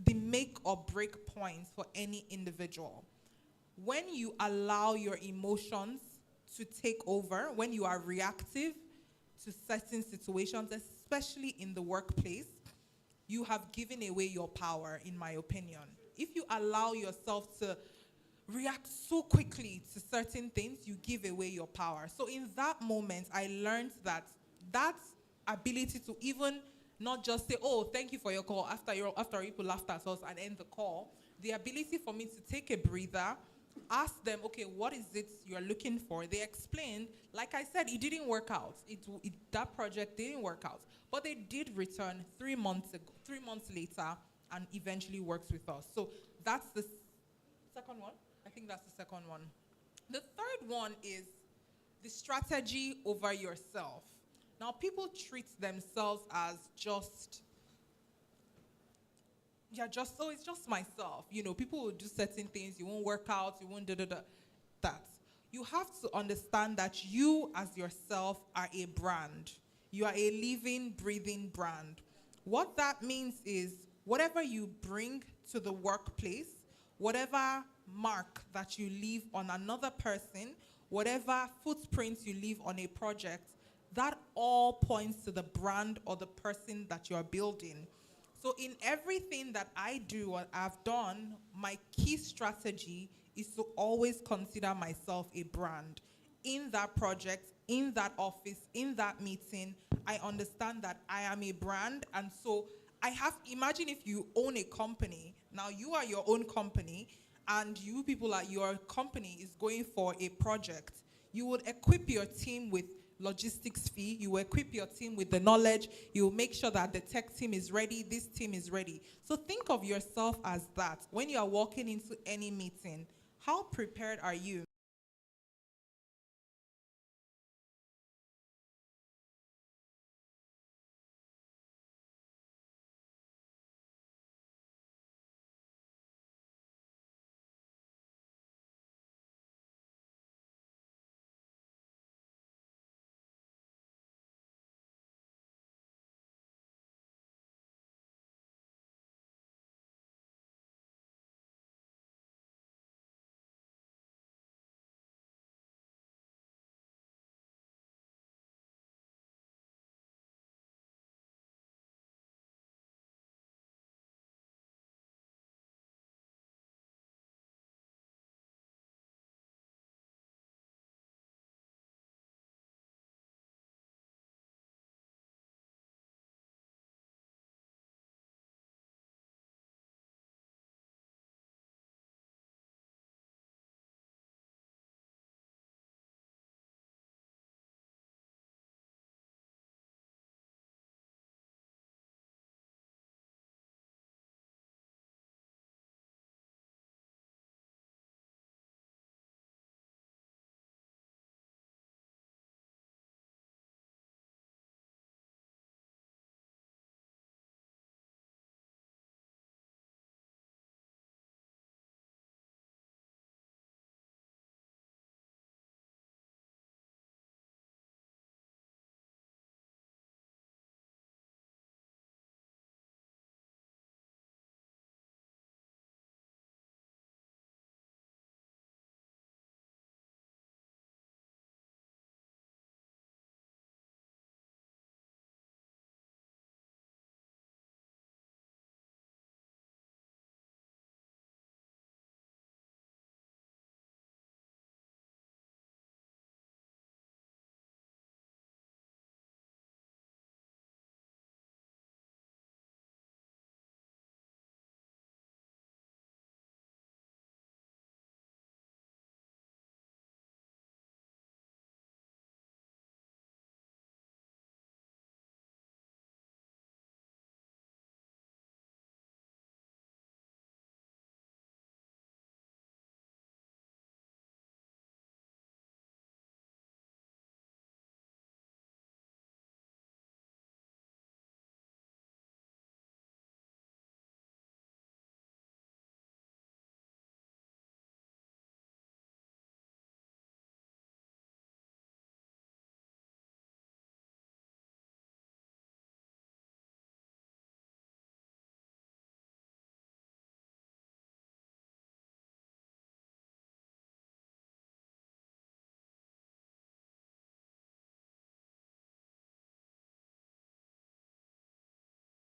the make or break points for any individual. When you allow your emotions to take over, when you are reactive to certain situations, especially in the workplace, you have given away your power, in my opinion. If you allow yourself to react so quickly to certain things, you give away your power. So in that moment, I learned that ability to even not just say, oh, thank you for your call, after people laughed at us and end the call, the ability for me to take a breather asked them, okay, what is it you're looking for? They explained, like I said, it didn't work out. That project didn't work out. But they did return 3 months ago, 3 months later, and eventually works with us. So that's the second one. I think that's the second one. The third one is the strategy over yourself. Now, people treat themselves as just, oh, it's just myself. You know, people will do certain things. You won't work out. You won't that. You have to understand that you as yourself are a brand. You are a living, breathing brand. What that means is whatever you bring to the workplace, whatever mark that you leave on another person, whatever footprints you leave on a project, that all points to the brand or the person that you're building. So in everything that I do or I've done, my key strategy is to always consider myself a brand. In that project, in that office, in that meeting, I understand that I am a brand. And so imagine if you own a company, now you are your own company, and you people at your company is going for a project. You would equip your team with logistics fee, you will equip your team with the knowledge, you will make sure that the tech team is ready, this team is ready. So think of yourself as that. When you are walking into any meeting, how prepared are you?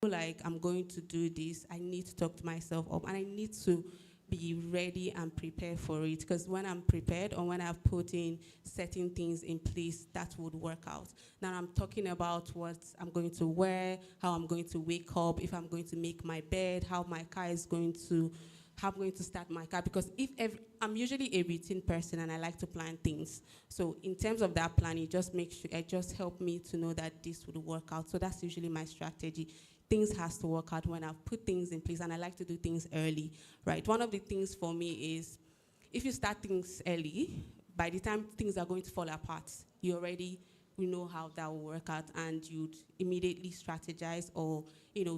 Like I'm going to do this, I need to talk to myself up and I need to be ready and prepare for it, because when I'm prepared or when I've put in certain things in place, that would work out. Now I'm talking about what I'm going to wear, how I'm going to wake up, if I'm going to make my bed, how my car is going to how I'm going to start my car. Because I'm usually a routine person and I like to plan things. So in terms of that planning, it just helped me to know that this would work out. So that's usually my strategy. Things has to work out when I've put things in place, and I like to do things early, right? One of the things for me is, if you start things early, by the time things are going to fall apart, you already know how that will work out, and you'd immediately strategize or,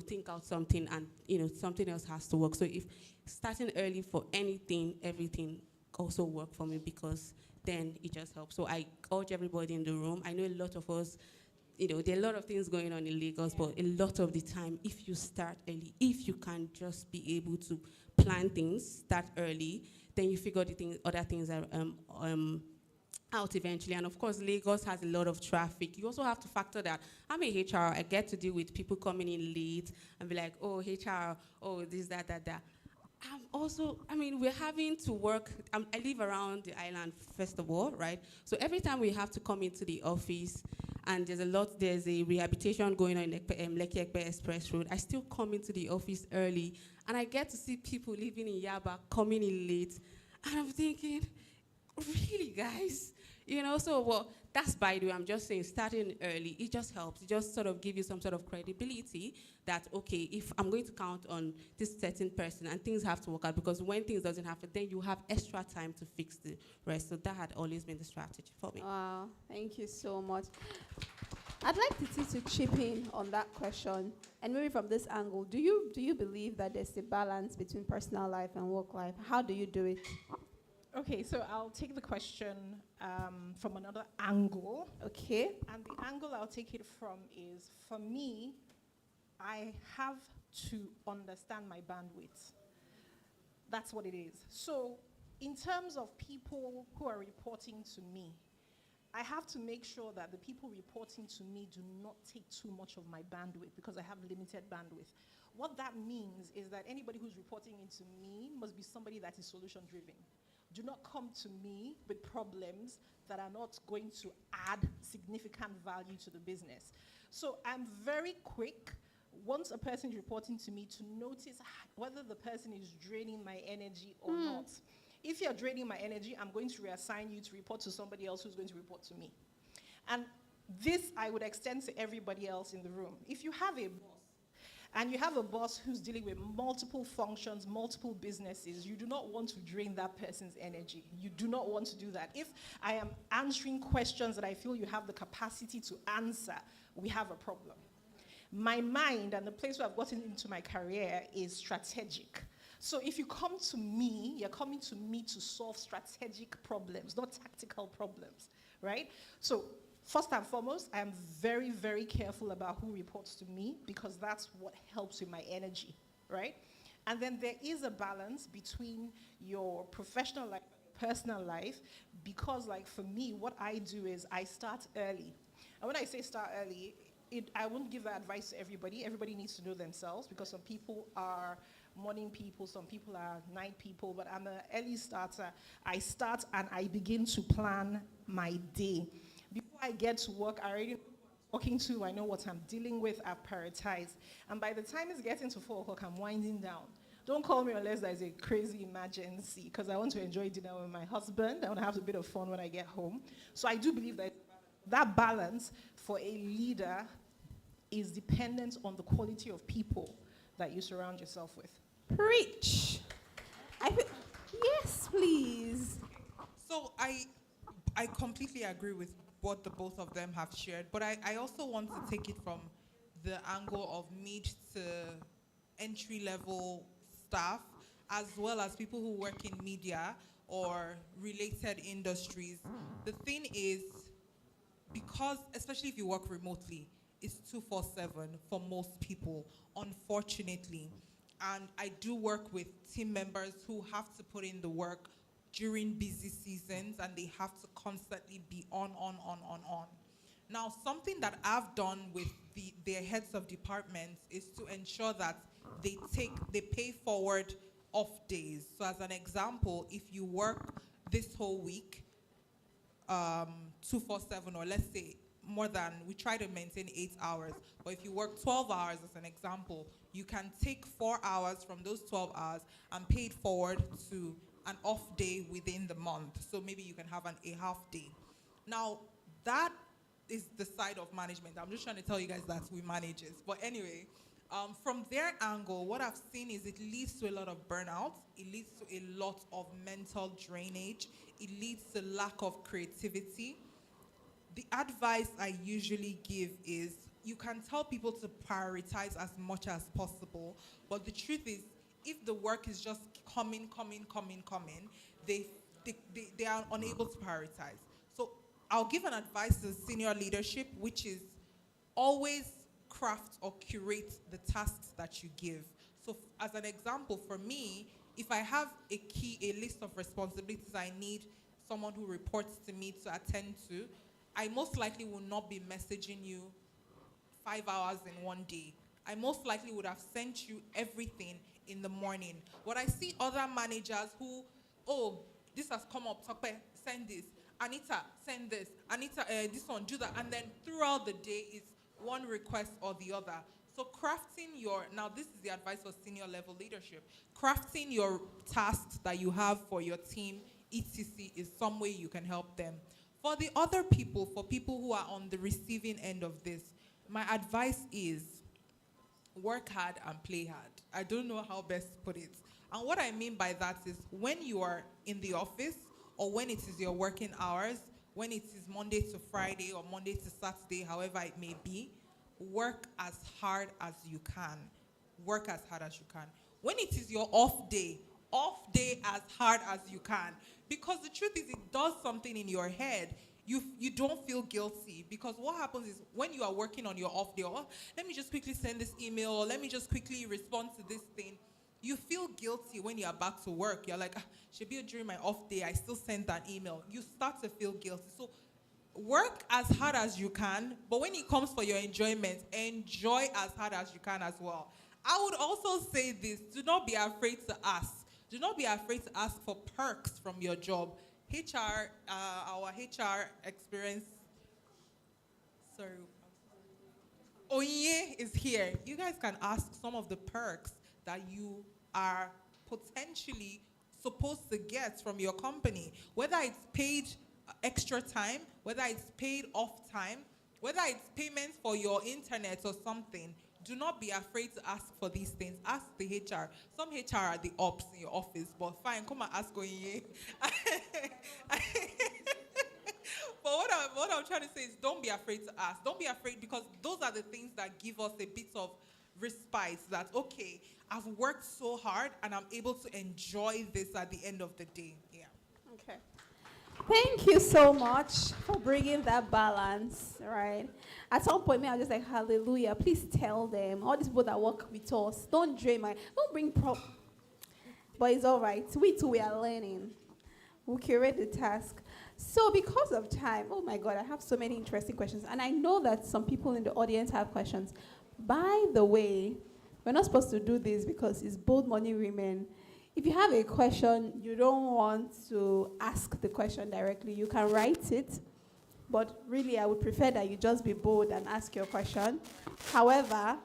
think out something, and, something else has to work. So if starting early for anything, everything also work for me, because then it just helps. So I urge everybody in the room. I know a lot of us, there are a lot of things going on in Lagos, but a lot of the time, if you start early, if you can just be able to plan things, start early, then you figure other things are out eventually. And of course, Lagos has a lot of traffic. You also have to factor that I'm a HR. I get to deal with people coming in late and be like, oh, HR, oh, this, that. We're having to work. I live around the island, first of all, right? So every time we have to come into the office, and there's a rehabilitation going on in Lekki Ekpe Express Road, I still come into the office early, and I get to see people living in Yaba coming in late, and I'm thinking, really, guys? That's by the way, I'm just saying, starting early, it just helps. It just sort of gives you some sort of credibility that, okay, if I'm going to count on this certain person and things have to work out, because when things doesn't happen, then you have extra time to fix the rest. So that had always been the strategy for me. Wow, thank you so much. I'd like Titi to chip in on that question, and maybe from this angle, do you believe that there's a balance between personal life and work life? How do you do it? Okay, so I'll take the question from another angle. Okay. And the angle I'll take it from is, for me, I have to understand my bandwidth. That's what it is. So in terms of people who are reporting to me, I have to make sure that the people reporting to me do not take too much of my bandwidth, because I have limited bandwidth. What that means is that anybody who's reporting into me must be somebody that is solution-driven. Do not come to me with problems that are not going to add significant value to the business. So I'm very quick, once a person is reporting to me, to notice whether the person is draining my energy or not. If you're draining my energy, I'm going to reassign you to report to somebody else who's going to report to me. And this I would extend to everybody else in the room. If you have a boss, and you have a boss who's dealing with multiple functions, multiple businesses, you do not want to drain that person's energy. You do not want to do that. If I am answering questions that I feel you have the capacity to answer, we have a problem. My mind and the place where I've gotten into my career is strategic. So if you come to me, you're coming to me to solve strategic problems, not tactical problems, right? So first and foremost, I am very, very careful about who reports to me, because that's what helps with my energy, right? And then there is a balance between your professional life and personal life, because like for me, what I do is I start early. And when I say start early, I won't give that advice to everybody. Everybody needs to know themselves, because some people are morning people, some people are night people, but I'm an early starter. I start and I begin to plan my day. Before I get to work, I already know who I'm talking to, I know what I'm dealing with, I've prioritized. And by the time it's getting to 4 o'clock, I'm winding down. Don't call me unless there's a crazy emergency, because I want to enjoy dinner with my husband. I want to have a bit of fun when I get home. So I do believe that balance for a leader is dependent on the quality of people that you surround yourself with. Preach. Yes, please. So I completely agree with what the both of them have shared, but I also want to take it from the angle of mid to entry-level staff, as well as people who work in media or related industries. The thing is, because, especially if you work remotely, it's 24/7 for most people, unfortunately. And I do work with team members who have to put in the work during busy seasons, and they have to constantly be on. Now, something that I've done with their heads of departments is to ensure that they pay forward off days. So as an example, if you work this whole week, 247, or let's say we try to maintain 8 hours. But if you work 12 hours, as an example, you can take 4 hours from those 12 hours and pay it forward to an off day within the month. So maybe you can have a half day. Now, that is the side of management. I'm just trying to tell you guys that we manage it. But anyway, from their angle, what I've seen is it leads to a lot of burnout. It leads to a lot of mental drainage. It leads to lack of creativity. The advice I usually give is you can tell people to prioritize as much as possible, but the truth is, if the work is just coming, they are unable to prioritize. So I'll give an advice to senior leadership, which is always craft or curate the tasks that you give. So as an example, for me, if I have a list of responsibilities I need someone who reports to me to attend to, I most likely will not be messaging you 5 hours in one day. I most likely would have sent you everything in the morning. But I see other managers who, oh, this has come up, Tope, send this. Anita, send this. Anita, this one, do that. And then throughout the day, it's one request or the other. So now this is the advice for senior level leadership. Crafting your tasks that you have for your team, etc., is some way you can help them. For the other people, for people who are on the receiving end of this, my advice is work hard and play hard. I don't know how best to put it. And what I mean by that is when you are in the office or when it is your working hours, when it is Monday to Friday or Monday to Saturday, however it may be, work as hard as you can. Work as hard as you can. When it is your off day as hard as you can. Because the truth is, it does something in your head. You don't feel guilty, because what happens is when you are working on your off day, oh, let me just quickly send this email, or let me just quickly respond to this thing. You feel guilty when you are back to work. You're like, should be during my off day, I still sent that email. You start to feel guilty. So work as hard as you can, but when it comes for your enjoyment, enjoy as hard as you can as well. I would also say this: do not be afraid to ask. Do not be afraid to ask for perks from your job. Our HR experience, sorry, Onye is here. You guys can ask some of the perks that you are potentially supposed to get from your company, whether it's paid extra time, whether it's paid off time, whether it's payments for your internet or something. Do not be afraid to ask for these things. Ask the HR. Some HR are the ops in your office, but fine, come and ask Onye. But what I'm trying to say is, don't be afraid to ask. Don't be afraid, because those are the things that give us a bit of respite, that, okay, I've worked so hard and I'm able to enjoy this at the end of the day. Yeah. Okay. Thank you so much for bringing that balance, right? At some point, me, I was just like, hallelujah. Please tell them, all these people that work with us, don't bring But it's all right. We too, we are learning. We'll curate the task. So because of time, oh my God, I have so many interesting questions. And I know that some people in the audience have questions. By the way, we're not supposed to do this because it's bold money women. If you have a question, you don't want to ask the question directly, you can write it. But really, I would prefer that you just be bold and ask your question. However,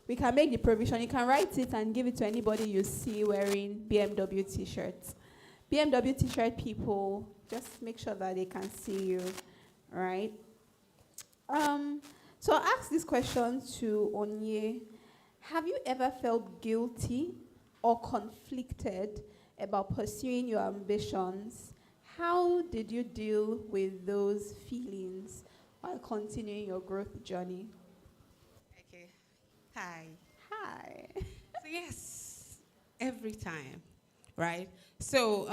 we can make the provision. You can write it and give it to anybody you see wearing BMW t-shirts. BMW t-shirt people, just make sure that they can see you, right? So I'll ask this question to Onye. Have you ever felt guilty or conflicted about pursuing your ambitions? How did you deal with those feelings while continuing your growth journey? Okay. Hi. Hi. So yes, every time, right? So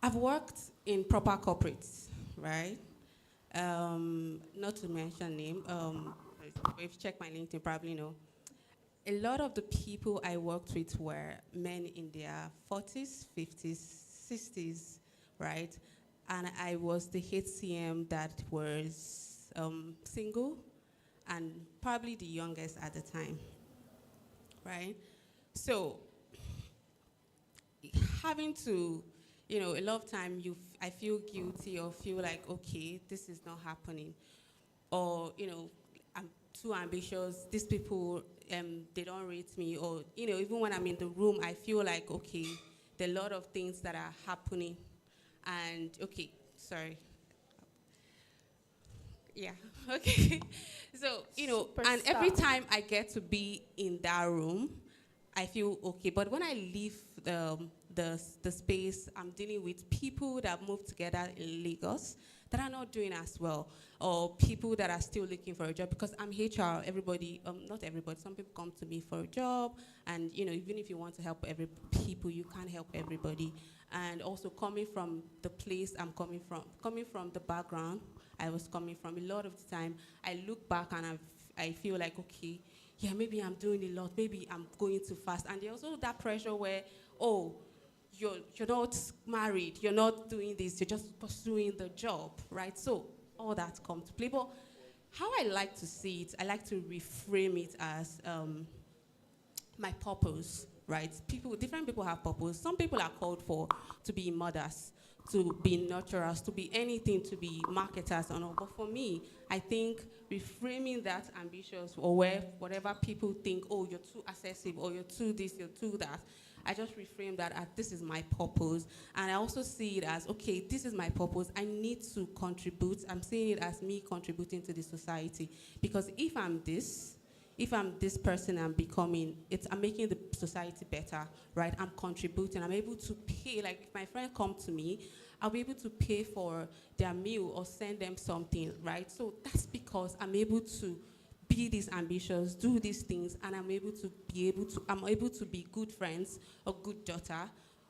I've worked in proper corporates, right? Not to mention name. If you check my LinkedIn, probably know. A lot of the people I worked with were men in their 40s, 50s, 60s, right? And I was the HCM that was single and probably the youngest at the time, right? So having to, A lot of time I feel guilty or feel like, okay, this is not happening. Or, I'm too ambitious. These people, they don't rate me. Or, even when I'm in the room, I feel like, okay, there are a lot of things that are happening. And, okay, sorry. Yeah, okay. So, and every time I get to be in that room, I feel okay. But when I leave the space, I'm dealing with people that moved together in Lagos that are not doing as well, or people that are still looking for a job. Because I'm HR, everybody, not everybody, some people come to me for a job, and even if you want to help people, you can't help everybody. And also coming from the place I'm coming from the background I was coming from, a lot of the time, I look back and I feel like, okay, yeah, maybe I'm doing a lot, maybe I'm going too fast. And there's also that pressure where, oh, you're not married, you're not doing this, you're just pursuing the job, right? So all that comes to play. But how I like to see it, I like to reframe it as my purpose, right? Different people have purpose. Some people are called to be mothers, to be nurturers, to be anything, to be marketers and all. But for me, I think reframing that ambitious, or whatever people think, oh, you're too excessive, or you're too this, you're too that, I just reframe that as this is my purpose. And I also see it as, okay, this is my purpose. I need to contribute. I'm seeing it as me contributing to the society. Because if I'm this person I'm becoming, I'm making the society better, right? I'm contributing. I'm able to pay. Like, if my friend come to me, I'll be able to pay for their meal or send them something, right? So that's because I'm able to be this ambitious, do these things, and I'm able to be good friends, or good daughter,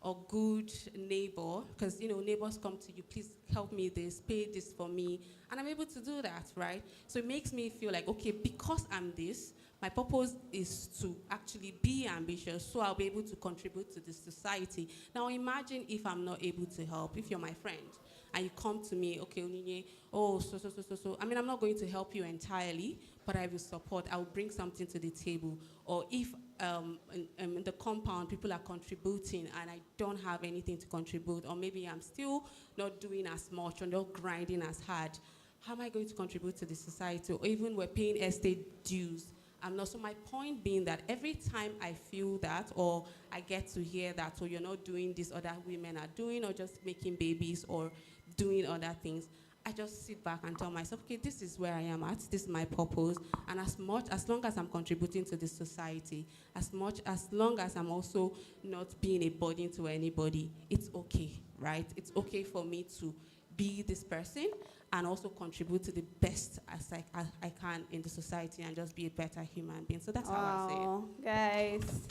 or good neighbor, because neighbors come to you, please help me this, pay this for me, and I'm able to do that, right? So it makes me feel like, okay, because I'm this, my purpose is to actually be ambitious, so I'll be able to contribute to the society. Now imagine if I'm not able to help, if you're my friend, and you come to me, okay, Onyinye, oh, so. I mean, I'm not going to help you entirely, but I will support. I will bring something to the table. Or if in the compound, people are contributing and I don't have anything to contribute, or maybe I'm still not doing as much or not grinding as hard, how am I going to contribute to the society? Or even we're paying estate dues. I'm not. So my point being that every time I feel that, or I get to hear that, or you're not doing this other women are doing, or just making babies, or doing other things, I just sit back and tell myself, okay, this is where I am at, this is my purpose, and as long as I'm contributing to the society, as long as I'm also not being a burden to anybody, it's okay, right? It's okay for me to be this person and also contribute to the best as I can in the society, and just be a better human being. So that's how I say it. Guys,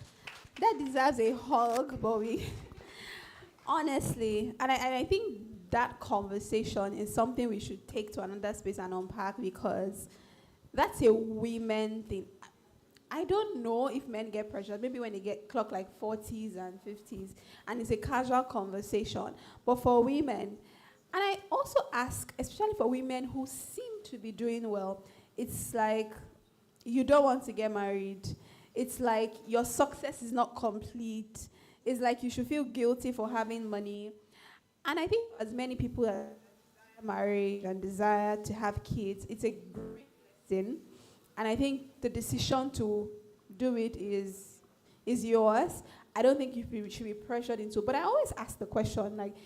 that deserves a hug, Bobby. Honestly, and I think that conversation is something we should take to another space and unpack, because that's a women thing. I don't know if men get pressured, maybe when they get clocked like 40s and 50s, and it's a casual conversation. But for women, and I also ask, especially for women who seem to be doing well, it's like you don't want to get married. It's like your success is not complete. It's like you should feel guilty for having money. And I think as many people are married and desire to have kids, it's a great thing. And I think the decision to do it is yours. I don't think you should be pressured into. But I always ask the question, like,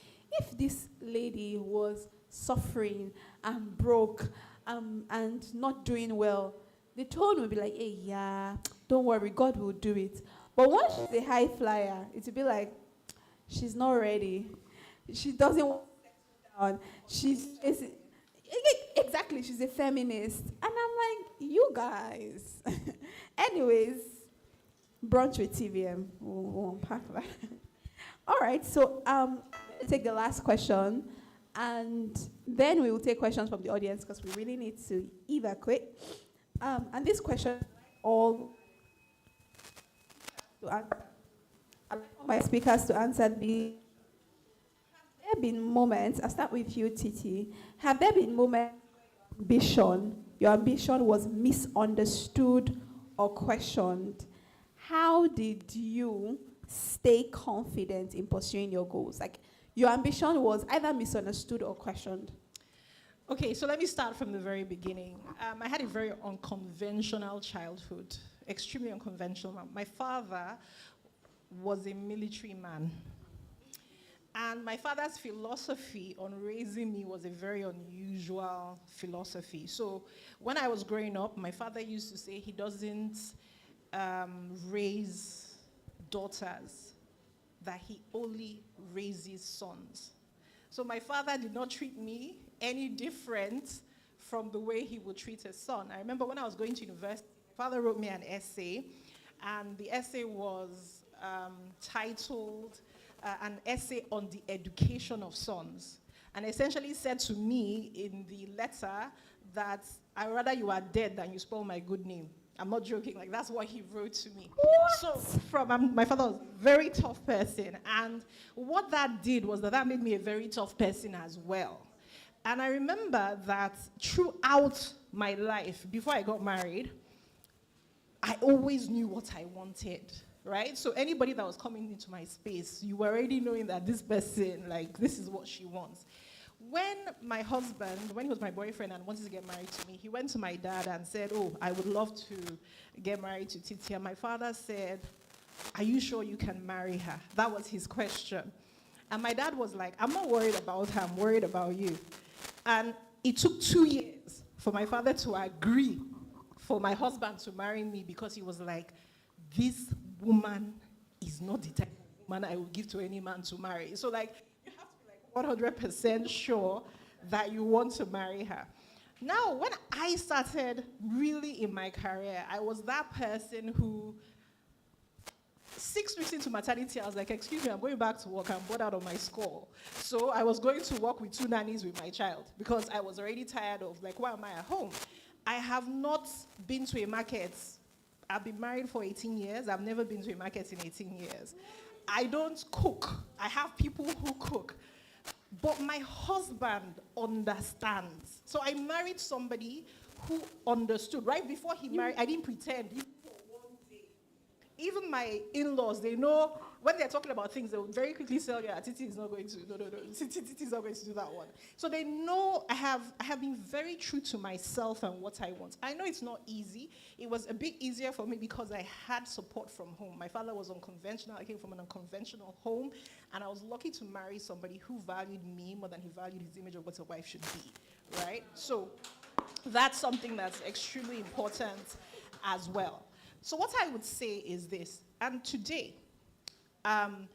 if this lady was suffering and broke and not doing well, the tone would be like, hey, yeah, don't worry, God will do it. But once she's a high flyer, it would be like, she's not ready. She doesn't want to settle down. Exactly, she's a feminist. And I'm like, you guys. Anyways, brunch with TVM. We'll unpack that. All right, so I'll take the last question, and then we will take questions from the audience, because we really need to evacuate. And this question, all to answer. I want my speakers to answer the. Have there been moments? I'll start with you, Titi. Have there been moments your ambition was misunderstood or questioned? How did you stay confident in pursuing your goals? Like, your ambition was either misunderstood or questioned? Okay, so let me start from the very beginning. I had a very unconventional childhood, extremely unconventional. My father was a military man. And my father's philosophy on raising me was a very unusual philosophy. So when I was growing up, my father used to say he doesn't raise daughters, that he only raises sons. So my father did not treat me any different from the way he would treat his son. I remember when I was going to university, my father wrote me an essay, and the essay was titled an essay on the education of sons, and essentially said to me in the letter that I'd rather you are dead than you spoil my good name. I'm not joking, like that's what he wrote to me. What? So from my father was a very tough person, and what that did was that made me a very tough person as well. And I remember that throughout my life, before I got married, I always knew what I wanted. Right? So anybody that was coming into my space, you were already knowing that this person, like, this is what she wants. When my husband, when he was my boyfriend and wanted to get married to me, he went to my dad and said, oh, I would love to get married to Titi. And my father said, are you sure you can marry her? That was his question. And my dad was like, I'm not worried about her, I'm worried about you. And it took 2 years for my father to agree for my husband to marry me, because he was like, this woman is not the type of woman I will give to any man to marry. So like, you have to be like 100% sure that you want to marry her. Now, when I started really in my career, I was that person who, 6 weeks into maternity, I was like, excuse me, I'm going back to work, I'm bored out of my score. So I was going to work with 2 nannies with my child, because I was already tired of, like, why am I at home? I have not been to a market. I've been married for 18 years. I've never been to a market in 18 years. I don't cook. I have people who cook. But my husband understands. So I married somebody who understood. Right before he married, I didn't pretend. Even my in-laws, they know when they're talking about things, they will very quickly say, yeah, Titi is not going to, no, Titi is not going to do that one. So they know I have been very true to myself and what I want. I know it's not easy. It was a bit easier for me because I had support from home. My father was unconventional. I came from an unconventional home, and I was lucky to marry somebody who valued me more than he valued his image of what a wife should be, right? So that's something that's extremely important as well. So what I would say is this, and today, I'm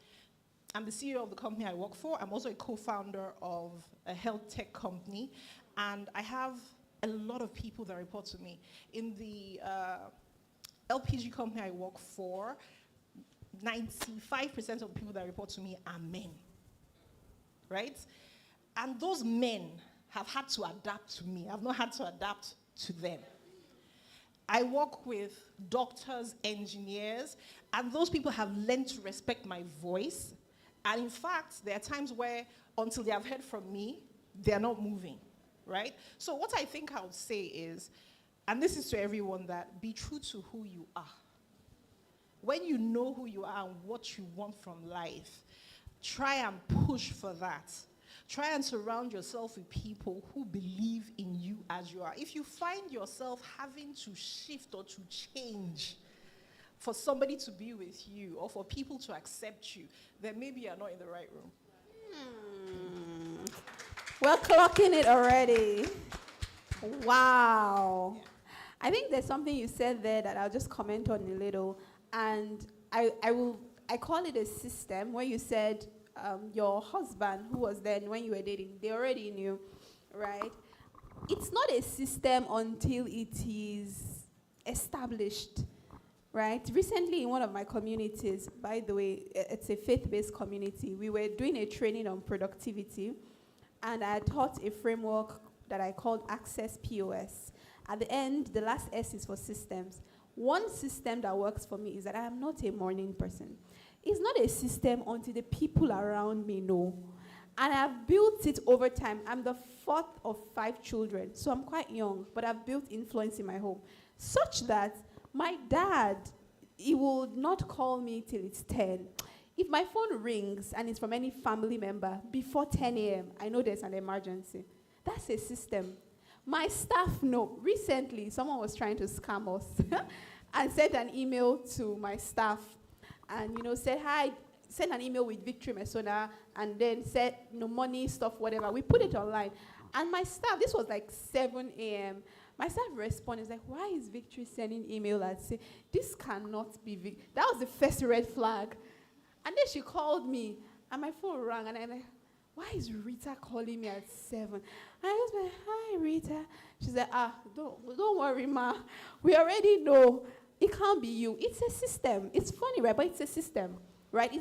the CEO of the company I work for. I'm also a co-founder of a health tech company, and I have a lot of people that report to me. In the LPG company I work for, 95% of the people that report to me are men, right? And those men have had to adapt to me. I've not had to adapt to them. I work with doctors, engineers, and those people have learned to respect my voice. And in fact, there are times where, until they have heard from me, they're not moving, right? So what I think I would say is, and this is to everyone, that be true to who you are. When you know who you are and what you want from life, try and push for that. Try and surround yourself with people who believe in you as you are. If you find yourself having to shift or to change for somebody to be with you or for people to accept you, then maybe you're not in the right room. We're clocking it already. Wow. Yeah. I think there's something you said there that I'll just comment on a little. And I call it a system, where you said, your husband, who was then when you were dating, they already knew, right? It's not a system until it is established, right? Recently in one of my communities, by the way, it's a faith-based community, we were doing a training on productivity, and I taught a framework that I called Access POS. At the end, the last S is for systems. One system that works for me is that I am not a morning person. It's not a system until the people around me know. And I've built it over time. I'm the 4th of 5 children, so I'm quite young, but I've built influence in my home, such that my dad, he will not call me till it's 10. If my phone rings and it's from any family member before 10 a.m., I know there's an emergency. That's a system. My staff know. Recently, someone was trying to scam us and sent an email to my staff and, said, hi, sent an email with Victory Mesona and then said, money, stuff, whatever. We put it online. And my staff, this was like 7 a.m., my staff responded, like, why is Victory sending email and say, this cannot be Victory? That was the first red flag. And then she called me, and my phone rang, and I'm like, why is Rita calling me at 7? And I was like, hi, Rita. She said, don't worry, ma. We already know it can't be you. It's a system. It's funny, right? But it's a system, right?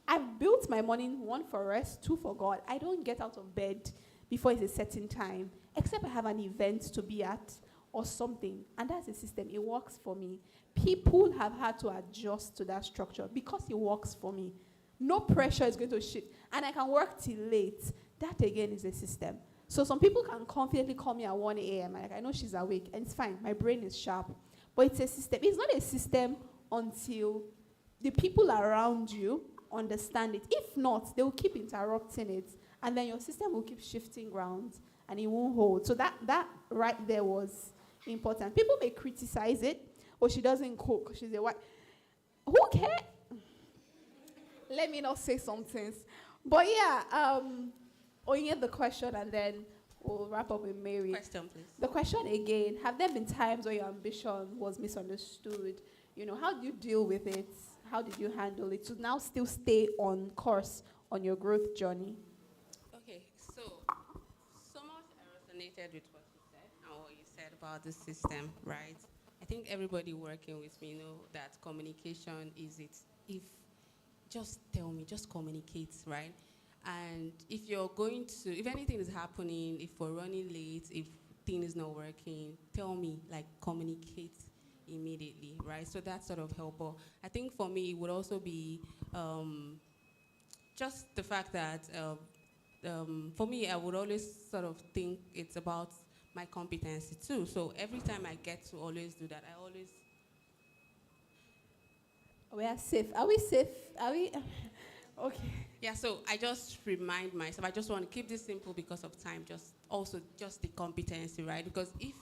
I've built my morning, 1 for rest, 2 for God. I don't get out of bed before it's a certain time, except I have an event to be at or something. And that's a system. It works for me. People have had to adjust to that structure because it works for me. No pressure is going to shift. And I can work till late. That, again, is a system. So some people can confidently call me at 1 a.m. Like, I know she's awake, and it's fine. My brain is sharp. But it's a system. It's not a system until the people around you understand it. If not, they will keep interrupting it. And then your system will keep shifting grounds, and it won't hold. So that right there was important. People may criticize it. Oh, she doesn't cook. She's a white. Who cares? Let me not say some things. But yeah, Onye the question, and then we'll wrap up with Mary. Question, please. The question again, have there been times where your ambition was misunderstood? How do you deal with it? How did you handle it to now still stay on course on your growth journey? Okay, so much I resonated with what you said and what you said about the system, right? I think everybody working with me know that communication is it. If just tell me, just communicate, right? And if anything is happening, if we're running late, if thing is not working, tell me, like communicate immediately, right? So that's sort of helpful. I think for me, it would also be just the fact that for me, I would always sort of think it's about my competency too. So every time I get to always do that, I always... We are safe. Are we safe? Are we? Okay. Yeah, so I just remind myself, I just want to keep this simple because of time, just the competency, right? Because if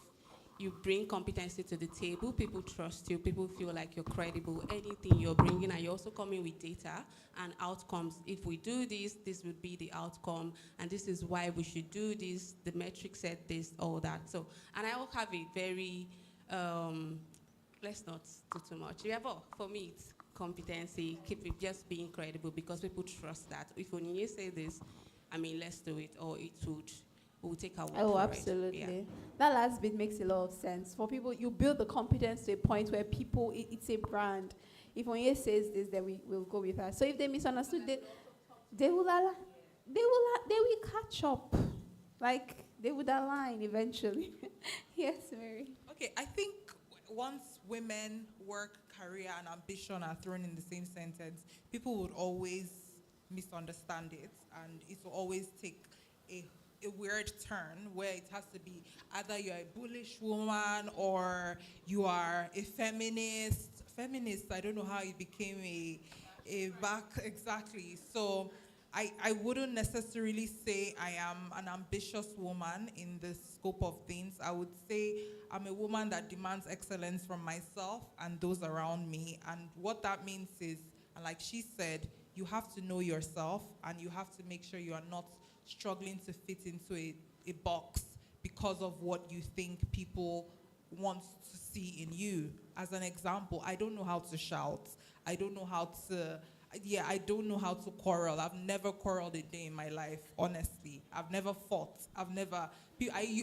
you bring competency to the table, people trust you, people feel like you're credible, anything you're bringing, and you're also coming with data and outcomes. If we do this, this would be the outcome, and this is why we should do this, the metric said this, all that. So, and I will have a very, let's not do too much. Yeah, but for me, it's competency, keep it just being credible because people trust that. If Onyinye say this, let's do it, or we'll take our word Oh, for absolutely. it. Yeah. That last bit makes a lot of sense. For people, you build the competence to a point where people, it's a brand. If Onyinye says this, then we will go with her. So if they misunderstood, they will catch up. Like, they would align eventually. Yes, Mary. Okay, I think once women, work, career, and ambition are thrown in the same sentence, people would always misunderstand it, and it will always take a weird turn where it has to be either you're a bullish woman or you are a feminist. Feminist, I don't know how it became a back exactly. So I wouldn't necessarily say I am an ambitious woman in the scope of things. I would say I'm a woman that demands excellence from myself and those around me. And what that means is, and like she said, you have to know yourself and you have to make sure you are not struggling to fit into a box because of what you think people want to see in you. As an example, I don't know how to shout. I don't know how to quarrel. I've never quarreled a day in my life, honestly. I've never fought. I'm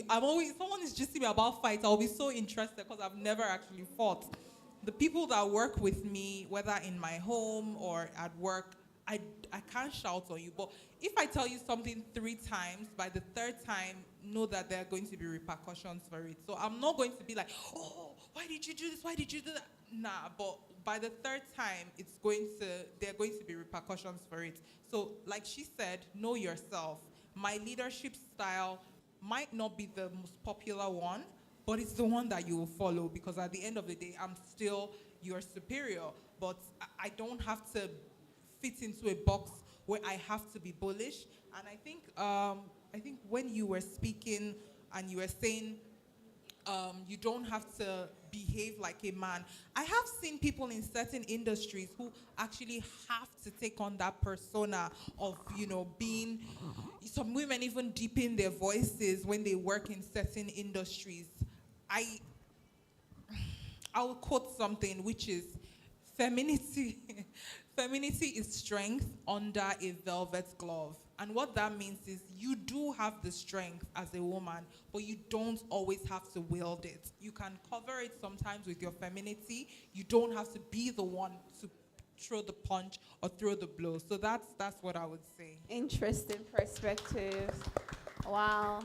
always, someone is just me about fights, I'll be so interested because I've never actually fought. The people that work with me, whether in my home or at work, I can't shout on you, but if I tell you something 3 times, by the 3rd time, know that there are going to be repercussions for it. So I'm not going to be like, oh, why did you do this? Why did you do that? Nah, but by the 3rd time, there are going to be repercussions for it. So like she said, know yourself. My leadership style might not be the most popular one, but it's the one that you will follow because at the end of the day, I'm still your superior. But I don't have to fit into a box where I have to be bullish. And I think when you were speaking and you were saying you don't have to behave like a man. I have seen people in certain industries who actually have to take on that persona of, being, some women even deepen their voices when they work in certain industries. I I'll quote something which is femininity. Femininity is strength under a velvet glove. And what that means is you do have the strength as a woman, but you don't always have to wield it. You can cover it sometimes with your femininity. You don't have to be the one to throw the punch or throw the blow. So that's what I would say. Interesting perspective. Wow.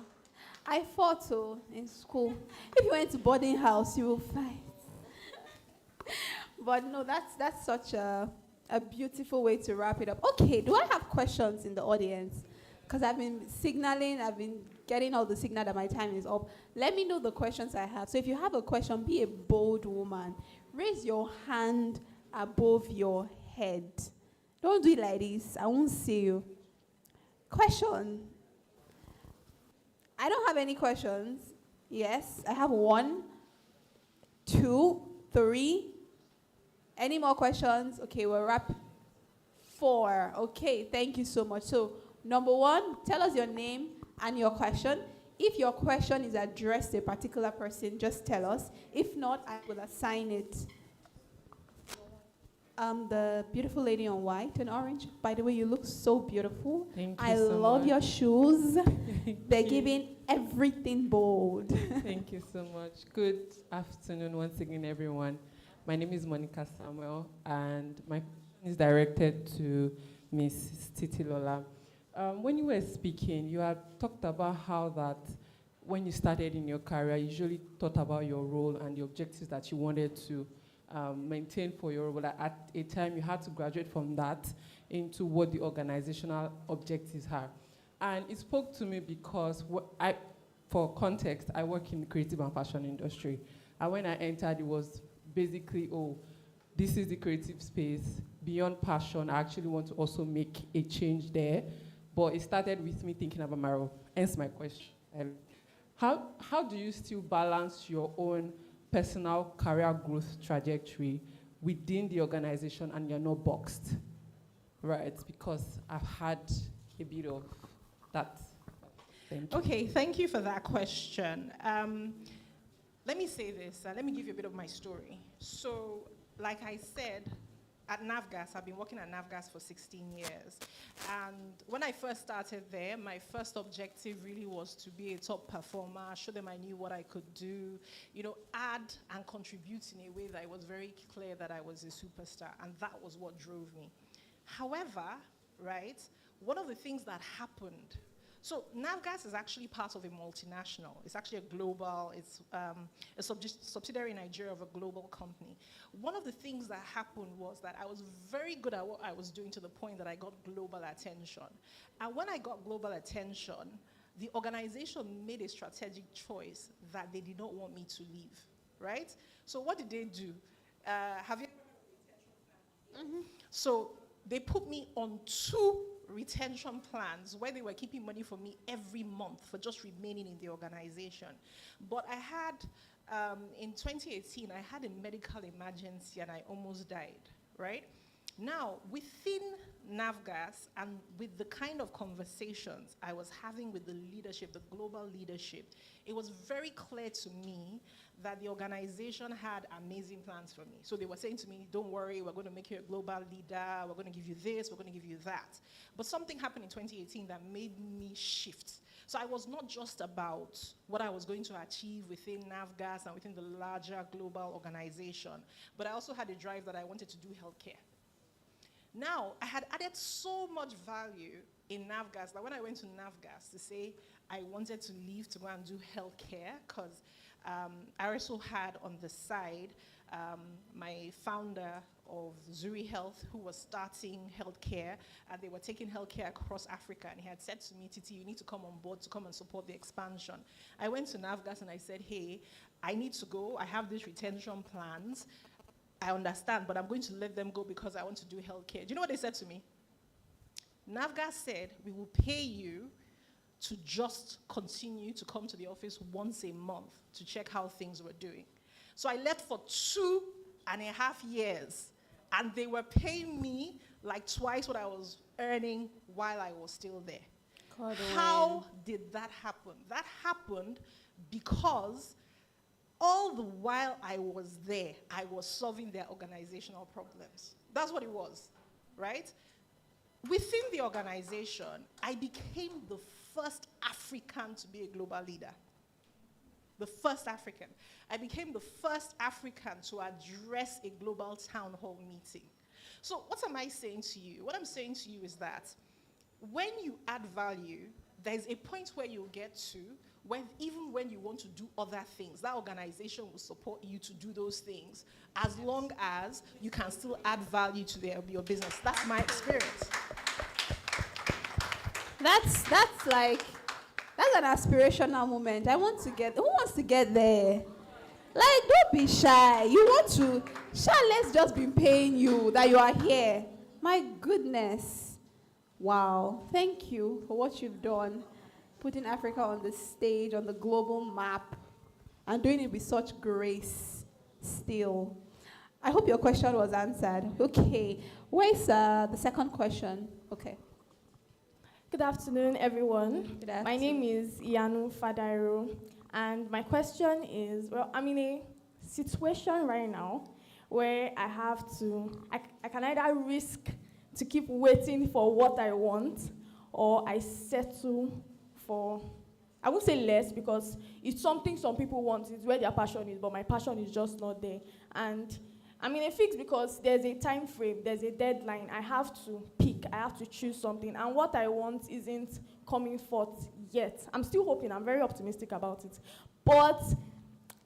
I fought too in school. If you went to boarding house, you will fight. But no, that's such a beautiful way to wrap it up. Okay, do I have questions in the audience? Because I've been signaling, I've been getting all the signal that my time is up. Let me know the questions I have. So if you have a question, be a bold woman. Raise your hand above your head. Don't do it like this. I won't see you. Question. I don't have any questions. Yes, I have 1, 2, 3. Any more questions? Okay, we'll wrap. 4. Okay, thank you so much. So, number 1, tell us your name and your question. If your question is addressed to a particular person, just tell us. If not, I will assign it. The beautiful lady on white and orange. By the way, you look so beautiful. Thank you I so love much. your shoes. They're giving everything bold. Thank you so much. Good afternoon once again, everyone. My name is Monica Samuel, and my question is directed to Ms. Titilola. When you were speaking, you had talked about how that when you started in your career, you usually thought about your role and the objectives that you wanted to maintain for your role. At a time, you had to graduate from that into what the organizational objectives are. And it spoke to me because, for context, I work in the creative and fashion industry. And when I entered, it was basically, this is the creative space. Beyond passion, I actually want to also make a change there. But it started with me thinking about my role. Hence my question. How do you still balance your own personal career growth trajectory within the organization and you're not boxed? Right, because I've had a bit of that. Thank you. Okay, thank you for that question. Let me say this. Let me give you a bit of my story. So, like I said, at NAVGAS, I've been working at NAVGAS for 16 years. And when I first started there, my first objective really was to be a top performer, show them I knew what I could do, add and contribute in a way that it was very clear that I was a superstar. And that was what drove me. However, right, one of the things that happened, so NAVGAS is actually part of a multinational. It's actually a global, it's a subsidiary in Nigeria of a global company. One of the things that happened was that I was very good at what I was doing to the point that I got global attention. And when I got global attention, the organization made a strategic choice that they did not want me to leave, right? So what did they do? Have you So they put me on 2 retention plans where they were keeping money for me every month for just remaining in the organization. But I had, in 2018, I had a medical emergency and I almost died, right? Now, within NAVGAS and with the kind of conversations I was having with the leadership, the global leadership, it was very clear to me that the organization had amazing plans for me. So they were saying to me, don't worry, we're going to make you a global leader, we're going to give you this, we're going to give you that. But something happened in 2018 that made me shift. So I was not just about what I was going to achieve within NAVGAS and within the larger global organization, but I also had a drive that I wanted to do healthcare. Now, I had added so much value in NAVGAS that when I went to NAVGAS to say I wanted to leave to go and do healthcare, because I also had on the side my founder of Zuri Health, who was starting healthcare, and they were taking healthcare across Africa, and he had said to me, Titi, you need to come on board to come and support the expansion. I went to NAVGAS and I said, hey, I need to go, I have these retention plans. I understand, but I'm going to let them go because I want to do healthcare. Do you know what they said to me? NAFGA said, we will pay you to just continue to come to the office once a month to check how things were doing. So I left for 2.5 years, and they were paying me like twice what I was earning while I was still there. How did that happen? That happened because all the while I was there, I was solving their organizational problems. That's what it was, right? Within the organization, I became the first African to be a global leader. The first African. I became the first African to address a global town hall meeting. So what am I saying to you? What I'm saying to you is that when you add value, there's a point where you'll get to when even when you want to do other things, that organization will support you to do those things as long as you can still add value to your business. That's my experience. That's an aspirational moment. I want to get, who wants to get there? Like, don't be shy. You want to, let's just be paying you that you are here. My goodness. Wow. Thank you for what you've done. Putting Africa on the stage, on the global map, and doing it with such grace still. I hope your question was answered. Okay. Where's the second question? Okay. Good afternoon, everyone. Good afternoon. My name is Ianu Fadairo, and my question is, well, I'm in a situation right now where I have to, I can either risk to keep waiting for what I want, or I settle for, I won't say less because it's something some people want, it's where their passion is, but my passion is just not there. And I'm in a fix because there's a time frame, there's a deadline. I have to pick, I have to choose something. And what I want isn't coming forth yet. I'm still hoping, I'm very optimistic about it. But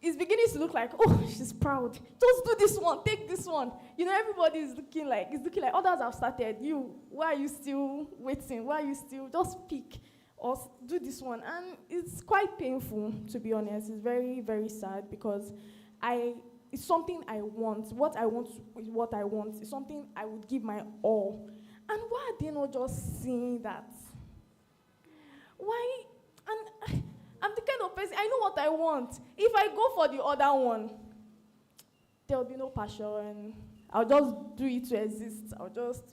it's beginning to look like, oh, she's proud. Just do this one, take this one. You know, everybody is looking like, others have started. You, why are you still waiting? Why are you still, just pick or do this one? And it's quite painful, to be honest. It's very, very sad because it's something I want. What I want is what I want. It's something I would give my all. And why are they not just seeing that? Why? And I'm the kind of person, I know what I want. If I go for the other one, there'll be no passion. I'll just do it to exist. I'll just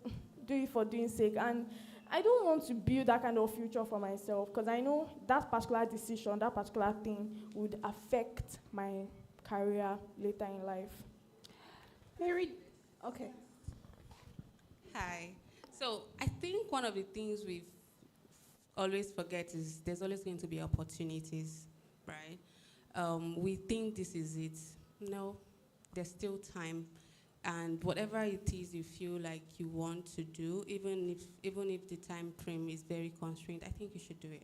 do it for doing sake. And I don't want to build that kind of future for myself because I know that particular decision, that particular thing would affect my career later in life. Mary, okay. Hi. So I think one of the things we've always forget is there's always going to be opportunities, right? We think this is it. No, there's still time. And whatever it is you feel like you want to do, even if the time frame is very constrained, I think you should do it.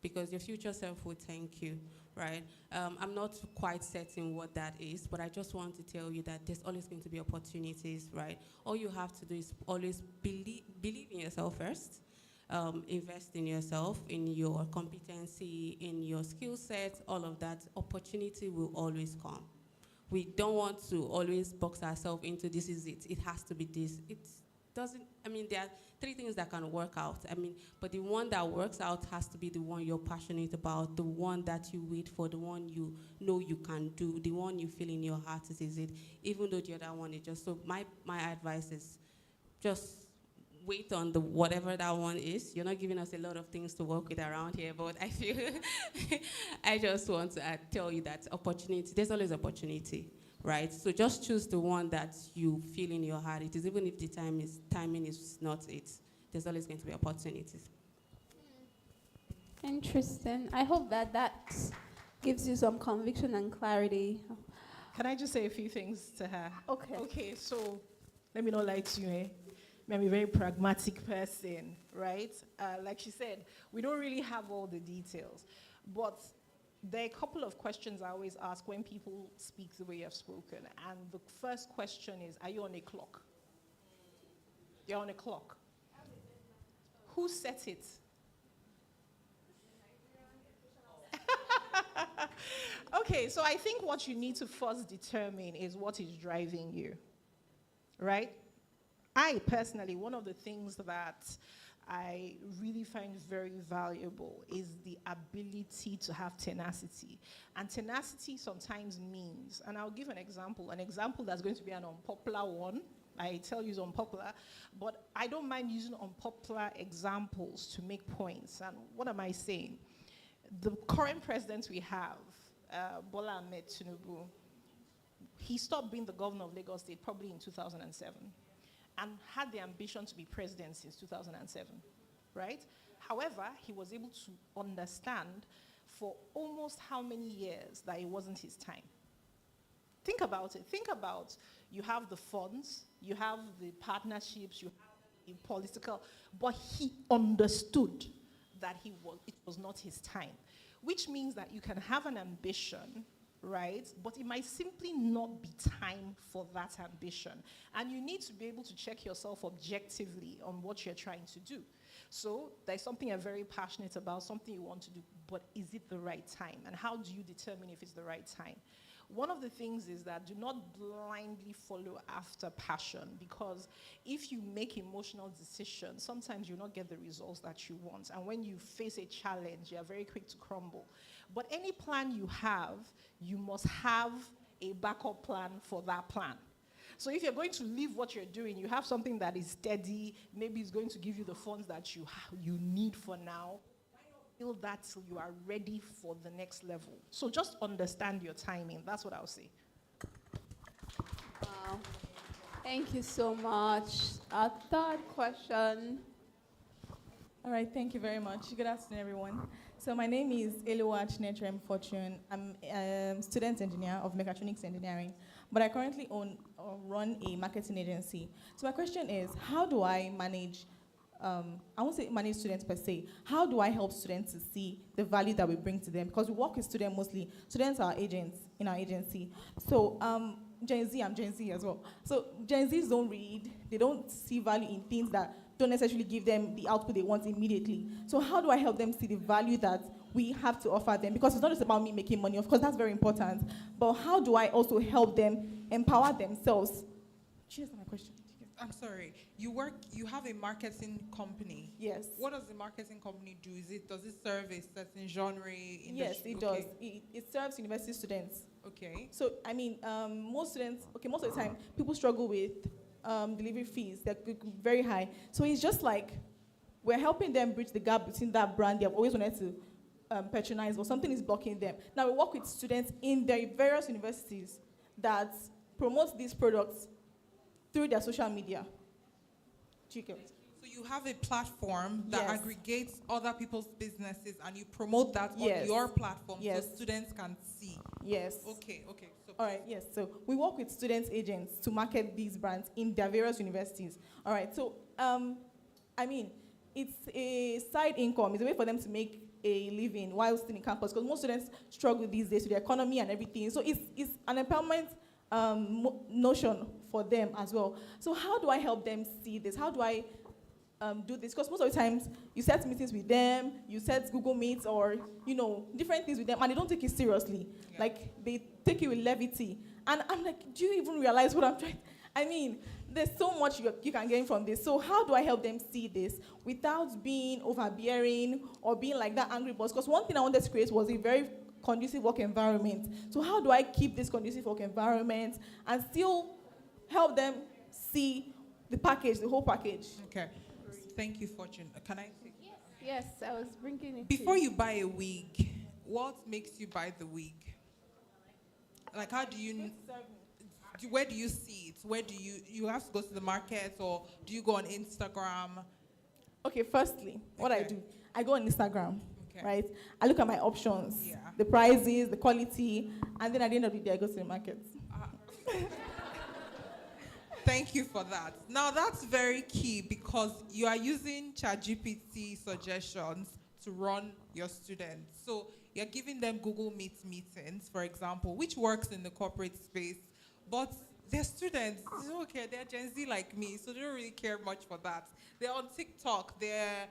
Because your future self will thank you, right? I'm not quite certain what that is, but I just want to tell you that there's always going to be opportunities, right? All you have to do is always believe in yourself first, invest in yourself, in your competency, in your skill set, all of that. Opportunity will always come. We don't want to always box ourselves into this is it. It has to be this. It doesn't, there are 3 things that can work out. But the one that works out has to be the one you're passionate about, the one that you wait for, the one you know you can do, the one you feel in your heart is it, even though the other one is just, so my advice is just wait on the whatever that one is. You're not giving us a lot of things to work with around here, but I feel, I just want to tell you that opportunity, there's always opportunity. Right, so just choose the one that you feel in your heart. It is even if the timing is not it. There's always going to be opportunities. Interesting. I hope that gives you some conviction and clarity. Can I just say a few things to her? Okay. Okay, so let me not lie to you, I'm a very pragmatic person, right? Like she said, we don't really have all the details, but there are a couple of questions I always ask when people speak the way you've spoken. And the first question is, are you on a clock? You're on a clock. Who set it? Okay, so I think what you need to first determine is what is driving you, right? I personally, one of the things that I really find very valuable is the ability to have tenacity. And tenacity sometimes means, and I'll give an example that's going to be an unpopular one. I tell you it's unpopular, but I don't mind using unpopular examples to make points. And what am I saying? The current president we have, Bola Ahmed Tinubu, he stopped being the governor of Lagos State probably in 2007 and had the ambition to be president since 2007, right? However, he was able to understand for almost how many years that it wasn't his time. Think about it. Think about, you have the funds, you have the partnerships, you have the political, but he understood that it was not his time, which means that you can have an ambition, right? But it might simply not be time for that ambition. And you need to be able to check yourself objectively on what you're trying to do. So there's something you're very passionate about, something you want to do, but is it the right time? And how do you determine if it's the right time? One of the things is that do not blindly follow after passion, because if you make emotional decisions, sometimes you'll not get the results that you want. And when you face a challenge, you're very quick to crumble. But any plan you have, you must have a backup plan for that plan. So if you're going to leave what you're doing, you have something that is steady, maybe it's going to give you the funds that you need for now. Build that till you are ready for the next level. So just understand your timing. That's what I'll say. Wow. Thank you so much. Our third question. All right, thank you very much. Good afternoon, everyone. So my name is Eluwa Chinetrem Fortune. I'm a student engineer of mechatronics engineering, but I currently own or run a marketing agency. So my question is, how do I manage, I won't say manage students per se, how do I help students to see the value that we bring to them? Because we work with students mostly. Students are agents in our agency. So Gen Z, I'm Gen Z as well. So Gen Zs don't read, they don't see value in things that don't necessarily give them the output they want immediately. So how do I help them see the value that we have to offer them? Because it's not just about me making money, of course that's very important, but how do I also help them empower themselves? Cheers to my question. I'm sorry. You have a marketing company. Yes. What does the marketing company do? Does it serve a certain genre, industry? Yes, it does. It serves university students. Okay. So, I mean, most students, most of the time, people struggle with delivery fees. They're very high. So it's just like we're helping them bridge the gap between that brand they've always wanted to patronize, but something is blocking them. Now, we work with students in their various universities that promote these products through their social media. So you have a platform that aggregates other people's businesses and you promote that on your platform so students can see. Yes. Okay. So all right, yes. So we work with student agents to market these brands in their various universities. All right, so I mean, it's a side income. It's a way for them to make a living while still in campus, because most students struggle these days with the economy and everything. So it's an empowerment notion for them as well. So how do I help them see this? How do I do this? Because most of the times you set meetings with them, you set Google Meets or different things with them, and they don't take it seriously. Yeah. Like they take it with levity, and I'm like, do you even realize what I'm trying? I mean, there's so much you can gain from this. So how do I help them see this without being overbearing or being like that angry boss? Because one thing I wanted to create was a very conducive work environment. So how do I keep this conducive work environment and still help them see the package, the whole package? Okay. Thank you, Fortune. Can I take Yes, I was bringing it. Before you buy a wig, what makes you buy the wig? Like, how do you... Where do you see it? Where do you have to go to the market, or do you go on Instagram? Okay, firstly, what I do, I go on Instagram, right? I look at my options, the prices, the quality, and then at the end of the day, I go to the market. Thank you for that. Now, that's very key because you are using ChatGPT suggestions to run your students. So you're giving them Google Meet meetings, for example, which works in the corporate space. But they're students, they're Gen Z like me, so they don't really care much for that. They're on TikTok, they're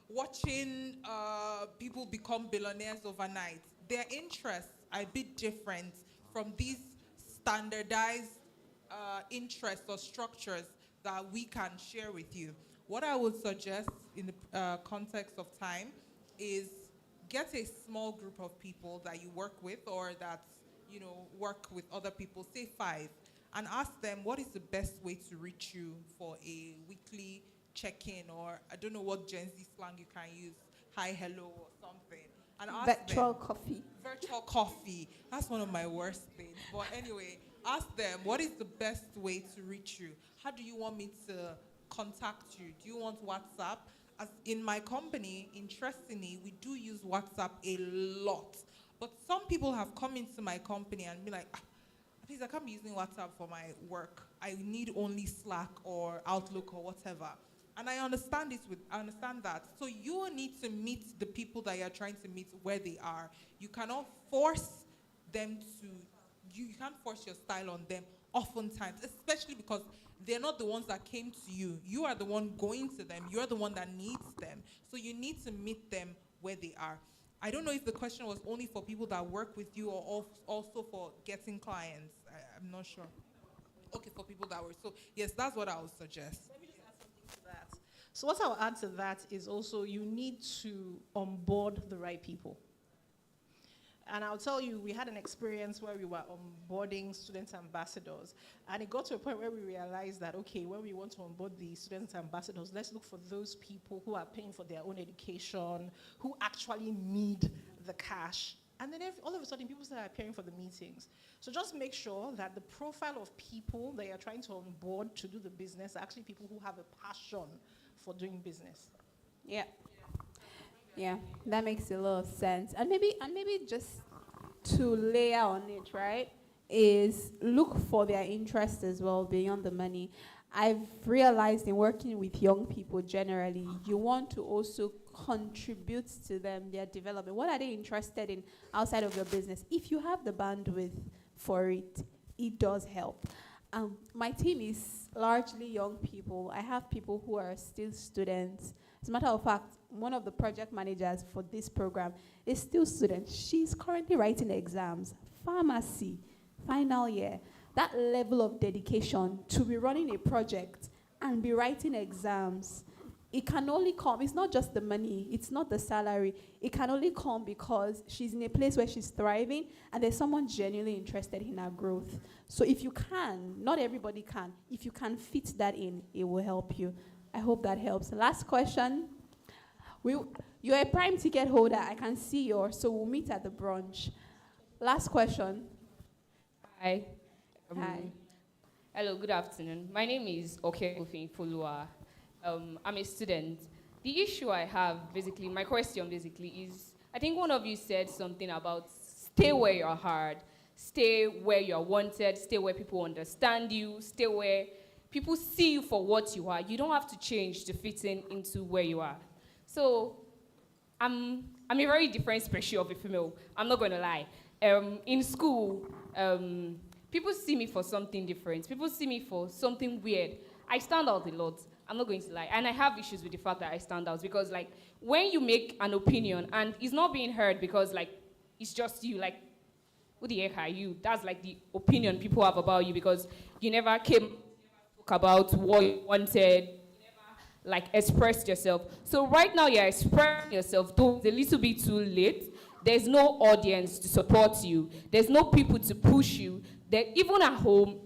watching people become billionaires overnight. Their interests are a bit different from these standardized interests or structures that we can share with you. What I would suggest in the context of time is get a small group of people that you work with or that work with other people, say 5, and ask them what is the best way to reach you for a weekly check-in, or I don't know what Gen Z slang you can use, hi, hello, or something. And ask Virtual them, coffee. virtual coffee. That's one of my worst things. But anyway, ask them what is the best way to reach you? How do you want me to contact you? Do you want WhatsApp? As in my company, interestingly, we do use WhatsApp a lot. But some people have come into my company and be like, please, I can't be using WhatsApp for my work. I need only Slack or Outlook or whatever. And I understand I understand that. So you need to meet the people that you're trying to meet where they are. You cannot force them to, you can't force your style on them oftentimes, especially because they're not the ones that came to you. You are the one going to them. You're the one that needs them. So you need to meet them where they are. I don't know if the question was only for people that work with you or also for getting clients. I'm not sure. Okay, for people that work. So yes, that's what I would suggest. Let me just add something to that. So what I'll add to that is also you need to onboard the right people. And I'll tell you, we had an experience where we were onboarding student ambassadors. And it got to a point where we realized that, okay, when we want to onboard the student ambassadors, let's look for those people who are paying for their own education, who actually need the cash. And then all of a sudden, people start appearing for the meetings. So just make sure that the profile of people that you're trying to onboard to do the business are actually people who have a passion for doing business. Yeah. Yeah, that makes a lot of sense. And maybe just to layer on it, right, is look for their interest as well beyond the money. I've realized in working with young people generally, you want to also contribute to them, their development. What are they interested in outside of your business? If you have the bandwidth for it, it does help. My team is largely young people. I have people who are still students. As a matter of fact, one of the project managers for this program is still student. She's currently writing exams, pharmacy, final year. That level of dedication to be running a project and be writing exams, it can only come, it's not just the money, it's not the salary. It can only come because she's in a place where she's thriving and there's someone genuinely interested in her growth. So if you can, not everybody can, if you can fit that in, it will help you. I hope that helps. Last question. You're a prime ticket holder. I can see yours, so we'll meet at the brunch. Last question. Hi. Hi. Hello, good afternoon. My name is Okefin Folua. I'm a student. The issue I have, my question is, I think one of you said something about stay where you're hard, stay where you're wanted, stay where people understand you, stay where people see you for what you are. You don't have to change to fit into where you are. So I'm a very different species of a female. I'm not going to lie. In school, people see me for something different. People see me for something weird. I stand out a lot. I'm not going to lie. And I have issues with the fact that I stand out because, like, when you make an opinion and it's not being heard because, like, it's just you, like, who the heck are you? That's, like, the opinion people have about you because you never came to talk about what you wanted, like expressed yourself. So right now you're expressing yourself, though it's a little bit too late. There's no audience to support you. There's no people to push you. Even at home,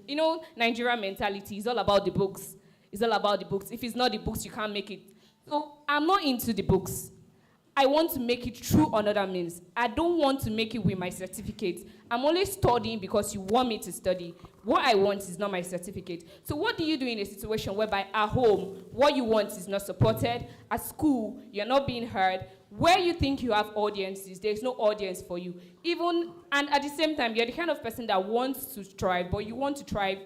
Nigerian mentality is all about the books. It's all about the books. If it's not the books, you can't make it. So I'm not into the books. I want to make it through another means. I don't want to make it with my certificate. I'm only studying because you want me to study. What I want is not my certificate. So what do you do in a situation whereby at home, what you want is not supported? At school, you're not being heard. Where you think you have audiences, there's no audience for you. And at the same time, you're the kind of person that wants to thrive, but you want to thrive,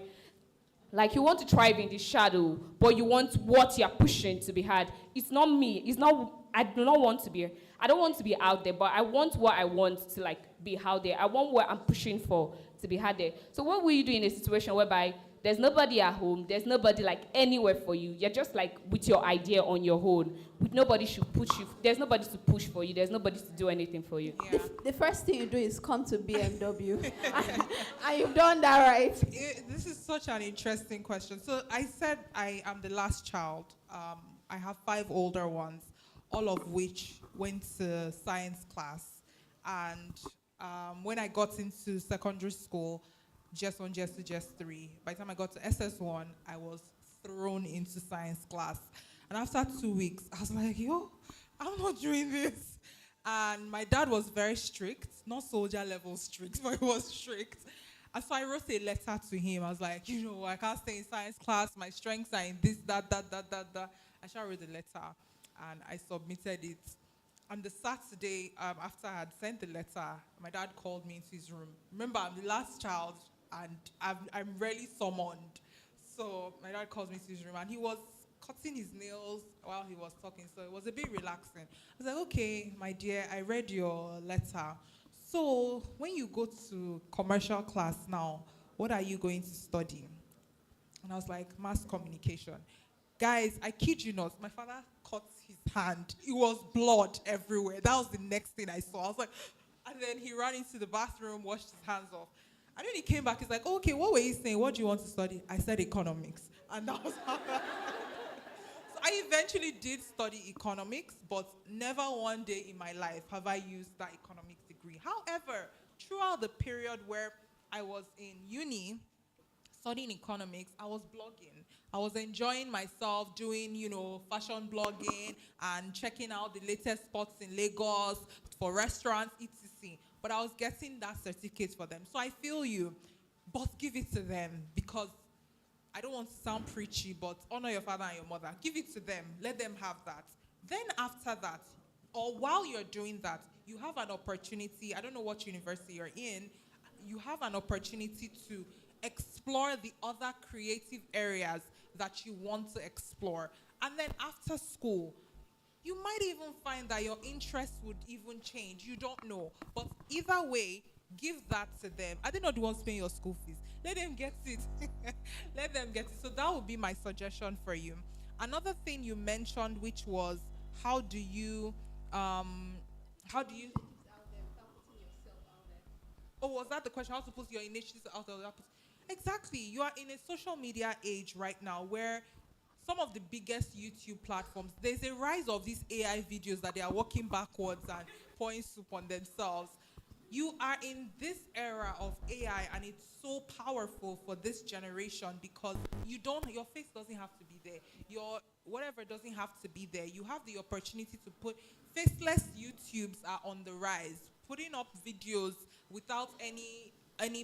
like you want to thrive in the shadow, but you want what you're pushing to be heard. It's not me. I don't want to be out there, but I want what I want to, like, be out there. I want what I'm pushing for to be heard there. So what will you do in a situation whereby there's nobody at home, there's nobody like anywhere for you. You're just like with your idea on your own. With nobody should push you. There's nobody to push for you. There's nobody to do anything for you. Yeah. The first thing you do is come to BMW. And you've done that, right? This is such an interesting question. So I said I am the last child. I have 5 older ones, all of which went to science class. And when I got into secondary school, just 1, just 2, just 3, by the time I got to SS1, I was thrown into science class. And after 2 weeks, I was like, yo, I'm not doing this. And my dad was very strict, not soldier level strict, but he was strict. And so I wrote a letter to him. I was like, I can't stay in science class. My strengths are in this, that. I shall write the letter. And I submitted it. On the Saturday, after I had sent the letter, my dad called me into his room. Remember, I'm the last child, and I'm rarely summoned. So my dad calls me to his room, and he was cutting his nails while he was talking, so it was a bit relaxing. I was like, okay, my dear, I read your letter. So when you go to commercial class now, what are you going to study? And I was like, mass communication. Guys, I kid you not, my father cut his hand. It was blood everywhere. That was the next thing I saw. I was like, and then he ran into the bathroom, washed his hands off. And then he came back, he's like, okay, what were you saying? What do you want to study? I said economics. And that was how So I eventually did study economics, but never one day in my life have I used that economics degree. However, throughout the period where I was in uni, studying economics, I was blogging. I was enjoying myself doing, fashion blogging and checking out the latest spots in Lagos for restaurants, etc. But I was getting that certificate for them. So I feel you, but give it to them, because I don't want to sound preachy, but honor your father and your mother. Give it to them. Let them have that. Then after that, or while you're doing that, you have an opportunity. I don't know what university you're in. You have an opportunity to explore the other creative areas that you want to explore. And then after school, you might even find that your interests would even change. You don't know. But either way, give that to them. Are they not the ones paying your school fees? Let them get it. Let them get it. So that would be my suggestion for you. Another thing you mentioned, which was how do you Oh, was that the question? How to put your initiatives out there? Exactly. You are in a social media age right now where some of the biggest YouTube platforms, there's a rise of these AI videos that they are walking backwards and pouring soup on themselves. You are in this era of AI, and it's so powerful for this generation because your face doesn't have to be there. Your whatever doesn't have to be there. You have the opportunity to put faceless YouTubes are on the rise, putting up videos without any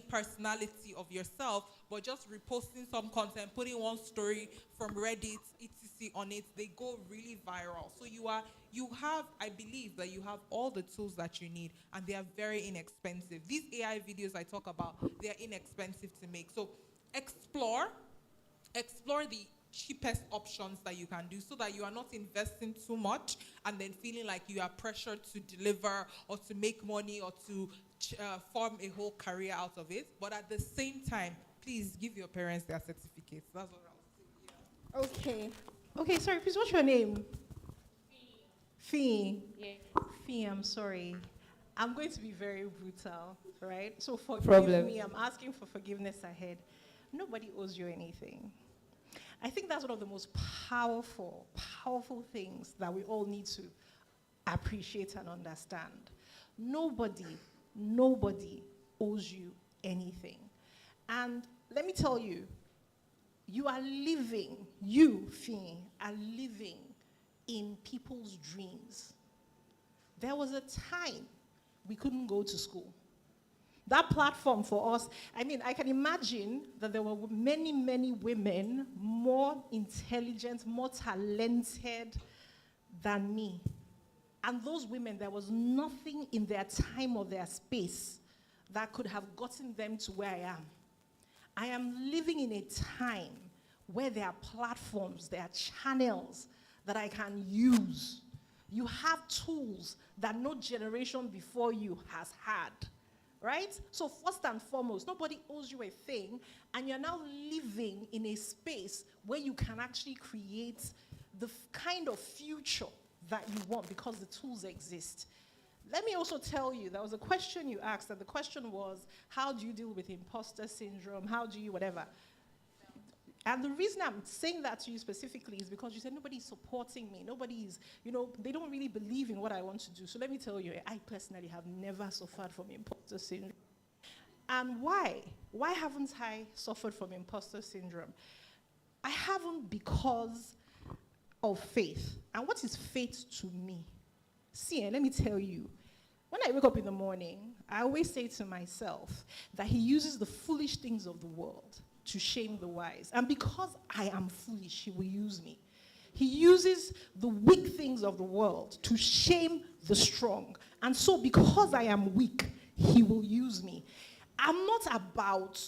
personality of yourself, but just reposting some content, putting one story from Reddit, etc. on it, they go really viral. So I believe that you have all the tools that you need, and they are very inexpensive. These AI videos I talk about, they are inexpensive to make. So explore the cheapest options that you can do so that you are not investing too much and then feeling like you are pressured to deliver or to make money or to form a whole career out of it. But at the same time, please give your parents their certificates. That's what I was saying. Okay, sorry, please, what's your name? Fee. Yeah. Fee, I'm sorry. I'm going to be very brutal, right? So forgive Problem. me. I'm asking for forgiveness ahead. Nobody owes you anything. I think that's one of the most powerful things that we all need to appreciate and understand. Nobody owes you anything. And let me tell you, you, Fee, are living in people's dreams. There was a time we couldn't go to school. That platform for us, I can imagine that there were many, many women more intelligent, more talented than me. And those women, there was nothing in their time or their space that could have gotten them to where I am. I am living in a time where there are platforms, there are channels that I can use. You have tools that no generation before you has had. right? So first and foremost, nobody owes you a thing, and you're now living in a space where you can actually create the kind of future that you want because the tools exist. Let me also tell you, there was a question you asked, and the question was, how do you deal with imposter syndrome? How do you whatever? And the reason I'm saying that to you specifically is because you said nobody's supporting me. Nobody is, they don't really believe in what I want to do. So let me tell you, I personally have never suffered from imposter syndrome. And why? Why haven't I suffered from imposter syndrome? I haven't because of faith. And what is faith to me? See, let me tell you, when I wake up in the morning, I always say to myself that he uses the foolish things of the world to shame the wise. And because I am foolish, he will use me. He uses the weak things of the world to shame the strong. And so because I am weak, he will use me. I'm not about,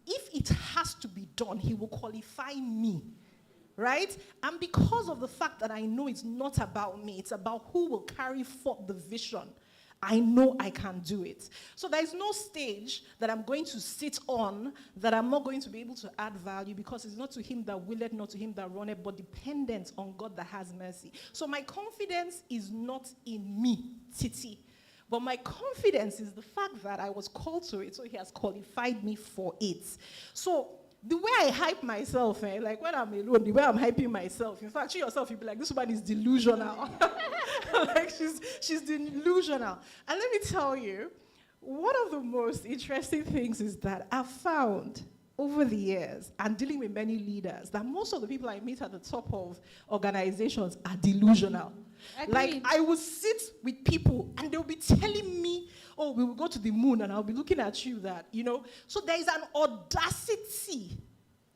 if it has to be done, he will qualify me. Right? And because of the fact that I know it's not about me, it's about who will carry forth the vision, I know I can do it. So there is no stage that I'm going to sit on that I'm not going to be able to add value, because it's not to him that willeth, not to him that runneth, but dependent on God that has mercy. So my confidence is not in me, Titi. But my confidence is the fact that I was called to it, so he has qualified me for it. So the way I hype myself, like when I'm alone, the way I'm hyping myself, in fact, you yourself, you'll be like, this woman is delusional. Like, she's delusional. And let me tell you, one of the most interesting things is that I've found over the years, and dealing with many leaders, that most of the people I meet at the top of organizations are delusional. Agreed. Like, I will sit with people and they'll be telling me, oh, we will go to the moon, and I'll be looking at you that, So there is an audacity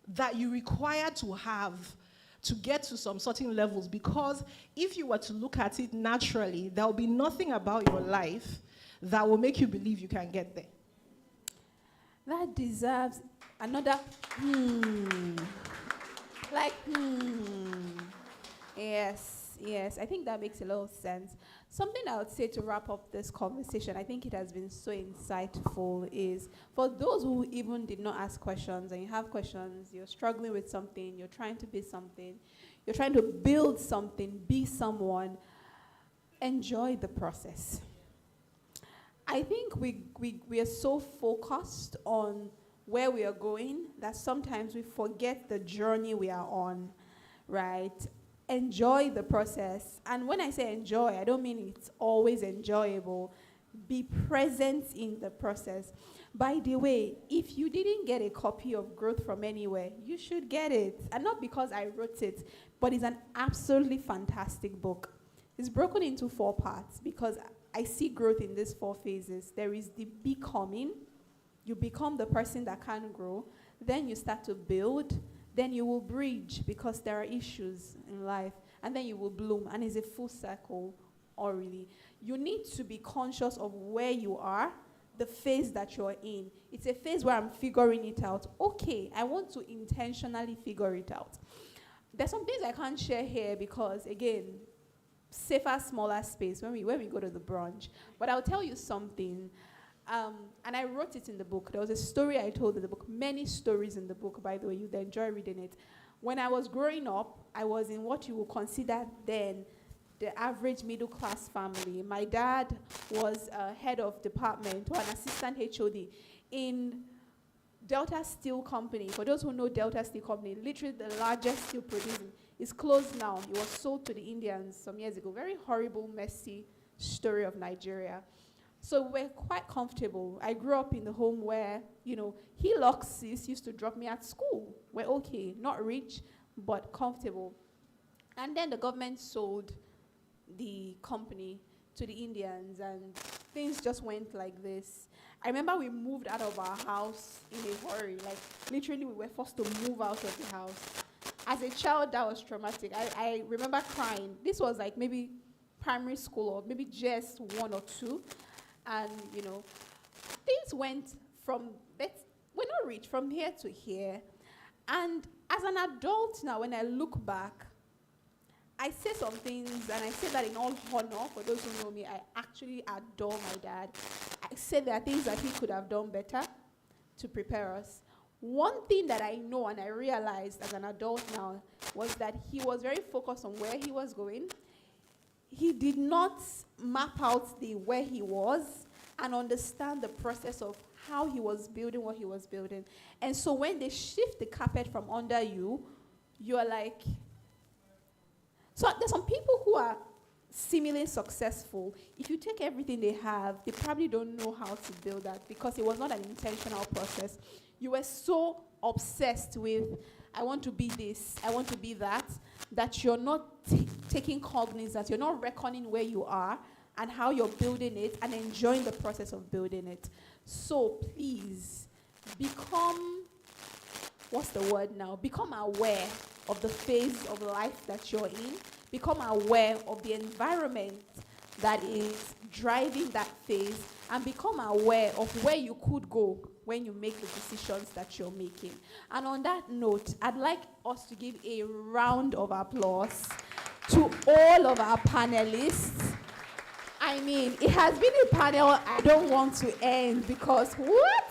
that you require to have to get to some certain levels, because if you were to look at it naturally, there will be nothing about your life that will make you believe you can get there. That deserves another Yes, I think that makes a lot of sense. Something I would say to wrap up this conversation, I think it has been so insightful, is for those who even did not ask questions and you have questions, you're struggling with something, you're trying to be something, you're trying to build something, be someone, enjoy the process. I think we are so focused on where we are going that sometimes we forget the journey we are on, right? Enjoy the process. And when I say enjoy, I don't mean it's always enjoyable. Be present in the process. By the way, if you didn't get a copy of Growth from Anywhere, you should get it. And not because I wrote it, but it's an absolutely fantastic book. It's broken into 4 parts because I see growth in these 4 phases. There is the becoming. You become the person that can grow. Then you start to build. Then you will bridge because there are issues in life. And then you will bloom. And it's a full circle, or really. You need to be conscious of where you are, the phase that you're in. It's a phase where I'm figuring it out. Okay, I want to intentionally figure it out. There's some things I can't share here because, again, safer, smaller space when we go to the brunch. But I'll tell you something. And I wrote it in the book. There was a story I told in the book. Many stories in the book, by the way. You'd enjoy reading it. When I was growing up, I was in what you would consider then the average middle-class family. My dad was a head of department or an assistant HOD in Delta Steel Company. For those who know Delta Steel Company, literally the largest steel producing. It's closed now. It was sold to the Indians some years ago. Very horrible, messy story of Nigeria. So we're quite comfortable. I grew up in the home where, Hilux used to drop me at school. We're okay, not rich, but comfortable. And then the government sold the company to the Indians, and things just went like this. I remember we moved out of our house in a hurry. Like, literally, we were forced to move out of the house. As a child, that was traumatic. I remember crying. This was like maybe primary school or maybe just 1 or 2. And, things went from, we're not rich, from here to here. And as an adult now, when I look back, I say some things, and I say that in all honor. For those who know me, I actually adore my dad. I say there are things that he could have done better to prepare us. One thing that I know and I realized as an adult now was that he was very focused on where he was going. He did not map out the where he was and understand the process of how he was building what he was building. And so when they shift the carpet from under you, you're like, so there's some people who are seemingly successful. If you take everything they have, they probably don't know how to build that because it was not an intentional process. You were so obsessed with, I want to be this, I want to be that, that you're not taking cognizance, you're not reckoning where you are and how you're building it and enjoying the process of building it. So please, become, what's the word now? Become aware of the phase of life that you're in. Become aware of the environment that is driving that phase, and become aware of where you could go when you make the decisions that you're making. And on that note, I'd like us to give a round of applause to all of our panelists. I mean, it has been a panel I don't want to end because what?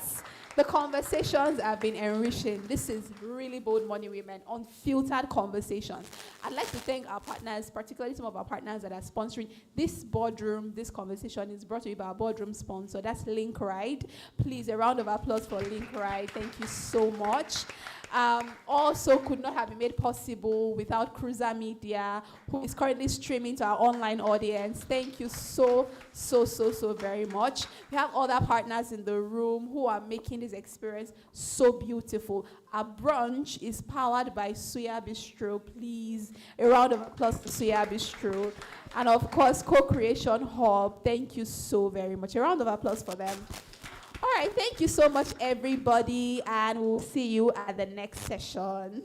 The conversations have been enriching. This is really Bold Money Women, unfiltered conversations. I'd like to thank our partners, particularly some of our partners that are sponsoring this boardroom. This conversation is brought to you by our boardroom sponsor. That's Link Ride. Please, a round of applause for Link Ride. Thank you so much. Also could not have been made possible without Cruiser Media, who is currently streaming to our online audience. Thank you so very much. We have other partners in the room who are making this experience so beautiful. Our brunch is powered by Suya Bistro. Please, a round of applause for Suya Bistro. And of course, Co-Creation Hub. Thank you so very much. A round of applause for them. All right, thank you so much, everybody, and we'll see you at the next session.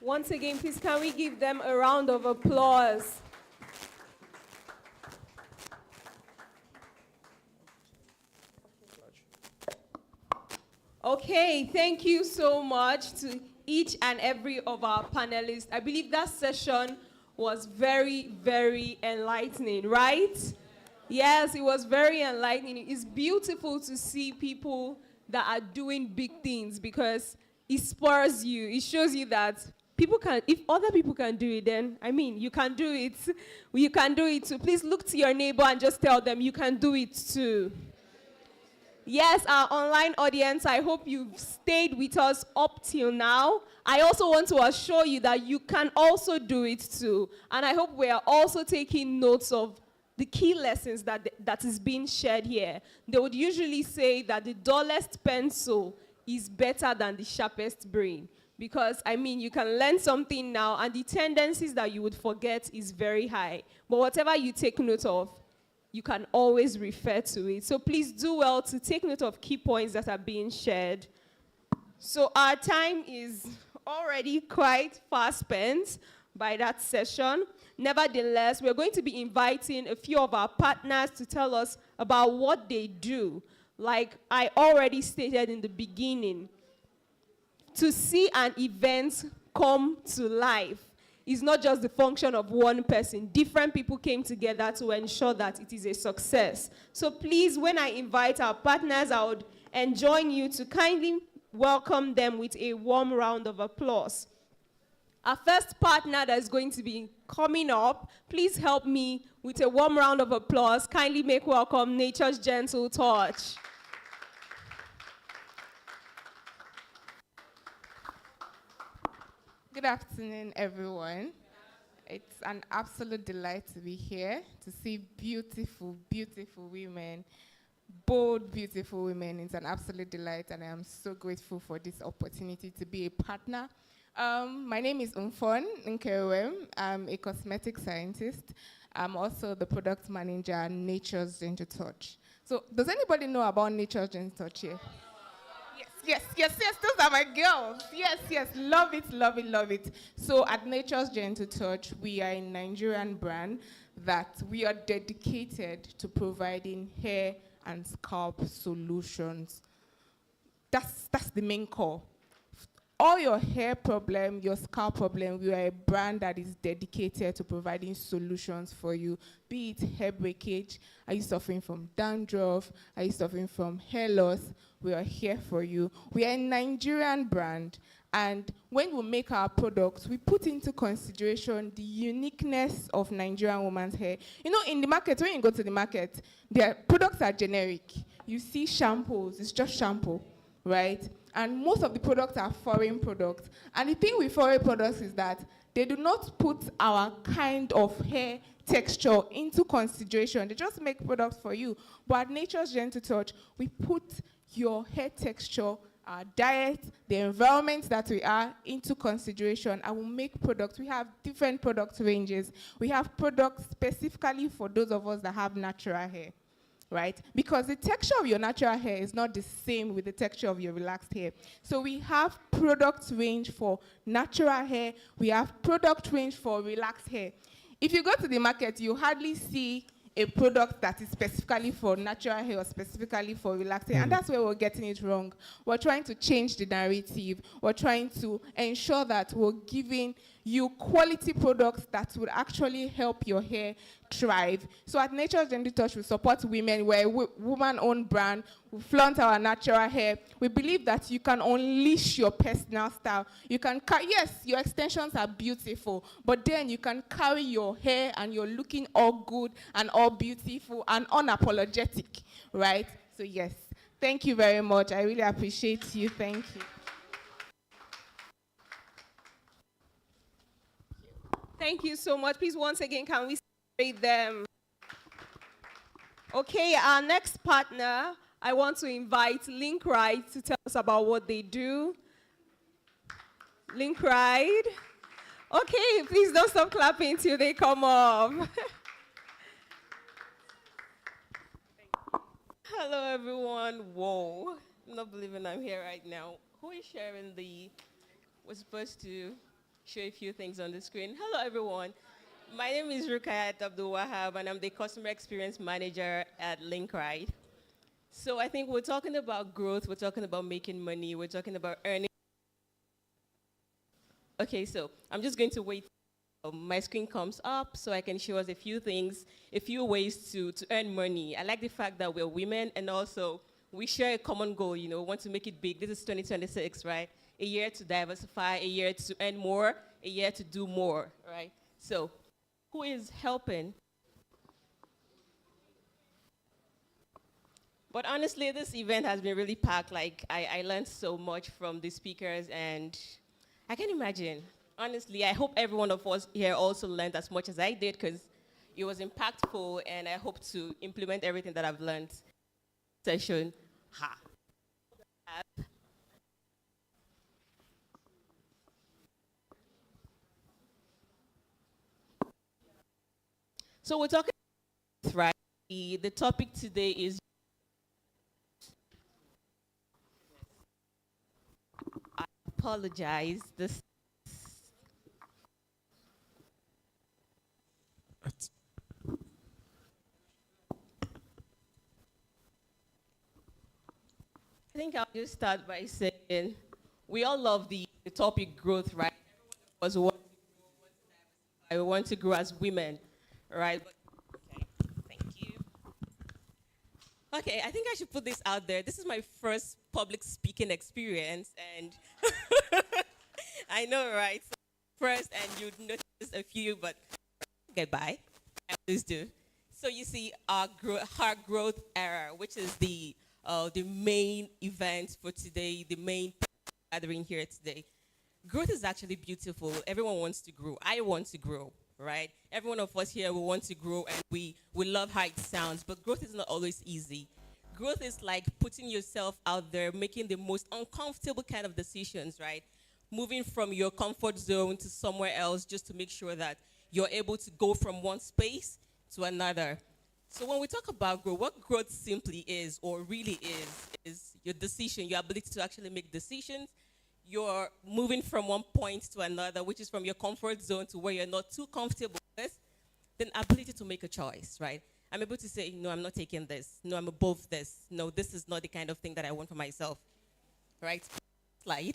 Once again, please, can we give them a round of applause? Okay, thank you so much to each and every of our panelists. I believe that session was very, very enlightening, right? Yes, it was very enlightening. It's beautiful to see people that are doing big things because it spurs you. It shows you that people can, if other people can do it, then, I mean, you can do it. You can do it too. Please look to your neighbor and just tell them you can do it too. Yes, our online audience, I hope you've stayed with us up till now. I also want to assure you that you can also do it too. And I hope we are also taking notes of the key lessons that is being shared here. They would usually say that the dullest pencil is better than the sharpest brain. Because, I mean, you can learn something now, and the tendencies that you would forget is very high. But whatever you take note of, you can always refer to it. So please do well to take note of key points that are being shared. So our time is already quite fast spent by that session. Nevertheless, we're going to be inviting a few of our partners to tell us about what they do. Like I already stated in the beginning, to see an event come to life is not just the function of one person. Different people came together to ensure that it is a success. So please, when I invite our partners, I would enjoin you to kindly welcome them with a warm round of applause. Our first partner that is going to be coming up, please help me with a warm round of applause. Kindly make welcome Nature's Gentle Touch. Good afternoon, everyone. It's an absolute delight to be here to see beautiful, beautiful women, bold, beautiful women. It's an absolute delight, and I am so grateful for this opportunity to be a partner. My name is Umfon Nkewem. I'm a cosmetic scientist. I'm also the product manager at Nature's Gentle Touch. So, does anybody know about Nature's Gentle Touch here? Yes, yes, those are my girls. Yes, love it, love it, love it. So at Nature's Gentle Touch, we are a Nigerian brand that we are dedicated to providing hair and scalp solutions. That's the main core. All your hair problem, your scalp problem, we are a brand that is dedicated to providing solutions for you. Be it hair breakage, are you suffering from dandruff, are you suffering from hair loss? We are here for you. We are a Nigerian brand, and when we make our products, we put into consideration the uniqueness of Nigerian woman's hair. You know, in the market, when you go to the market, their products are generic. You see shampoos, it's just shampoo, right? And most of the products are foreign products. And the thing with foreign products is that they do not put our kind of hair texture into consideration. They just make products for you. But at Nature's Gentle Touch, we put your hair texture, our diet, the environment that we are into consideration, and we make products. We have different product ranges. We have products specifically for those of us that have natural hair. Right? Because the texture of your natural hair is not the same with the texture of your relaxed hair. So we have product range for natural hair. We have product range for relaxed hair. If you go to the market, you hardly see a product that is specifically for natural hair or specifically for relaxed hair. And that's where we're getting it wrong. We're trying to change the narrative. We're trying to ensure that we're giving you quality products that would actually help your hair thrive. So at Nature's Gentle Touch, we support women. We're a woman-owned brand. We flaunt our natural hair. We believe that you can unleash your personal style. You can, yes, your extensions are beautiful, but then you can carry your hair and you're looking all good and all beautiful and unapologetic, right? So yes, thank you very much. I really appreciate you. Thank you. Thank you so much. Please, once again, can we celebrate them? Okay, our next partner, I want to invite Link Ride to tell us about what they do. Link Ride. Okay, please don't stop clapping till they come up. Hello, everyone. Whoa, I'm not believing I'm here right now. Who is sharing we're supposed to show a few things on the screen. Hello, everyone. My name is Rukayat Abdul Wahab, and I'm the Customer Experience Manager at Linkride. So I think we're talking about growth, we're talking about making money, we're talking about earning. Okay, so I'm just going to wait. My screen comes up so I can show us a few things, a few ways to earn money. I like the fact that we're women, and also we share a common goal, you know, want to make it big. This is 2026, right? A year to diversify, a year to earn more, a year to do more, right? So who is helping? But honestly, this event has been really packed. Like, I learned so much from the speakers, and I can imagine. Honestly, I hope every one of us here also learned as much as I did, because it was impactful, and I hope to implement everything that I've learned. Session. Ha. So we're talking, right? The topic today is, I apologize. I think I'll just start by saying we all love the topic growth, right? Was what I want to grow as women, right? But, okay, thank you. Okay, I think I should put this out there. This is my first public speaking experience, and I know, right? So first, and you'd notice a few, but goodbye. I always do. So you see, our growth era, which is the main event for today, the main gathering here today. Growth is actually beautiful. Everyone wants to grow. I want to grow, right? Every one of us here will want to grow, and we love how it sounds, but growth is not always easy. Growth is like putting yourself out there, making the most uncomfortable kind of decisions, right? Moving from your comfort zone to somewhere else just to make sure that you're able to go from one space to another. So when we talk about growth, what growth simply is, or really is your decision, your ability to actually make decisions. You're moving from one point to another, which is from your comfort zone to where you're not too comfortable with. Then ability to make a choice, right? I'm able to say, no, I'm not taking this. No, I'm above this. No, this is not the kind of thing that I want for myself, right? Slide.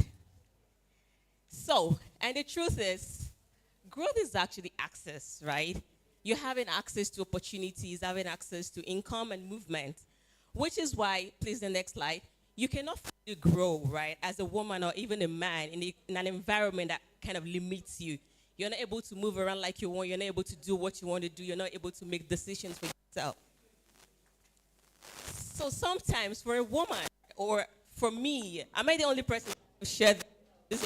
So, and the truth is, growth is actually access, right? You're having access to opportunities, having access to income and movement, which is why, please, the next slide, you cannot fully grow, right, as a woman or even a man in an environment that kind of limits you. You're not able to move around like you want. You're not able to do what you want to do. You're not able to make decisions for yourself. So sometimes for a woman, or for me, am I the only person who shared this?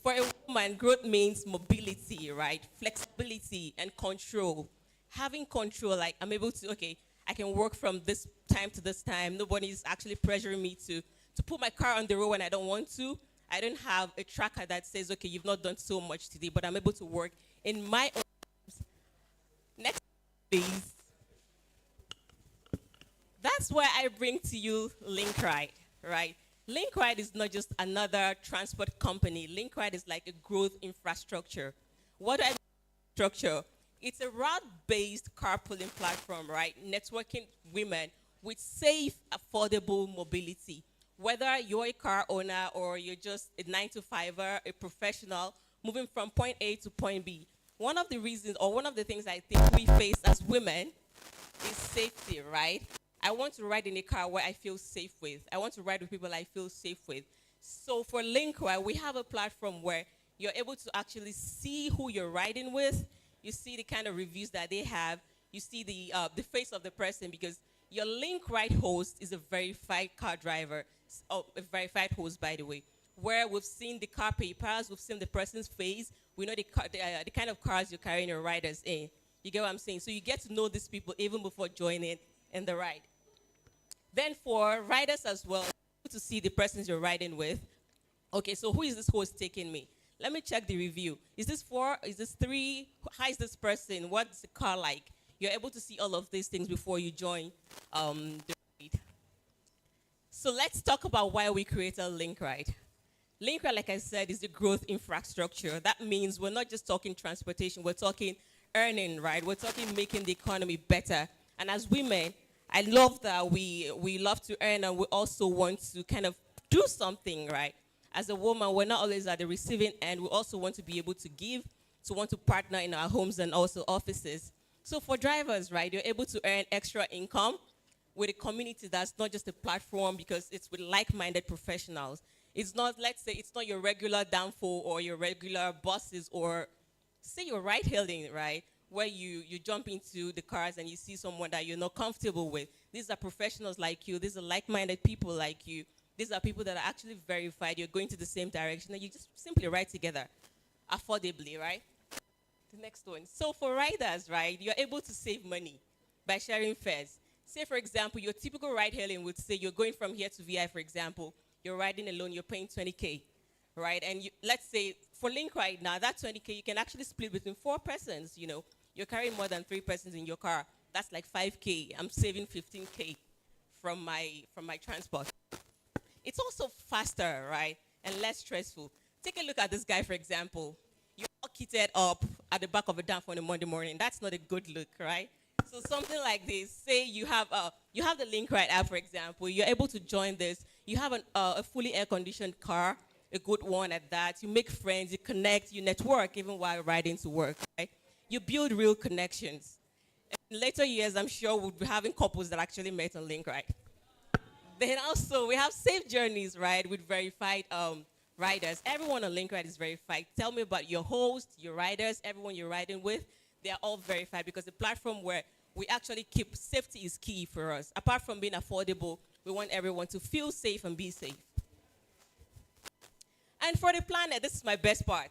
For a woman, growth means mobility, right? Flexibility and control. Having control, like I'm able to, okay, I can work from this time to this time. Nobody's actually pressuring me to put my car on the road when I don't want to. I don't have a tracker that says, okay, you've not done so much today, but I'm able to work in my own terms. Next, please. That's why I bring to you Linkride, right? Linkride is not just another transport company. Linkride is like a growth infrastructure. What I mean structure? It's a route-based carpooling platform, right? Networking women with safe, affordable mobility. Whether you're a car owner or you're just a 9-to-5er, a professional, moving from point A to point B. One of the reasons, or one of the things I think we face as women is safety, right? I want to ride in a car where I feel safe with. I want to ride with people I feel safe with. So for Linkwire, we have a platform where you're able to actually see who you're riding with. You see the kind of reviews that they have. You see the face of the person, because your Linkride host is a verified car driver. Oh, a verified host, by the way, where we've seen the car papers, we've seen the person's face. We know the kind of cars you're carrying your riders in. You get what I'm saying? So you get to know these people even before joining in the ride. Then for riders as well, to see the persons you're riding with. Okay, so who is this host taking me? Let me check the review. Is this 4? Is this 3? How is this person? What's the car like? You're able to see all of these things before you join the ride. So let's talk about why we created Linkride. Linkride, like I said, is the growth infrastructure. That means we're not just talking transportation, we're talking earning, right? We're talking making the economy better. And as women, I love that we love to earn, and we also want to kind of do something, right? As a woman, we're not always at the receiving end. We also want to be able to give, to want to partner in our homes and also offices. So for drivers, right, you're able to earn extra income with a community that's not just a platform, because it's with like-minded professionals. It's not, let's say, it's not your regular danfo or your regular buses, or say you're ride-hailing, right, where you jump into the cars and you see someone that you're not comfortable with. These are professionals like you. These are like-minded people like you. These are people that are actually verified. You're going to the same direction, and you just simply ride together affordably, right? The next one. So for riders, right, you're able to save money by sharing fares. Say, for example, your typical ride-hailing would say you're going from here to VI, for example. You're riding alone. You're paying 20K, right? And let's say for Linkride now, that 20K, you can actually split between 4 persons, you know. You're carrying more than 3 persons in your car. That's like 5K. I'm saving 15K from my transport. It's also faster, right, and less stressful. Take a look at this guy, for example. You're all kitted up at the back of a dump on a Monday morning. That's not a good look, right? So something like this, say you have the Linkride app, for example. You're able to join this. You have a fully air-conditioned car, a good one at that. You make friends, you connect, you network even while riding to work, right? You build real connections. In later years, I'm sure we'll be having couples that actually met on Linkride. Then also, we have safe journeys, right, with verified riders. Everyone on Linkride is verified. Tell me about your host, your riders, everyone you're riding with. They are all verified, because the platform where we actually keep safety is key for us. Apart from being affordable, we want everyone to feel safe and be safe. And for the planet, this is my best part.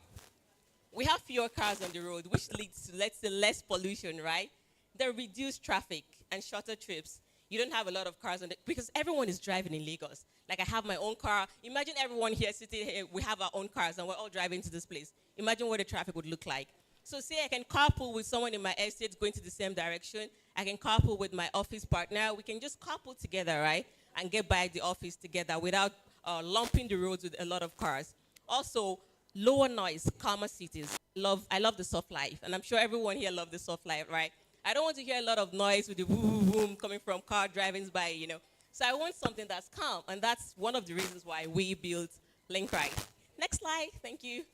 We have fewer cars on the road, which leads to, let's say, less pollution, right? The reduced traffic and shorter trips. You don't have a lot of cars on the, because everyone is driving in Lagos. Like, I have my own car. Imagine everyone here sitting here, we have our own cars, and we're all driving to this place. Imagine what the traffic would look like. So say I can carpool with someone in my estate going to the same direction. I can carpool with my office partner. We can just carpool together, right? And get by the office together without lumping the roads with a lot of cars. Also, lower noise, calmer cities. I love the soft life. And I'm sure everyone here loves the soft life, right? I don't want to hear a lot of noise with the boom, boom, boom coming from car driving by, you know. So I want something that's calm. And that's one of the reasons why we built Linkride. Next slide. Thank you.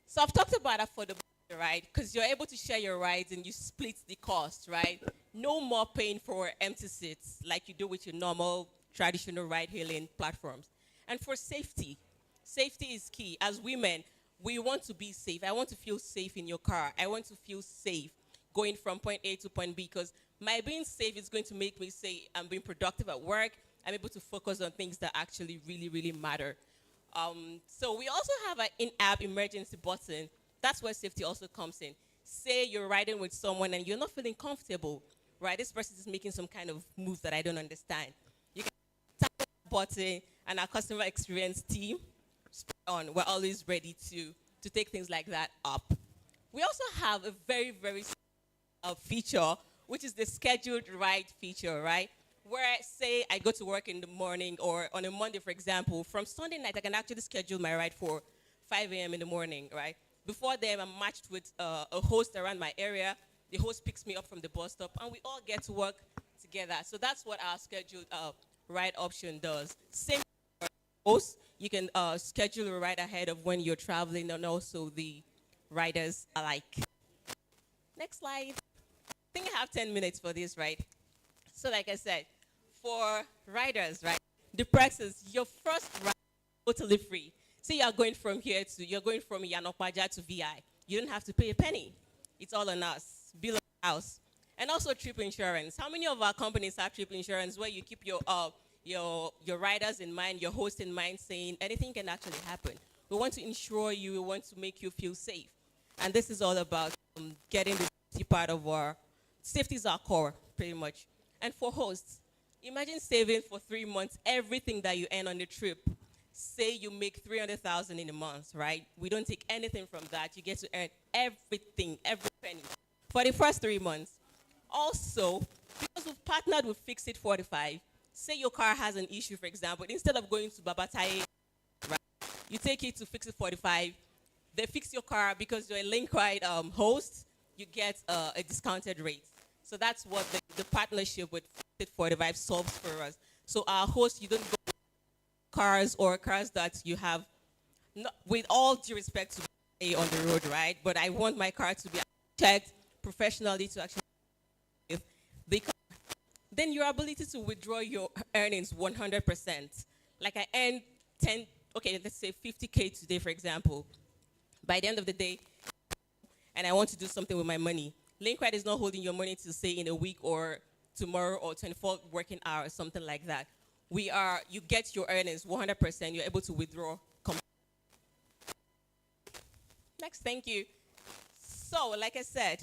So I've talked about affordability, right? Because you're able to share your rides and you split the cost, right? No more paying for empty seats like you do with your normal traditional ride-hailing platforms. And for safety, safety is key. As women, we want to be safe. I want to feel safe in your car. I want to feel safe going from point A to point B, because my being safe is going to make me say I'm being productive at work. I'm able to focus on things that actually really, really matter. So we also have an in-app emergency button. That's where safety also comes in. Say you're riding with someone and you're not feeling comfortable, right? This person is making some kind of move that I don't understand. You can tap the button, and our customer experience team, we're always ready to take things like that up. We also have a very, very feature, which is the scheduled ride feature, right? Where, say, I go to work in the morning, or on a Monday, for example, from Sunday night, I can actually schedule my ride for 5 a.m. in the morning, right? Before then, I'm matched with a host around my area. The host picks me up from the bus stop, and we all get to work together. So that's what our scheduled ride option does. Same for host, you can schedule a ride ahead of when you're traveling, and also the riders alike. Next slide. I think I have 10 minutes for this, right? So like I said, for riders, right, the price is your first ride totally free. Say you're going from Yanokwaja to VI. You don't have to pay a penny. It's all on us. Bill of house. And also trip insurance. How many of our companies have trip insurance where you keep your riders in mind, your host in mind, saying anything can actually happen? We want to insure you. We want to make you feel safe. And this is all about getting the safety part of our safety is our core, pretty much. And for hosts, imagine saving for 3 months everything that you earn on the trip. Say you make 300,000 in a month, right? We don't take anything from that. You get to earn everything, every penny, for the first 3 months. Also, because we've partnered with Fix It 45, say your car has an issue, for example, instead of going to Babatai, right, you take it to Fix It 45. They fix your car because you're a Linkride host. You get a discounted rate. So that's what the partnership with Fit 45 solves for us. So our host, you don't go with cars that you have, with all due respect to be on the road, right? But I want my car to be checked professionally to actually with the car. Then your ability to withdraw your earnings 100%. Like I earned let's say 50K today, for example. By the end of the day, and I want to do something with my money, Linkride is not holding your money to say in a week or tomorrow or 24 working hours, something like that. You get your earnings 100%, you're able to withdraw. Next, thank you. So, like I said,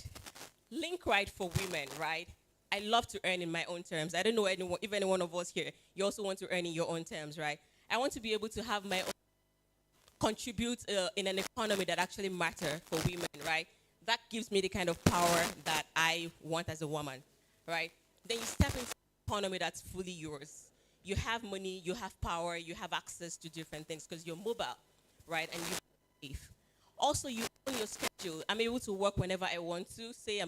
Linkride for women, right? I love to earn in my own terms. I don't know if any one of us here, you also want to earn in your own terms, right? I want to be able to have my own contribute in an economy that actually matters for women, right? That gives me the kind of power that I want as a woman, right? Then you step into an economy that's fully yours. You have money, you have power, you have access to different things because you're mobile, right? And you're safe. Also, you own your schedule. I'm able to work whenever I want to. Say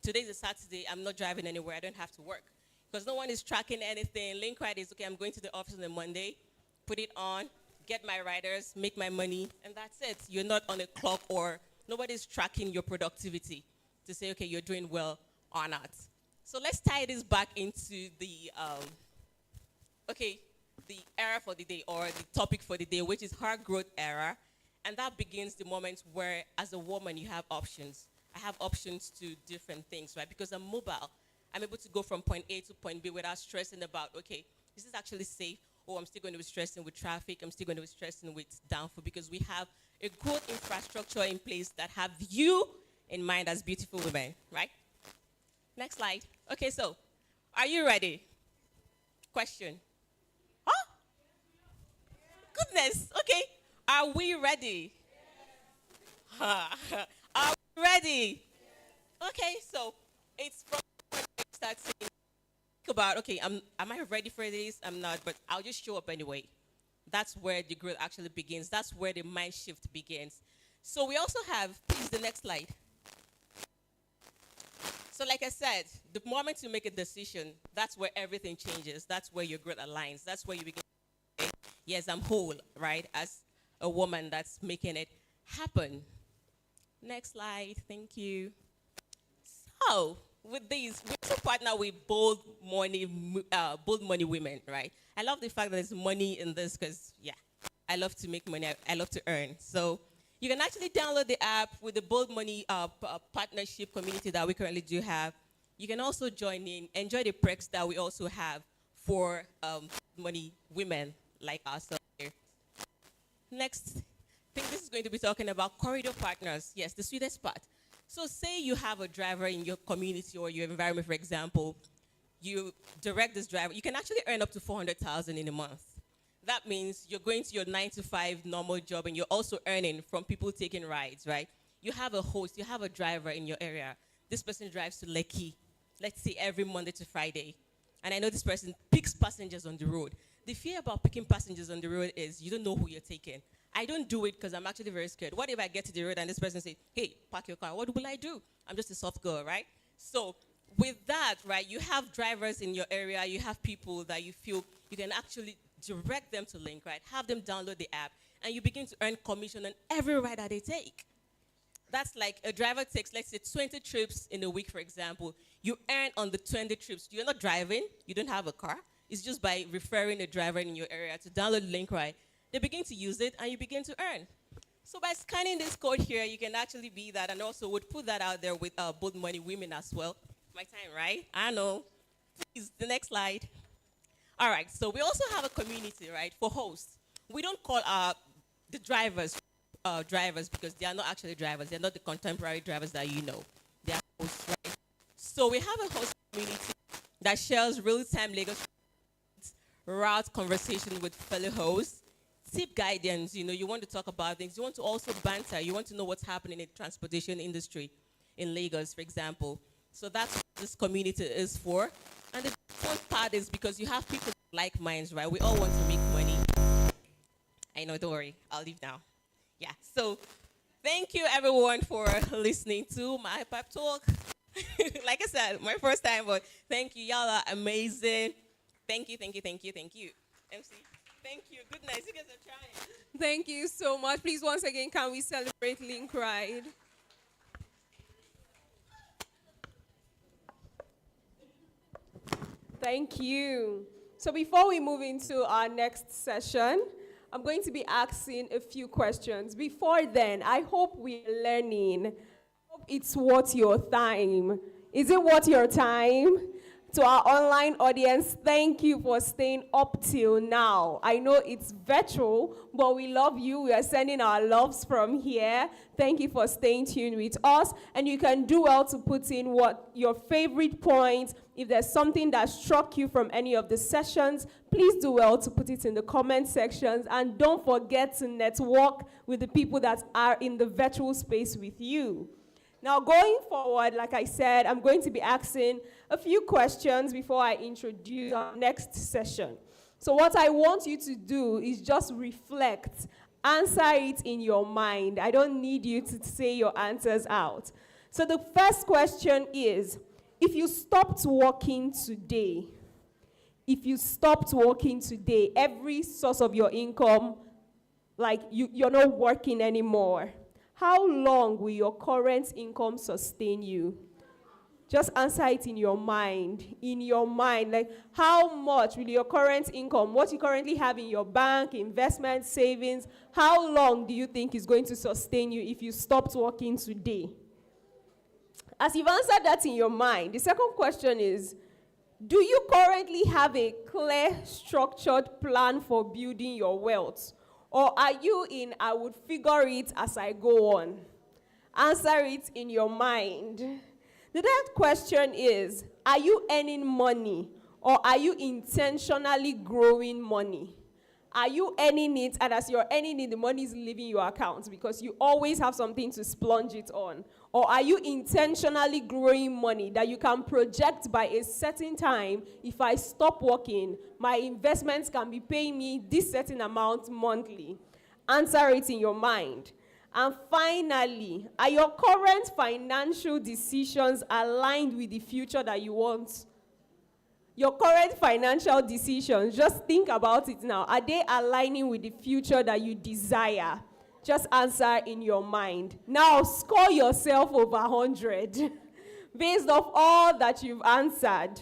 today's a Saturday, I'm not driving anywhere, I don't have to work. Because no one is tracking anything. Linkride is, okay, I'm going to the office on a Monday, put it on, get my riders, make my money, and that's it. You're not on a clock, or nobody's tracking your productivity to say, okay, you're doing well or not. So let's tie this back into the era for the day, or the topic for the day, which is hard growth era. And that begins the moment where, as a woman, you have options. I have options to different things, right? Because I'm mobile. I'm able to go from point A to point B without stressing about, okay, is this actually safe? Or I'm still going to be stressing with traffic. I'm still going to be stressing with downfall, because we have a good infrastructure in place that have you in mind as beautiful women, right? Next slide. Okay, so are you ready? Question. Huh? Goodness. Okay. Are we ready? Ready? Okay, so it's from when you start saying, think about, okay, am I ready for this? I'm not, but I'll just show up anyway. That's where the growth actually begins. That's where the mind shift begins. So we also have, please, the next slide. So like I said, the moment you make a decision, that's where everything changes. That's where your growth aligns. That's where you begin to say, yes, I'm whole, right? As a woman that's making it happen. Next slide, thank you. So, with these, we also partner with bold money women, right? I love the fact that there's money in this because, yeah, I love to make money. I love to earn. So, you can actually download the app with the Bold Money partnership community that we currently do have. You can also join in, enjoy the perks that we also have for money women like ourselves here. Next, I think this is going to be talking about corridor partners. Yes, the sweetest part. So say you have a driver in your community or your environment, for example, you direct this driver, you can actually earn up to 400,000 in a month. That means you're going to your 9-to-5 normal job and you're also earning from people taking rides, right? You have a host, you have a driver in your area. This person drives to Lekki, let's say every Monday to Friday. And I know this person picks passengers on the road. The fear about picking passengers on the road is you don't know who you're taking. I don't do it because I'm actually very scared. What if I get to the road and this person says, hey, park your car? What will I do? I'm just a soft girl, right? So with that, right, you have drivers in your area, you have people that you feel you can actually direct them to Link, right? Have them download the app, and you begin to earn commission on every ride that they take. That's like a driver takes, let's say, 20 trips in a week, for example. You earn on the 20 trips. You're not driving. You don't have a car. It's just by referring a driver in your area to download Link, right? They begin to use it, and you begin to earn. So by scanning this code here, you can actually be that, and also would put that out there with Bold Money Women as well. My time, right? I know. Please, the next slide. All right, so we also have a community, right, for hosts. We don't call the drivers drivers because they are not actually drivers. They're not the contemporary drivers that you know. They are hosts, right? So we have a host community that shares real-time Lagos route conversation with fellow hosts, tip guidance. You know, you want to talk about things. You want to also banter. You want to know what's happening in the transportation industry in Lagos, for example. So that's what this community is for. And the fourth part is because you have people like minds, right? We all want to make money. I know, don't worry. I'll leave now. Yeah, so thank you, everyone, for listening to my pep talk. Like I said, my first time, but thank you. Y'all are amazing. Thank you, thank you, thank you, thank you. MC, thank you. Goodness, you guys are trying. Thank you so much. Please, once again, can we celebrate Link Ride? Thank you. So before we move into our next session, I'm going to be asking a few questions. Before then, I hope we're learning. I hope it's worth your time. Is it worth your time? To our online audience, thank you for staying up till now. I know it's virtual, but we love you. We are sending our loves from here. Thank you for staying tuned with us. And you can do well to put in what your favorite points. If there's something that struck you from any of the sessions, please do well to put it in the comment sections. And don't forget to network with the people that are in the virtual space with you. Now, going forward, like I said, I'm going to be asking a few questions before I introduce our next session. So what I want you to do is just reflect, answer it in your mind. I don't need you to say your answers out. So the first question is, if you stopped working today, every source of your income, like you're not working anymore, how long will your current income sustain you? Just answer it in your mind. In your mind, like how much will your current income, what you currently have in your bank, investment, savings, how long do you think is going to sustain you if you stopped working today? As you've answered that in your mind, the second question is, do you currently have a clear, structured plan for building your wealth? Or are you in, I would figure it as I go on? Answer it in your mind. The third question is, are you earning money or are you intentionally growing money? Are you earning it, and as you're earning it, the money is leaving your account because you always have something to splurge it on? Or are you intentionally growing money that you can project by a certain time? If I stop working, my investments can be paying me this certain amount monthly. Answer it in your mind. And finally, are your current financial decisions aligned with the future that you want? Your current financial decisions, just think about it now. Are they aligning with the future that you desire? Just answer in your mind. Now, score yourself over 100 based off all that you've answered.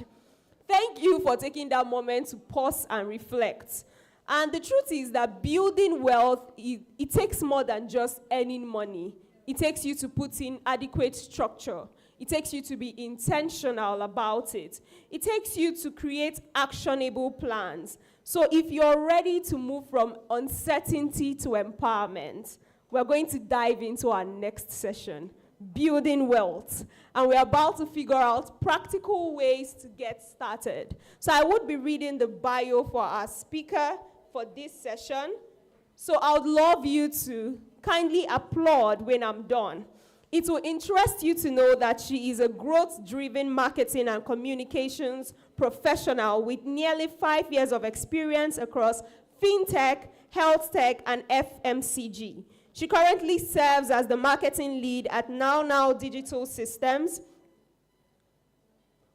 Thank you for taking that moment to pause and reflect. And the truth is that building wealth, it takes more than just earning money. It takes you to put in adequate structure. It takes you to be intentional about it. It takes you to create actionable plans. So if you're ready to move from uncertainty to empowerment, we're going to dive into our next session, building wealth. And we're about to figure out practical ways to get started. So I would be reading the bio for our speaker for this session. So I would love you to kindly applaud when I'm done. It will interest you to know that she is a growth-driven marketing and communications professional with nearly 5 years of experience across fintech, health tech, and FMCG. She currently serves as the marketing lead at Now Digital Systems,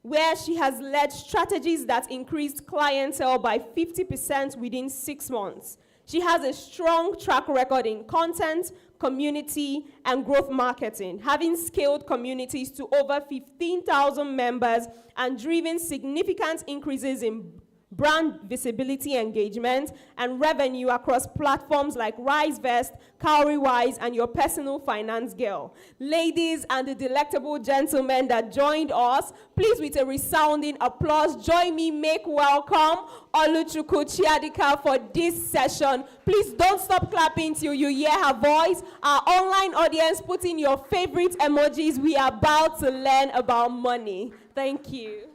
where she has led strategies that increased clientele by 50% within 6 months. She has a strong track record in content, community, and growth marketing, having scaled communities to over 15,000 members and driven significant increases in brand visibility, engagement, and revenue across platforms like RiseVest, Cowrywise, and Your Personal Finance Girl. Ladies and the delectable gentlemen that joined us, please with a resounding applause, join me make welcome Oluchukwu Chiadika for this session. Please don't stop clapping till you hear her voice. Our online audience, put in your favorite emojis. We are about to learn about money. Thank you.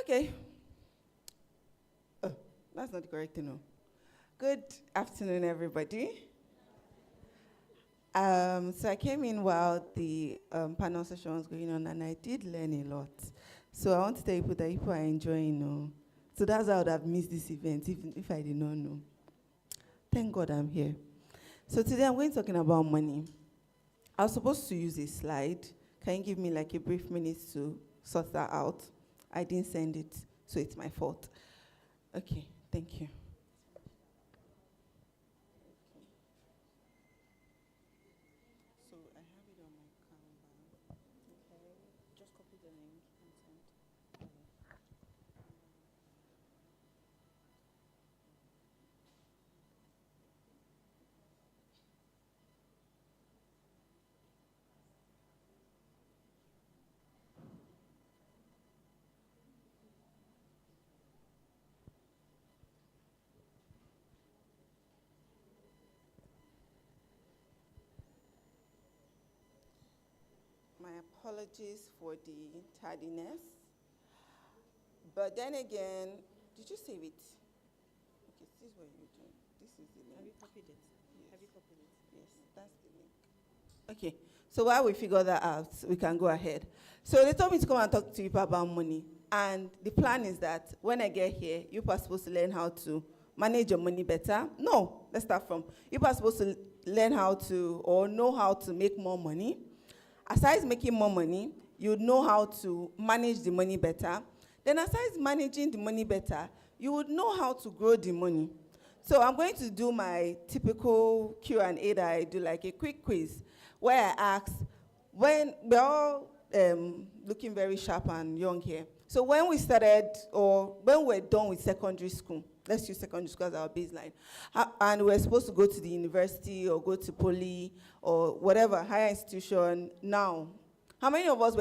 Okay. Oh, that's not the correct thing, no. Good afternoon, everybody. So I came in while the panel session was going on, and I did learn a lot. So I want to tell you that people are enjoying, So that's how I would have missed this event if I did not know. Thank God I'm here. So today I'm going to be talking about money. I was supposed to use a slide. Can you give me like a brief minute to sort that out? I didn't send it, so it's my fault. Okay, thank you. So I have it on my Canva. Okay, just copy the link and send. My apologies for the tardiness. But then again, did you save it? Okay, this is what you're doing. This is the link. Have you copied it? Yes. Have you copied it? Yes, that's the link. Okay, so while we figure that out, we can go ahead. So they told me to come and talk to you about money. And the plan is that when I get here, you are supposed to learn how to manage your money better. No, let's start from, you are supposed to learn how to, or know how to make more money. Aside making more money, you know how to manage the money better. Then aside managing the money better, you would know how to grow the money. So I'm going to do my typical Q&A that I do, like a quick quiz, where I ask, when we're all looking very sharp and young here. So when we started, or when we're done with secondary school, let's use secondary school as our baseline, and we're supposed to go to the university or go to poly or whatever, higher institution now, how many of us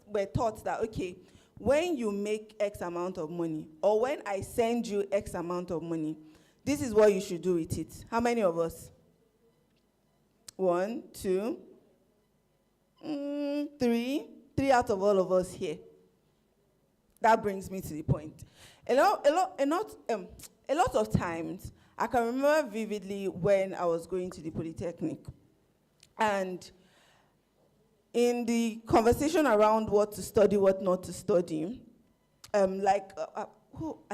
were taught that, okay, when you make X amount of money, or when I send you X amount of money, this is what you should do with it? How many of us? 1, 2, 3. 3 out of all of us here. that brings me to the point. A lot of times, I can remember vividly when I was going to the Polytechnic. And in the conversation around what to study, what not to study, I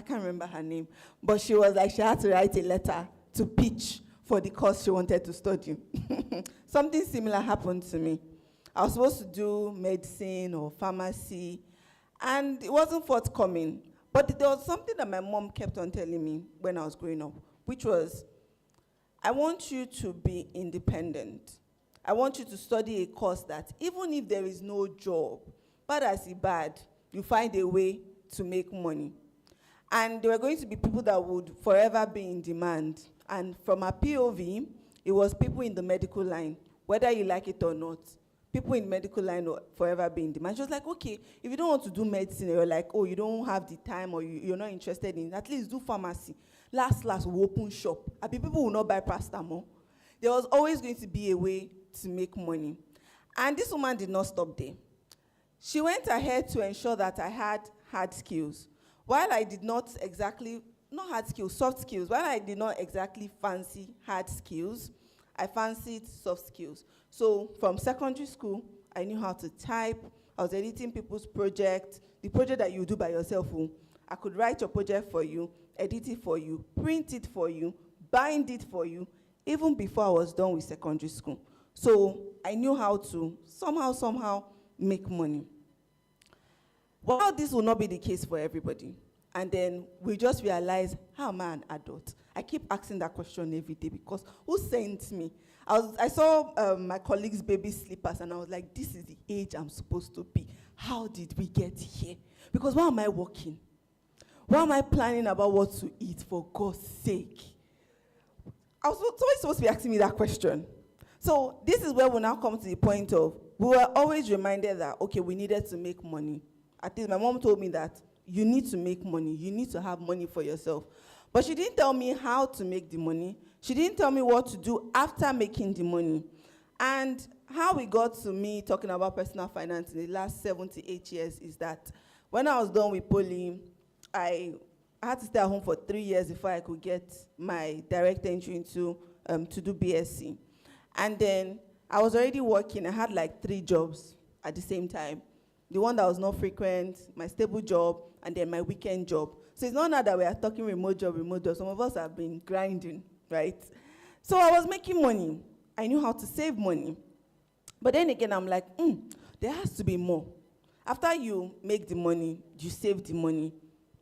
can't remember her name, but she was like, she had to write a letter to pitch for the course she wanted to study. Something similar happened to me. I was supposed to do medicine or pharmacy, and it wasn't forthcoming. But there was something that my mom kept on telling me when I was growing up, which was, I want you to be independent. I want you to study a course that even if there is no job, bad as it bad, you find a way to make money. And there were going to be people that would forever be in demand. And from a POV, it was people in the medical line, whether you like it or not. People in medical line will forever be in demand. She was like, okay, if you don't want to do medicine, or you're like, oh, you don't have the time, or you're not interested in it, at least do pharmacy. Last, we'll open shop. People will not buy paracetamol. There was always going to be a way to make money. And this woman did not stop there. She went ahead to ensure that I had hard skills. While I did not exactly, not hard skills, soft skills, while I did not exactly fancy hard skills, I fancied soft skills. So from secondary school, I knew how to type. I was editing people's projects, the project that you do by yourself. I could write your project for you, edit it for you, print it for you, bind it for you, even before I was done with secondary school. So I knew how to somehow make money. Well, this will not be the case for everybody. And then we just realized, how am I an adult? I keep asking that question every day because who sent me? I saw my colleagues' baby slippers and I was like, this is the age I'm supposed to be. How did we get here? Because why am I working? Why am I planning about what to eat, for God's sake? I was always supposed to be asking me that question. So this is where we now come to the point of, we were always reminded that, okay, we needed to make money. At least my mom told me that you need to make money. You need to have money for yourself. But she didn't tell me how to make the money. She didn't tell me what to do after making the money. And how we got to me talking about personal finance in the last 7 to 8 years is that when I was done with poly, I had to stay at home for 3 years before I could get my direct entry into to do BSc. And then I was already working. I had like 3 jobs at the same time. The one that was not frequent, my stable job, and then my weekend job. So it's not now that we are talking remote job. Some of us have been grinding, right? So I was making money. I knew how to save money. But then again, I'm like, there has to be more. After you make the money, you save the money,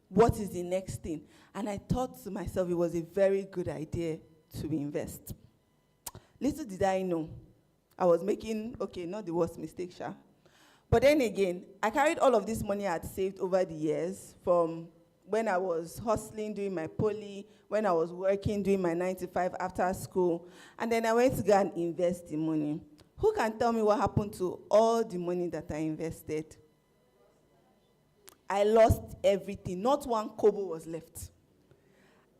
what is the next thing? And I thought to myself it was a very good idea to invest. Little did I know, I was making, okay, not the worst mistake, Sha. But then again, I carried all of this money I had saved over the years from when I was hustling, doing my poly, when I was working, doing my 9 to 5 after school. And then I went to go and invest the money. Who can tell me what happened to all the money that I invested? I lost everything. Not one kobo was left.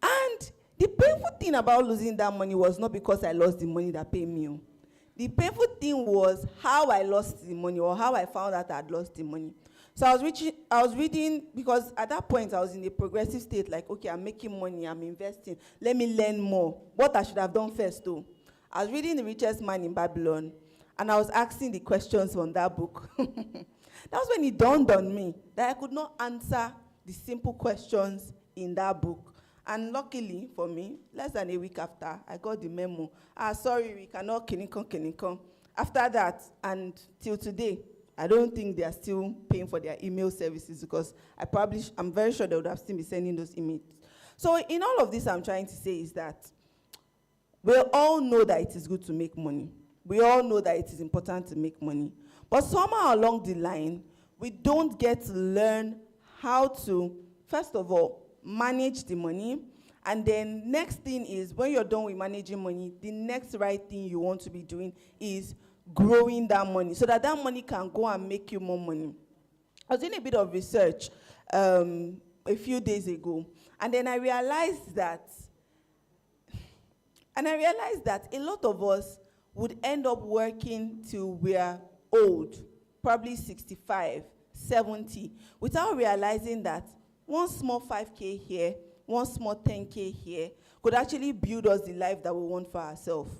And the painful thing about losing that money was not because I lost the money that paid me. The painful thing was how I lost the money, or how I found out I had lost the money. So I was reading, because at that point I was in a progressive state, like, okay, I'm making money, I'm investing, let me learn more. What I should have done first, though. I was reading The Richest Man in Babylon, and I was asking the questions on that book. That was when it dawned on me that I could not answer the simple questions in that book. And luckily for me, less than a week after, I got the memo. Sorry, we cannot kinikon. After that, and till today, I don't think they are still paying for their email services, because I'm very sure they would have still been sending those emails. So in all of this, I'm trying to say is that we all know that it is good to make money. We all know that it is important to make money. But somehow along the line, we don't get to learn how to, first of all, manage the money. And then next thing is, when you're done with managing money, the next right thing you want to be doing is growing that money, so that that money can go and make you more money. I was doing a bit of research a few days ago, and then I realized that a lot of us would end up working till we're old, probably 65, 70 without realizing that one small 5K here, one small 10K here could actually build us the life that we want for ourselves.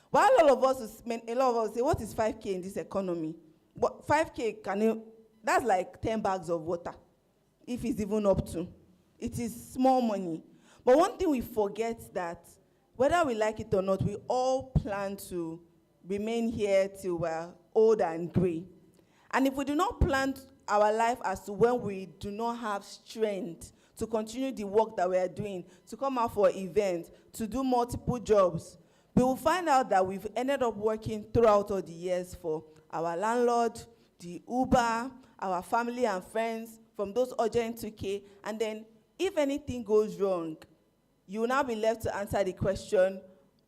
While a lot of us say, what is 5K in this economy? But 5K, that's like 10 bags of water, if it's even up to. It is small money. But one thing we forget that whether we like it or not, we all plan to remain here till we're old and gray. And if we do not plan our life as to when we do not have strength to continue the work that we are doing, to come out for events, to do multiple jobs, we will find out that we've ended up working throughout all the years for our landlord, the Uber, our family and friends, from those urgent 2K, and then if anything goes wrong, you will now be left to answer the question,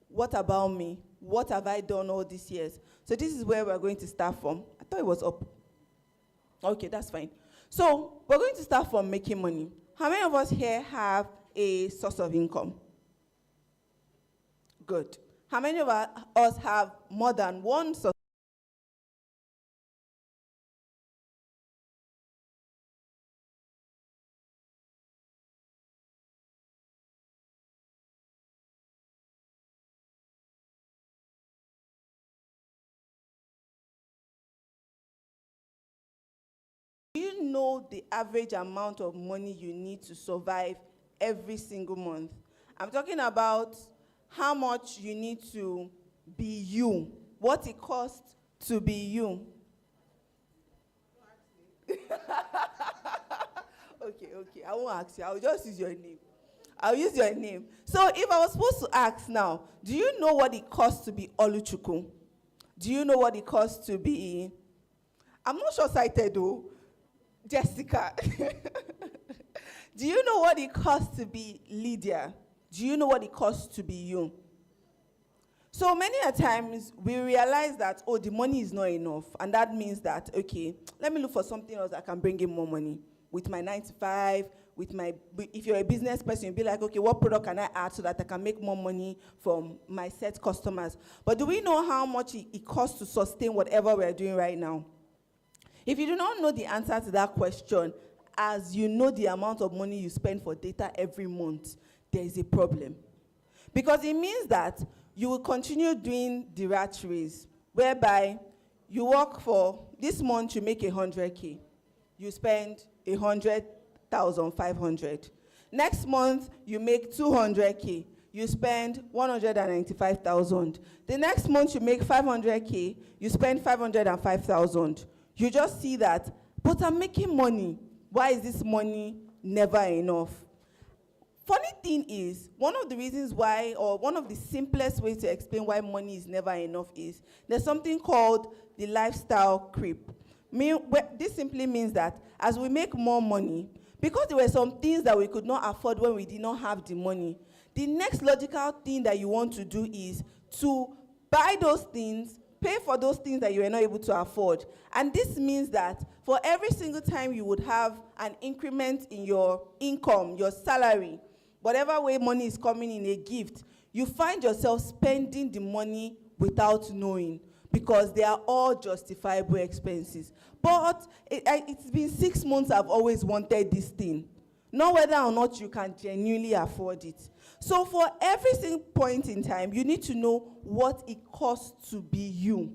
what about me? What have I done all these years? So this is where we're going to start from. I thought it was up. Okay, that's fine. So we're going to start from making money. How many of us here have a source of income? Good. How many of us have more than one source? Do you know the average amount of money you need to survive every single month? I'm talking about how much you need to be you, what it costs to be you. Okay, I won't ask you. I'll just use your name. I'll use your name. So if I was supposed to ask now, do you know what it costs to be Oluchukwu? Do you know what it costs to be, I'm not short-sighted though, Jessica? Do you know what it costs to be Lydia? Do you know what it costs to be you? So many a times we realize that, oh, the money is not enough. And that means that, okay, let me look for something else that can bring in more money. With my 9 to 5, if you're a business person, you'll be like, okay, what product can I add so that I can make more money from my set customers? But do we know how much it costs to sustain whatever we're doing right now? If you do not know the answer to that question, as you know the amount of money you spend for data every month, there is a problem. Because it means that you will continue doing the rat race, whereby you work for, this month you make 100K. You spend 100,500. Next month, you make 200K. You spend 195,000. The next month, you make 500K. You spend 505,000. You just see that, but I'm making money. Why is this money never enough? Funny thing is, one of the reasons why, or one of the simplest ways to explain why money is never enough is, there's something called the lifestyle creep. This simply means that as we make more money, because there were some things that we could not afford when we did not have the money, the next logical thing that you want to do is to buy those things, pay for those things that you were not able to afford. And this means that for every single time you would have an increment in your income, your salary, whatever way money is coming in a gift, you find yourself spending the money without knowing, because they are all justifiable expenses. But it's been 6 months I've always wanted this thing. Not whether or not you can genuinely afford it. So for every single point in time, you need to know what it costs to be you.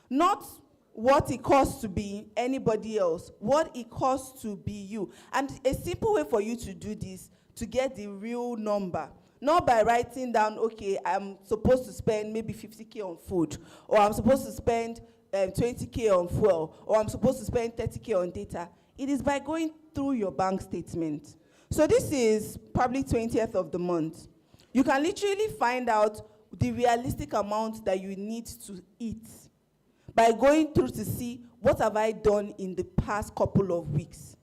Not what it costs to be anybody else. What it costs to be you. And a simple way for you to do this, to get the real number, not by writing down, okay, I'm supposed to spend maybe 50K on food, or I'm supposed to spend 20K on fuel, or I'm supposed to spend 30K on data. It is by going through your bank statement. So this is probably 20th of the month. You can literally find out the realistic amount that you need to eat by going through to see what have I done in the past couple of weeks.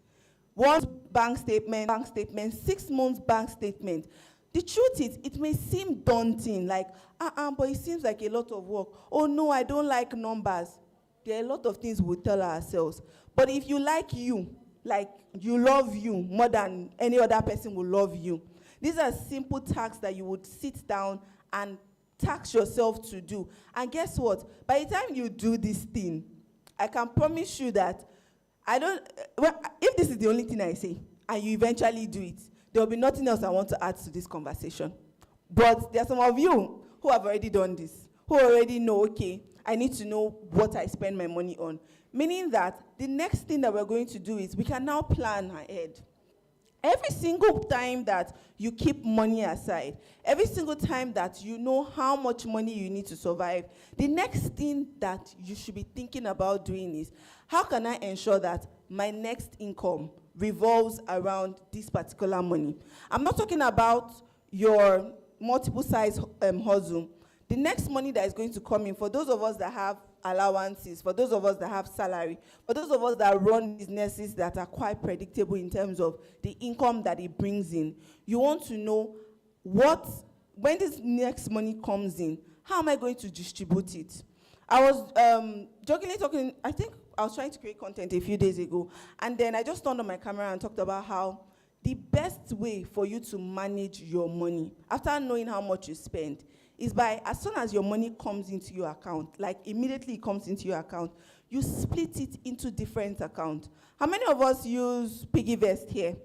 1 bank statement, 6 months bank statement. The truth is, it may seem daunting, like, but it seems like a lot of work. Oh no, I don't like numbers. There are a lot of things we tell ourselves. But if you like you love you more than any other person will love you, these are simple tasks that you would sit down and task yourself to do. And guess what? By the time you do this thing, I can promise you that I don't, well, if this is the only thing I say, and you eventually do it, there will be nothing else I want to add to this conversation. But there are some of you who have already done this, who already know, okay, I need to know what I spend my money on. Meaning that the next thing that we're going to do is we can now plan ahead. Every single time that you keep money aside, every single time that you know how much money you need to survive, the next thing that you should be thinking about doing is, how can I ensure that my next income revolves around this particular money? I'm not talking about your multiple size hustle. The next money that is going to come in, for those of us that have allowances, for those of us that have salary, for those of us that run businesses that are quite predictable in terms of the income that it brings in, you want to know when this next money comes in, how am I going to distribute it? I was jokingly talking, I think I was trying to create content a few days ago, and then I just turned on my camera and talked about how the best way for you to manage your money, after knowing how much you spend, is by, as soon as your money comes into your account, like immediately it comes into your account, you split it into different accounts. How many of us use PiggyVest here?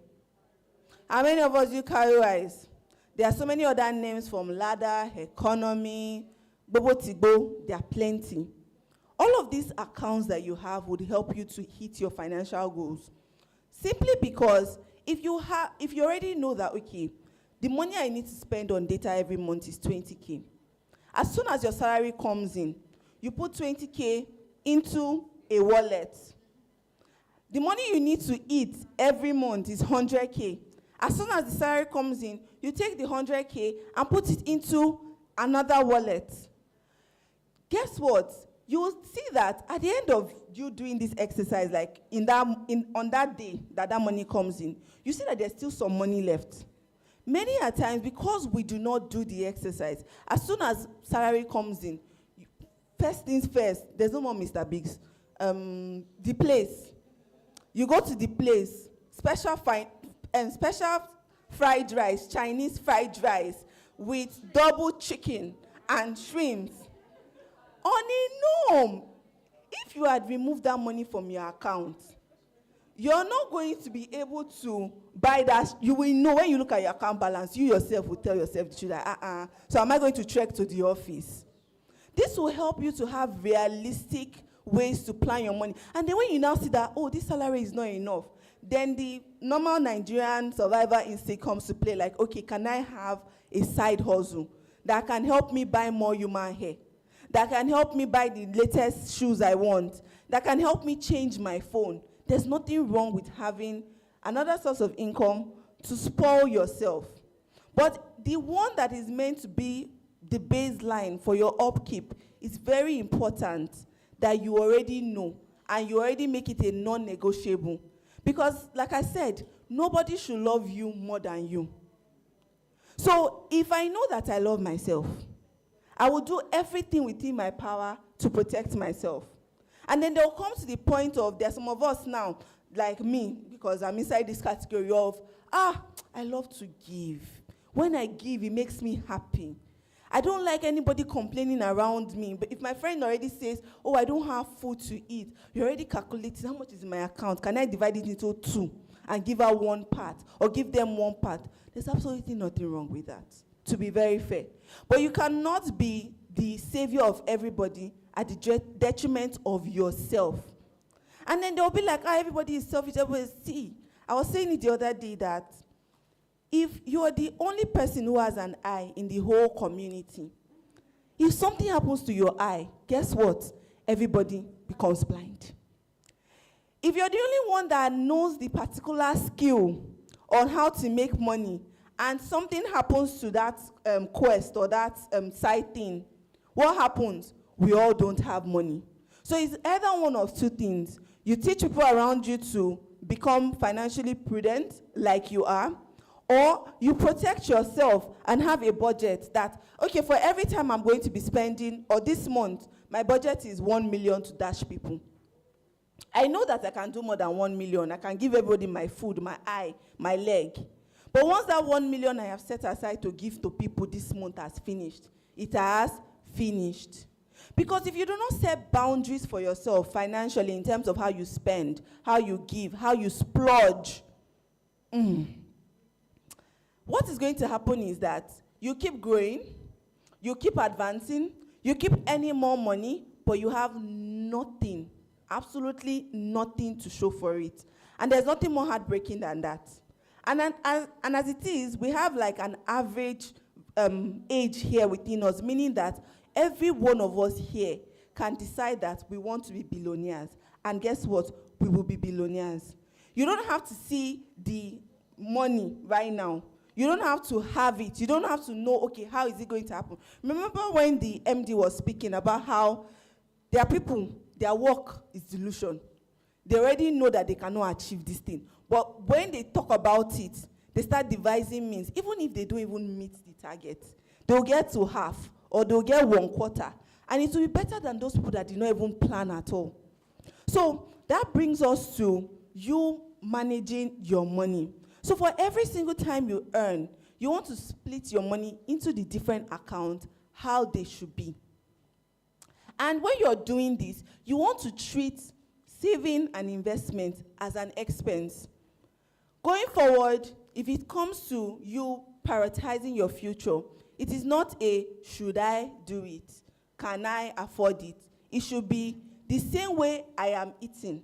How many of us use CarryWise? There are so many other names, from Ladder, Economy, Bobo Tigo, there are plenty. All of these accounts that you have would help you to hit your financial goals. Simply because if you already know that, okay, the money I need to spend on data every month is 20K. As soon as your salary comes in, you put 20K into a wallet. The money you need to eat every month is 100K. As soon as the salary comes in, you take the 100K and put it into another wallet. Guess what? You will see that at the end of you doing this exercise, like on that day that money comes in, you see that there's still some money left. Many a times, because we do not do the exercise, as soon as salary comes in, first things first, there's no more Mr. Biggs. The place. You go to the place, special fried rice, Chinese fried rice, with double chicken and shrimps. On a norm, if you had removed that money from your account, you're not going to be able to buy that. You will know when you look at your account balance, you yourself will tell yourself that, so am I going to trek to the office? This will help you to have realistic ways to plan your money. And then when you now see that, oh, this salary is not enough, then the normal Nigerian survivor instinct comes to play, like, okay, can I have a side hustle that can help me buy more human hair, that can help me buy the latest shoes I want, that can help me change my phone? There's nothing wrong with having another source of income to spoil yourself. But the one that is meant to be the baseline for your upkeep is very important that you already know, and you already make it a non-negotiable. Because, like I said, nobody should love you more than you. So if I know that I love myself, I will do everything within my power to protect myself. And then they'll come to the point of, there's some of us now, like me, because I'm inside this category of, I love to give. When I give, it makes me happy. I don't like anybody complaining around me. But if my friend already says, oh, I don't have food to eat, you're already calculating how much is in my account. Can I divide it into 2 and give her one part, or give them one part? There's absolutely nothing wrong with that, to be very fair. But you cannot be the savior of everybody at the detriment of yourself. And then they'll be like, everybody is selfish. See, I was saying it the other day that if you are the only person who has an eye in the whole community, if something happens to your eye, guess what? Everybody becomes blind. If you're the only one that knows the particular skill on how to make money, and something happens to that quest or that side thing, what happens? We all don't have money. So it's either one of two things. You teach people around you to become financially prudent, like you are, or you protect yourself and have a budget that, okay, for every time I'm going to be spending, or this month, my budget is 1 million to dash people. I know that I can do more than 1 million. I can give everybody my food, my eye, my leg. But once that 1 million I have set aside to give to people this month has finished, it has finished. Because if you do not set boundaries for yourself financially in terms of how you spend, how you give, how you splurge, what is going to happen is that you keep growing, you keep advancing, you keep earning more money, but you have nothing, absolutely nothing to show for it. And there's nothing more heartbreaking than that. And as it is, we have like an average age here within us, meaning that every one of us here can decide that we want to be billionaires. And guess what? We will be billionaires. You don't have to see the money right now. You don't have to have it. You don't have to know, okay, how is it going to happen? Remember when the MD was speaking about how there are people, their work is delusion. They already know that they cannot achieve this thing. But when they talk about it, they start devising means. Even if they don't even meet the target, they'll get to half or they'll get 1/4. And it will be better than those people that did not even plan at all. So that brings us to you managing your money. So for every single time you earn, you want to split your money into the different accounts, how they should be. And when you're doing this, you want to treat saving and investment as an expense. Going forward, if it comes to you prioritizing your future, it is not a should I do it? Can I afford it? It should be the same way I am eating.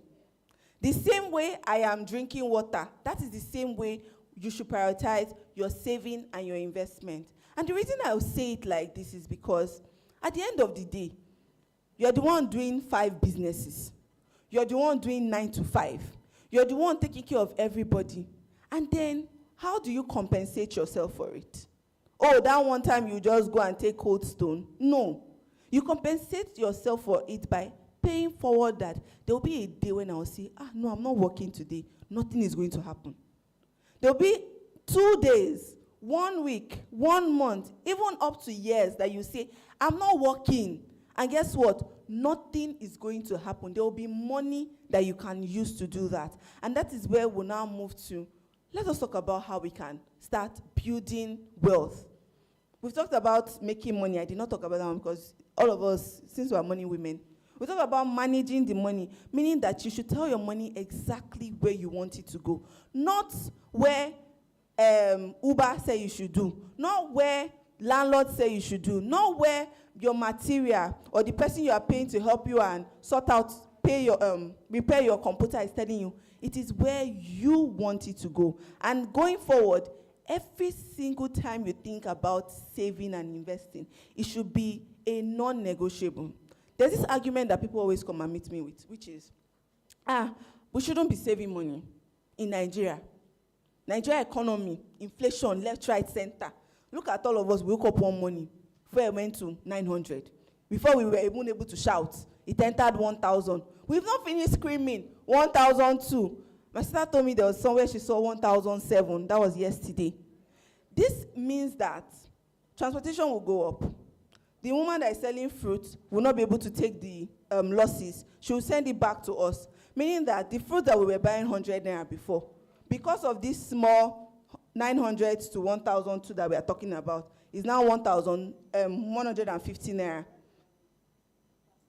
The same way I am drinking water, that is the same way you should prioritize your saving and your investment. And the reason I will say it like this is because at the end of the day, you're the one doing 5 businesses. You're the one doing 9 to 5. You're the one taking care of everybody. And then, how do you compensate yourself for it? Oh, that one time you just go and take Cold Stone. No. You compensate yourself for it by paying forward that there will be a day when I will say, no, I'm not working today. Nothing is going to happen. There will be 2 days, 1 week, 1 month, even up to years that you say, I'm not working. And guess what? Nothing is going to happen. There will be money that you can use to do that. And that is where we'll now move to. Let us talk about how we can start building wealth. We've talked about making money. I did not talk about that one because all of us, since we are money women, we talk about managing the money, meaning that you should tell your money exactly where you want it to go. Not where Uber say you should do. Not where landlord say you should do. Not where your material or the person you are paying to help you and sort out, repair your computer is telling you. It is where you want it to go. And going forward, every single time you think about saving and investing, it should be a non-negotiable. There's this argument that people always come and meet me with, which is, we shouldn't be saving money in Nigeria. Nigeria economy, inflation, left, right, center. Look at all of us, we woke up one morning, before it went to 900. Before we were even able to shout, it entered 1,000. We've not finished screaming, 1,002. My sister told me there was somewhere she saw 1,007. That was yesterday. This means that transportation will go up. The woman that is selling fruit will not be able to take the losses. She will send it back to us, meaning that the fruit that we were buying 100 naira before, because of this small 900 to 1,002 that we are talking about, is now 1,150 naira.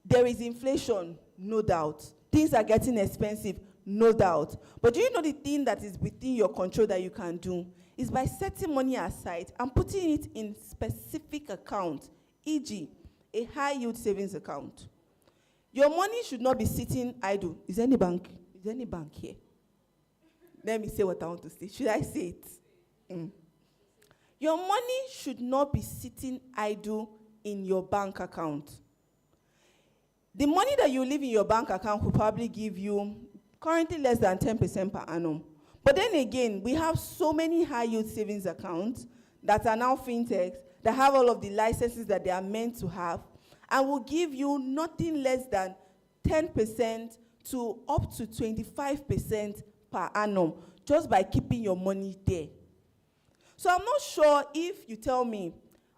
There is inflation, no doubt. Things are getting expensive, no doubt. But do you know the thing that is within your control that you can do? Is by setting money aside and putting it in specific accounts, e.g., a high-yield savings account. Your money should not be sitting idle. Is there any bank here? Let me say what I want to say. Should I say it? Your money should not be sitting idle in your bank account. The money that you leave in your bank account will probably give you currently less than 10% per annum. But then again, we have so many high-yield savings accounts that are now fintechs that have all of the licenses that they are meant to have and will give you nothing less than 10% to up to 25% per annum just by keeping your money there. So I'm not sure if you tell me,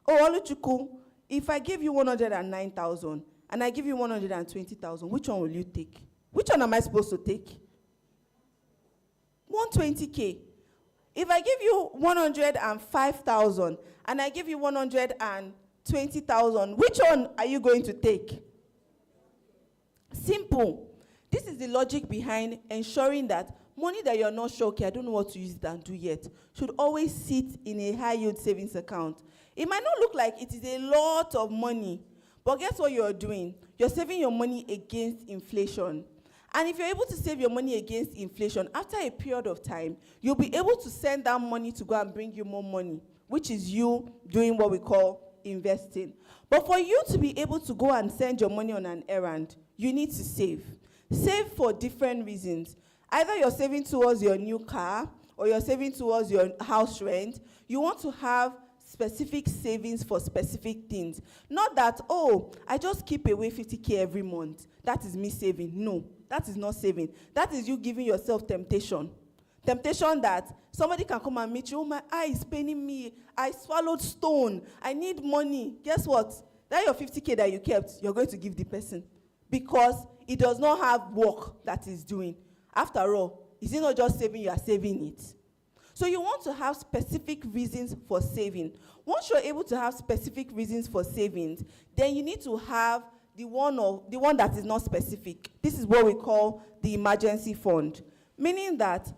Oluchuku, if I give you 109,000 and I give you 120,000, which one will you take? Which one am I supposed to take? 120K. If I give you 105,000 and I give you 120,000, which one are you going to take? Simple. This is the logic behind ensuring that money that you're not sure, okay, I don't know what to use it and do yet, should always sit in a high yield savings account. It might not look like it is a lot of money, but guess what you're doing? You're saving your money against inflation. And if you're able to save your money against inflation, after a period of time, you'll be able to send that money to go and bring you more money, which is you doing what we call investing. But for you to be able to go and send your money on an errand, you need to save. Save for different reasons. Either you're saving towards your new car, or you're saving towards your house rent. You want to have specific savings for specific things. Not that, oh, I just keep away 50K every month. That is me saving. No, that is not saving. That is you giving yourself temptation. Temptation that somebody can come and meet you. Oh, my eye is paining me. I swallowed stone. I need money. Guess what? That your 50K that you kept, you're going to give the person. Because it does not have work that it's doing. After all, is it not just saving, you are saving it. So you want to have specific reasons for saving. Once you're able to have specific reasons for savings, then you need to have the one that is not specific. This is what we call the emergency fund. Meaning that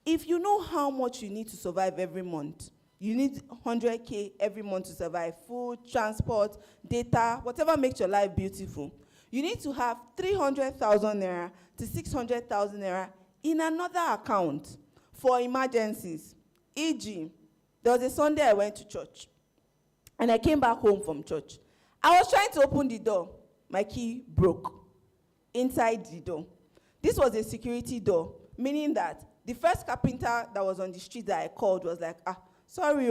if you know how much you need to survive every month, you need 100K every month to survive, food, transport, data, whatever makes your life beautiful. You need to have 300,000 naira to 600,000 naira in another account for emergencies. E.g., there was a Sunday I went to church, and I came back home from church. I was trying to open the door. My key broke inside the door. This was a security door, meaning that the first carpenter that was on the street that I called was like, sorry,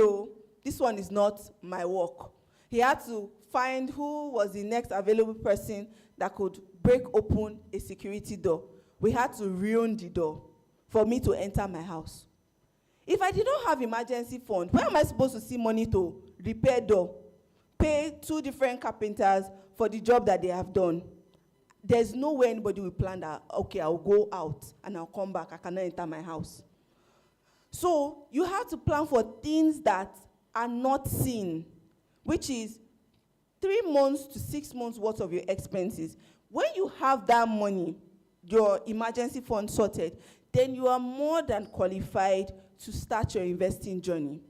this one is not my work. He had to find who was the next available person that could break open a security door. We had to ruin the door for me to enter my house. If I did not have emergency fund, where am I supposed to see money to repair door, pay 2 different carpenters for the job that they have done? There's no way anybody will plan that, okay, I'll go out and I'll come back, I cannot enter my house. So you have to plan for things that are not seen, which is 3 months to 6 months worth of your expenses. When you have that money, your emergency fund sorted, then you are more than qualified to start your investing journey.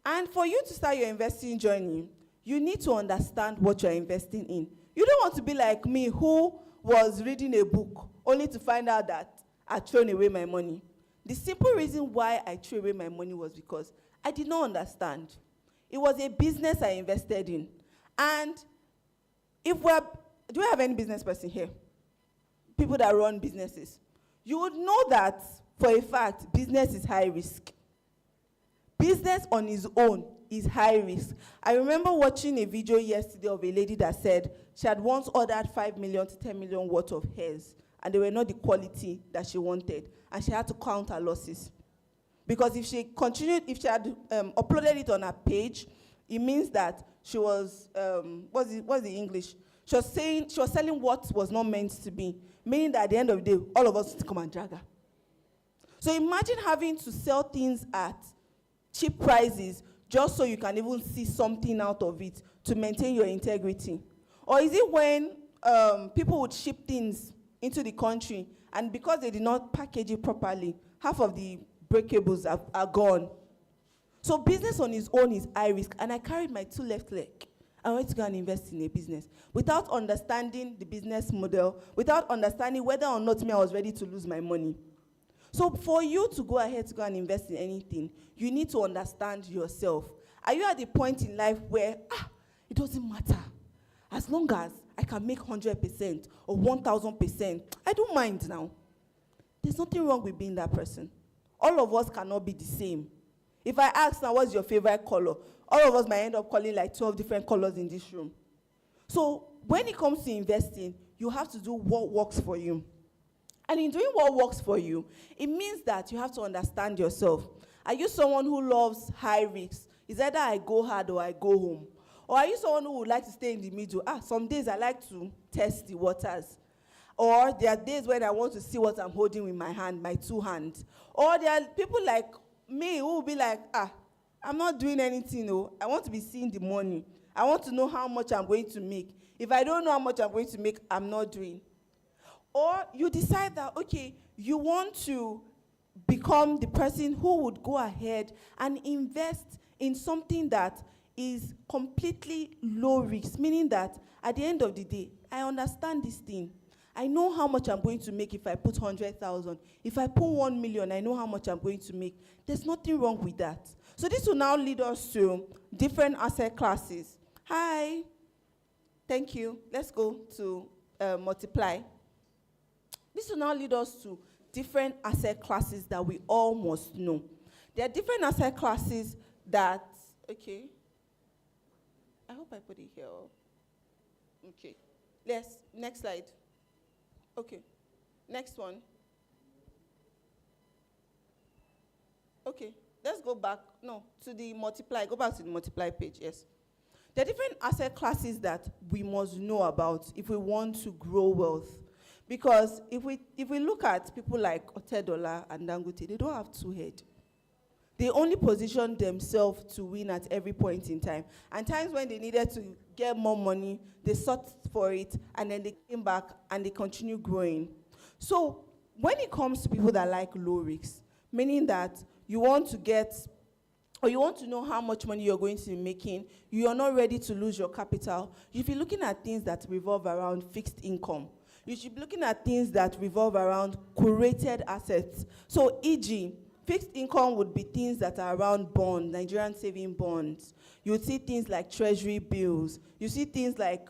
And for you to start your investing journey, you need to understand what you're investing in. You don't want to be like me, who was reading a book only to find out that I'd thrown away my money. The simple reason why I threw away my money was because I did not understand. It was a business I invested in. And do we have any business person here? People that run businesses. You would know that, for a fact, business is high risk. Business on its own is high risk. I remember watching a video yesterday of a lady that said she had once ordered 5 million to 10 million worth of hairs, and they were not the quality that she wanted, and she had to count her losses. Because if she had uploaded it on her page, it means that she was, what's the English? She was selling what was not meant to be, meaning that at the end of the day, all of us would come and drag her. So imagine having to sell things at cheap prices just so you can even see something out of it to maintain your integrity. Or is it when people would ship things into the country, and because they did not package it properly, half of the breakables are gone. So business on its own is high risk, and I carried my 2 left leg. I went to go and invest in a business without understanding the business model, without understanding whether or not I was ready to lose my money. So for you to go ahead to go and invest in anything, you need to understand yourself. Are you at the point in life where, it doesn't matter. As long as I can make 100% or 1,000%, I don't mind now. There's nothing wrong with being that person. All of us cannot be the same. If I ask now, what's your favorite color? All of us might end up calling like 12 different colors in this room. So when it comes to investing, you have to do what works for you. And in doing what works for you, it means that you have to understand yourself. Are you someone who loves high risks? It's either I go hard or I go home. Or are you someone who would like to stay in the middle? Some days I like to test the waters. Or there are days when I want to see what I'm holding with my hand, my 2 hands. Or there are people like me who will be like, I'm not doing anything. I want to be seeing the money. I want to know how much I'm going to make. If I don't know how much I'm going to make, I'm not doing. Or you decide that, okay, you want to become the person who would go ahead and invest in something that is completely low risk, meaning that at the end of the day, I understand this thing. I know how much I'm going to make if I put 100,000. If I put 1 million, I know how much I'm going to make. There's nothing wrong with that. So this will now lead us to different asset classes. Hi. Thank you. Let's go to multiply. This will now lead us to different asset classes that we all must know. There are different asset classes that, okay. I hope I put it here. Okay. Next slide. Okay. Next one. Okay. Let's go back. No, to the multiply. Go back to the multiply page, yes. There are different asset classes that we must know about if we want to grow wealth. Because if we look at people like Otedola and Dangote, they don't have two heads. They only position themselves to win at every point in time. And times when they needed to get more money, they sought for it, and then they came back and they continue growing. So when it comes to people that like low risks, meaning that you want to get, or you want to know how much money you're going to be making, you are not ready to lose your capital, you should be looking at things that revolve around fixed income. You should be looking at things that revolve around curated assets. So, e.g., fixed income would be things that are around bonds, Nigerian saving bonds. You would see things like treasury bills. You see things like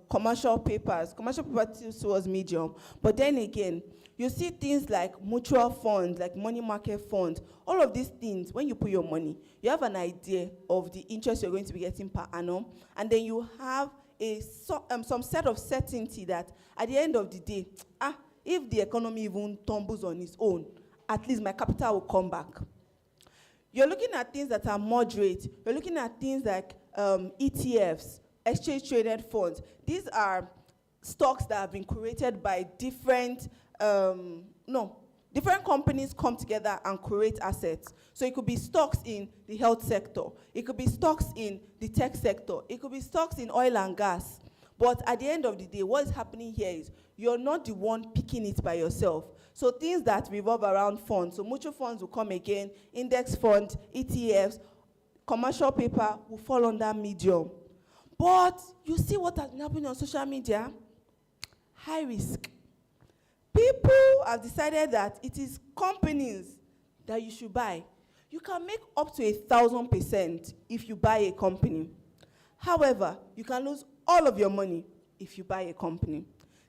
commercial papers. Commercial paper still was medium. But then again, you see things like mutual funds, like money market funds. All of these things, when you put your money, you have an idea of the interest you're going to be getting per annum. And then you have some set of certainty that at the end of the day, if the economy even tumbles on its own, at least my capital will come back. You're looking at things that are moderate. You're looking at things like ETFs, exchange traded funds. These are stocks that have been created by different companies come together and create assets. So it could be stocks in the health sector. It could be stocks in the tech sector. It could be stocks in oil and gas. But at the end of the day, what is happening here is you're not the one picking it by yourself. So things that revolve around funds, so mutual funds will come again, index funds, ETFs, commercial paper will fall under medium. But you see what has been happening on social media? High risk. People have decided that it is companies that you should buy. You can make up to 1,000% if you buy a company. However, you can lose all of your money if you buy a company.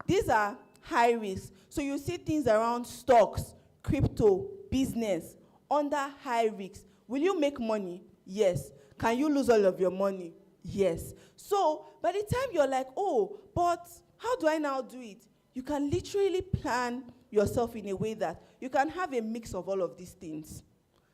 These are high risk. So you see things around stocks, crypto, business, under high risk. Will you make money? Yes. Can you lose all of your money? Yes. So by the time you're like, oh, but how do I now do it? You can literally plan yourself in a way that you can have a mix of all of these things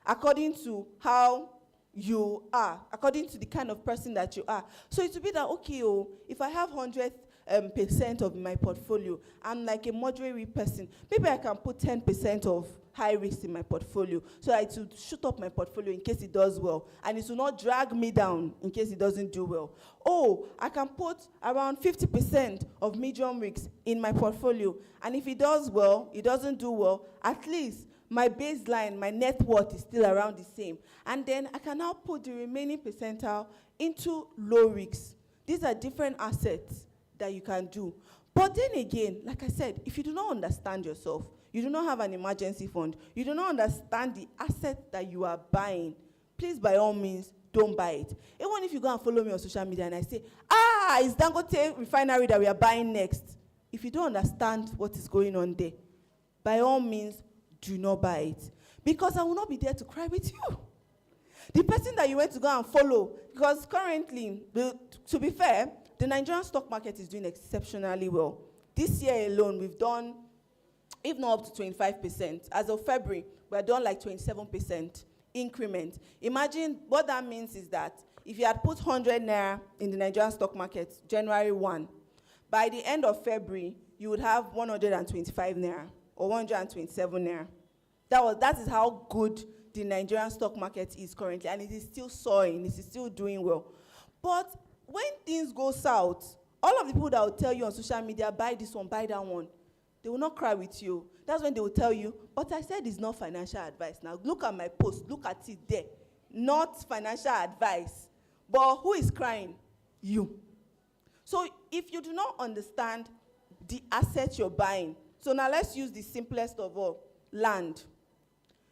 according to how you are, according to the kind of person that you are. So it will be that, okay, if I have 100% of my portfolio, I'm like a moderate person, maybe I can put 10% of high risk in my portfolio so that it will shoot up my portfolio in case it does well, and it will not drag me down in case it doesn't do well. Oh, I can put around 50% of medium risk in my portfolio, and if it does well, it doesn't do well, at least my baseline, my net worth is still around the same. And then I can now put the remaining percentile into low risks. These are different assets that you can do. But then again, like I said, if you do not understand yourself, you do not have an emergency fund, you do not understand the asset that you are buying, please, by all means, don't buy it. Even if you go and follow me on social media and I say, it's Dangote refinery that we are buying next. If you don't understand what is going on there, by all means, do not buy it. Because I will not be there to cry with you. The person that you went to go and follow, because currently, to be fair, the Nigerian stock market is doing exceptionally well. This year alone, we've done, if not up to 25%. As of February, we're done like 27% increment. Imagine what that means is that if you had put 100 naira in the Nigerian stock market, January 1, by the end of February, you would have 125 naira or 127 naira. That is how good the Nigerian stock market is currently, and it is still soaring, it is still doing well. But when things go south, all of the people that will tell you on social media, buy this one, buy that one, They will not cry with you. That's when they will tell you, but I said it's not financial advice. Now look at my post, look at it there. Not financial advice. But who is crying? You. So if you do not understand the assets you're buying, so now let's use the simplest of all, land.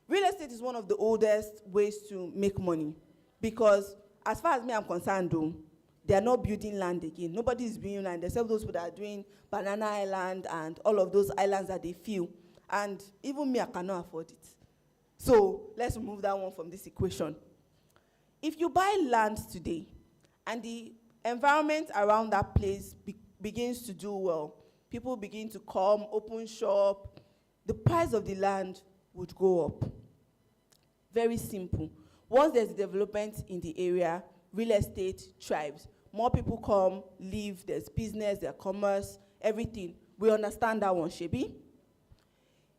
Real estate is one of the oldest ways to make money because as far as me I'm concerned, though, they are not building land again. Nobody is building land except those people that are doing Banana Island and all of those islands that they feel. And even me, I cannot afford it. So let's remove that one from this equation. If you buy land today and the environment around that place begins to do well, people begin to come, open shop, the price of the land would go up. Very simple. Once there's development in the area, real estate thrives. More people come, live, there's business, there's commerce, everything. We understand that one, Shebi.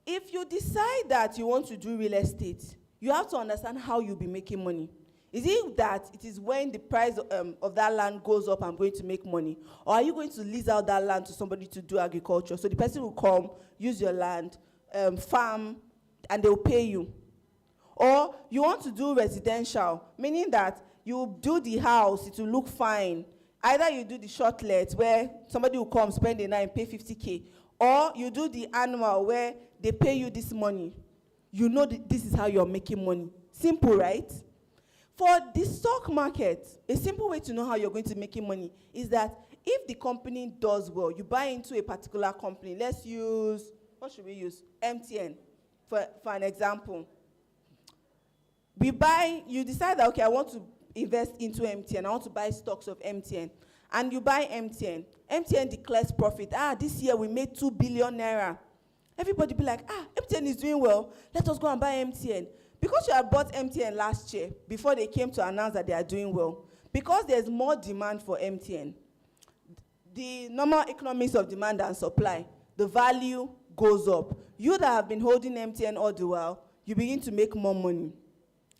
If you decide that you want to do real estate, you have to understand how you'll be making money. Is it that it is when the price of that land goes up, I'm going to make money? Or are you going to lease out that land to somebody to do agriculture? So the person will come, use your land, farm, and they'll pay you. Or you want to do residential, meaning that you do the house, it will look fine. Either you do the shortlet where somebody will come, spend the night, and pay 50K. Or you do the annual where they pay you this money. You know this is how you're making money. Simple, right? For the stock market, a simple way to know how you're going to make money is that if the company does well, you buy into a particular company. Let's use, what should we use? MTN, for an example. You decide that, okay, I want to invest into MTN. I want to buy stocks of MTN. And you buy MTN. MTN declares profit. This year we made 2 billion naira. Everybody be like, MTN is doing well. Let us go and buy MTN. Because you had bought MTN last year, before they came to announce that they are doing well, because there's more demand for MTN, the normal economics of demand and supply, the value goes up. You that have been holding MTN all the while, you begin to make more money.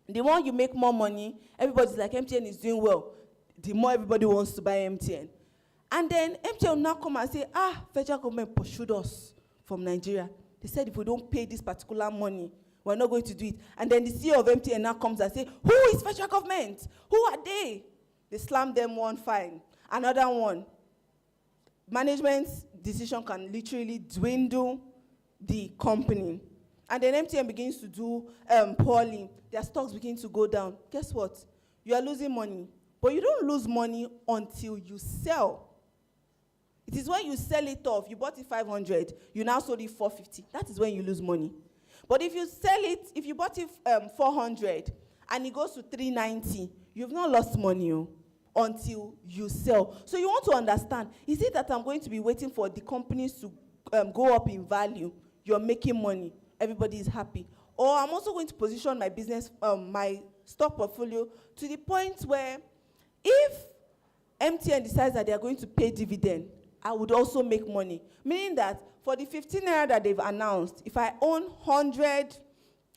The more you make more money, everybody's like, MTN is doing well. The more everybody wants to buy MTN. And then MTN will now come and say, federal government pursued us from Nigeria. They said if we don't pay this particular money, we're not going to do it. And then the CEO of MTN now comes and says, who is federal government? Who are they? They slam them one fine. Another one. Management's decision can literally dwindle the company. And then MTN begins to do poorly. Their stocks begin to go down. Guess what? You are losing money. But you don't lose money until you sell. It is when you sell it off. You bought it 500. You now sold it 450. That is when you lose money. But if you sell it, if you bought it 400 and it goes to 390, you've not lost money until you sell. So you want to understand, is it that I'm going to be waiting for the companies to go up in value? You're making money. Everybody is happy. Or I'm also going to position my business, my stock portfolio to the point where if MTN decides that they are going to pay dividend, I would also make money. Meaning that for the 15 naira that they've announced, if I own 100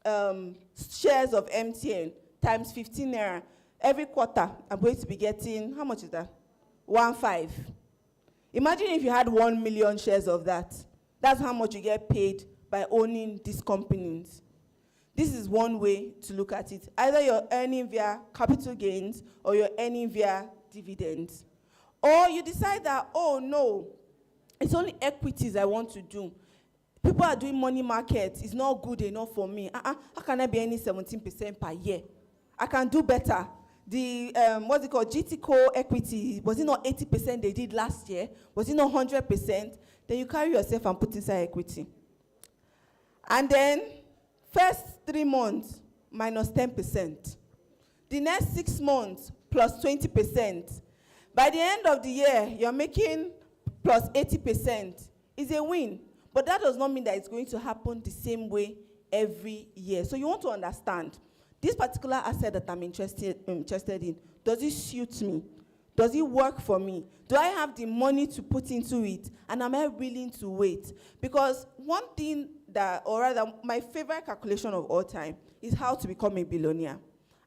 shares of MTN times 15 naira, every quarter I'm going to be getting, how much is that? 1.5. Imagine if you had 1 million shares of that. That's how much you get paid by owning these companies. This is one way to look at it. Either you're earning via capital gains or you're earning via dividends. Or you decide that, oh no, it's only equities I want to do. People are doing money markets. It's not good enough for me. How can I be earning 17% per year? I can do better. The, what's it called, GTCO equity, was it not 80% they did last year? Was it not 100%? Then you carry yourself and put inside equity. And then, first 3 months, minus 10%. The next 6 months, plus 20%. By the end of the year, you're making plus 80%. It's a win. But that does not mean that it's going to happen the same way every year. So you want to understand, this particular asset that I'm interested in, does it suit me? Does it work for me? Do I have the money to put into it? And am I willing to wait? Because one thing that, or rather, my favorite calculation of all time is how to become a billionaire.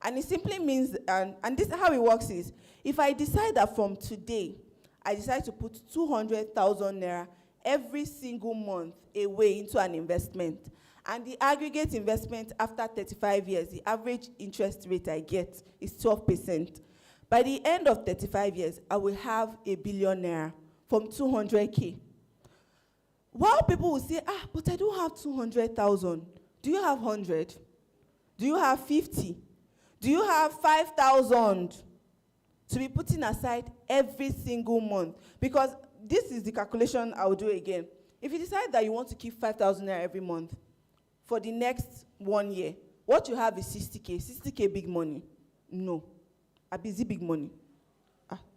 And it simply means, and this is how it works is, if I decide that from today, I decide to put 200,000 naira every single month away into an investment. And the aggregate investment after 35 years, the average interest rate I get is 12%. By the end of 35 years, I will have a billionaire from 200K. While people will say, but I don't have 200,000. Do you have 100? Do you have 50? Do you have 5,000 to be putting aside every single month? Because this is the calculation I will do again. If you decide that you want to keep 5,000 naira every month for the next 1 year, what you have is 60K. 60K big money? No. A busy big money.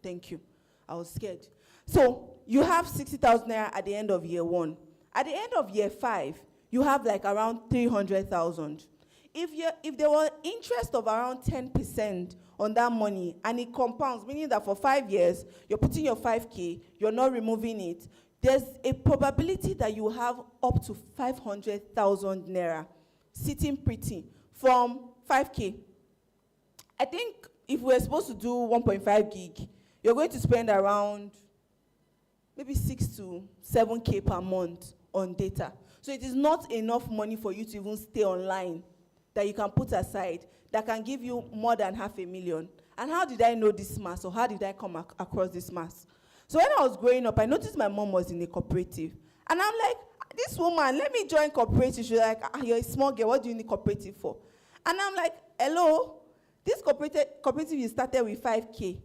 Thank you. I was scared. So you have 60,000 naira at the end of year 1. At the end of year 5, you have like around 300,000. If there were interest of around 10% on that money, and it compounds, meaning that for 5 years, you're putting your 5K, you're not removing it, there's a probability that you have up to 500,000 naira sitting pretty from 5K. I think if we're supposed to do 1.5 gig, you're going to spend around maybe 6 to 7K per month on data. So it is not enough money for you to even stay online that you can put aside that can give you more than 500,000. And how did I know this mass, or how did I come across this mass? So when I was growing up, I noticed my mom was in a cooperative. And I'm like, this woman, let me join cooperative. She's like, you're a small girl, what do you need cooperative for? And I'm like, hello, this cooperative you started with 5K.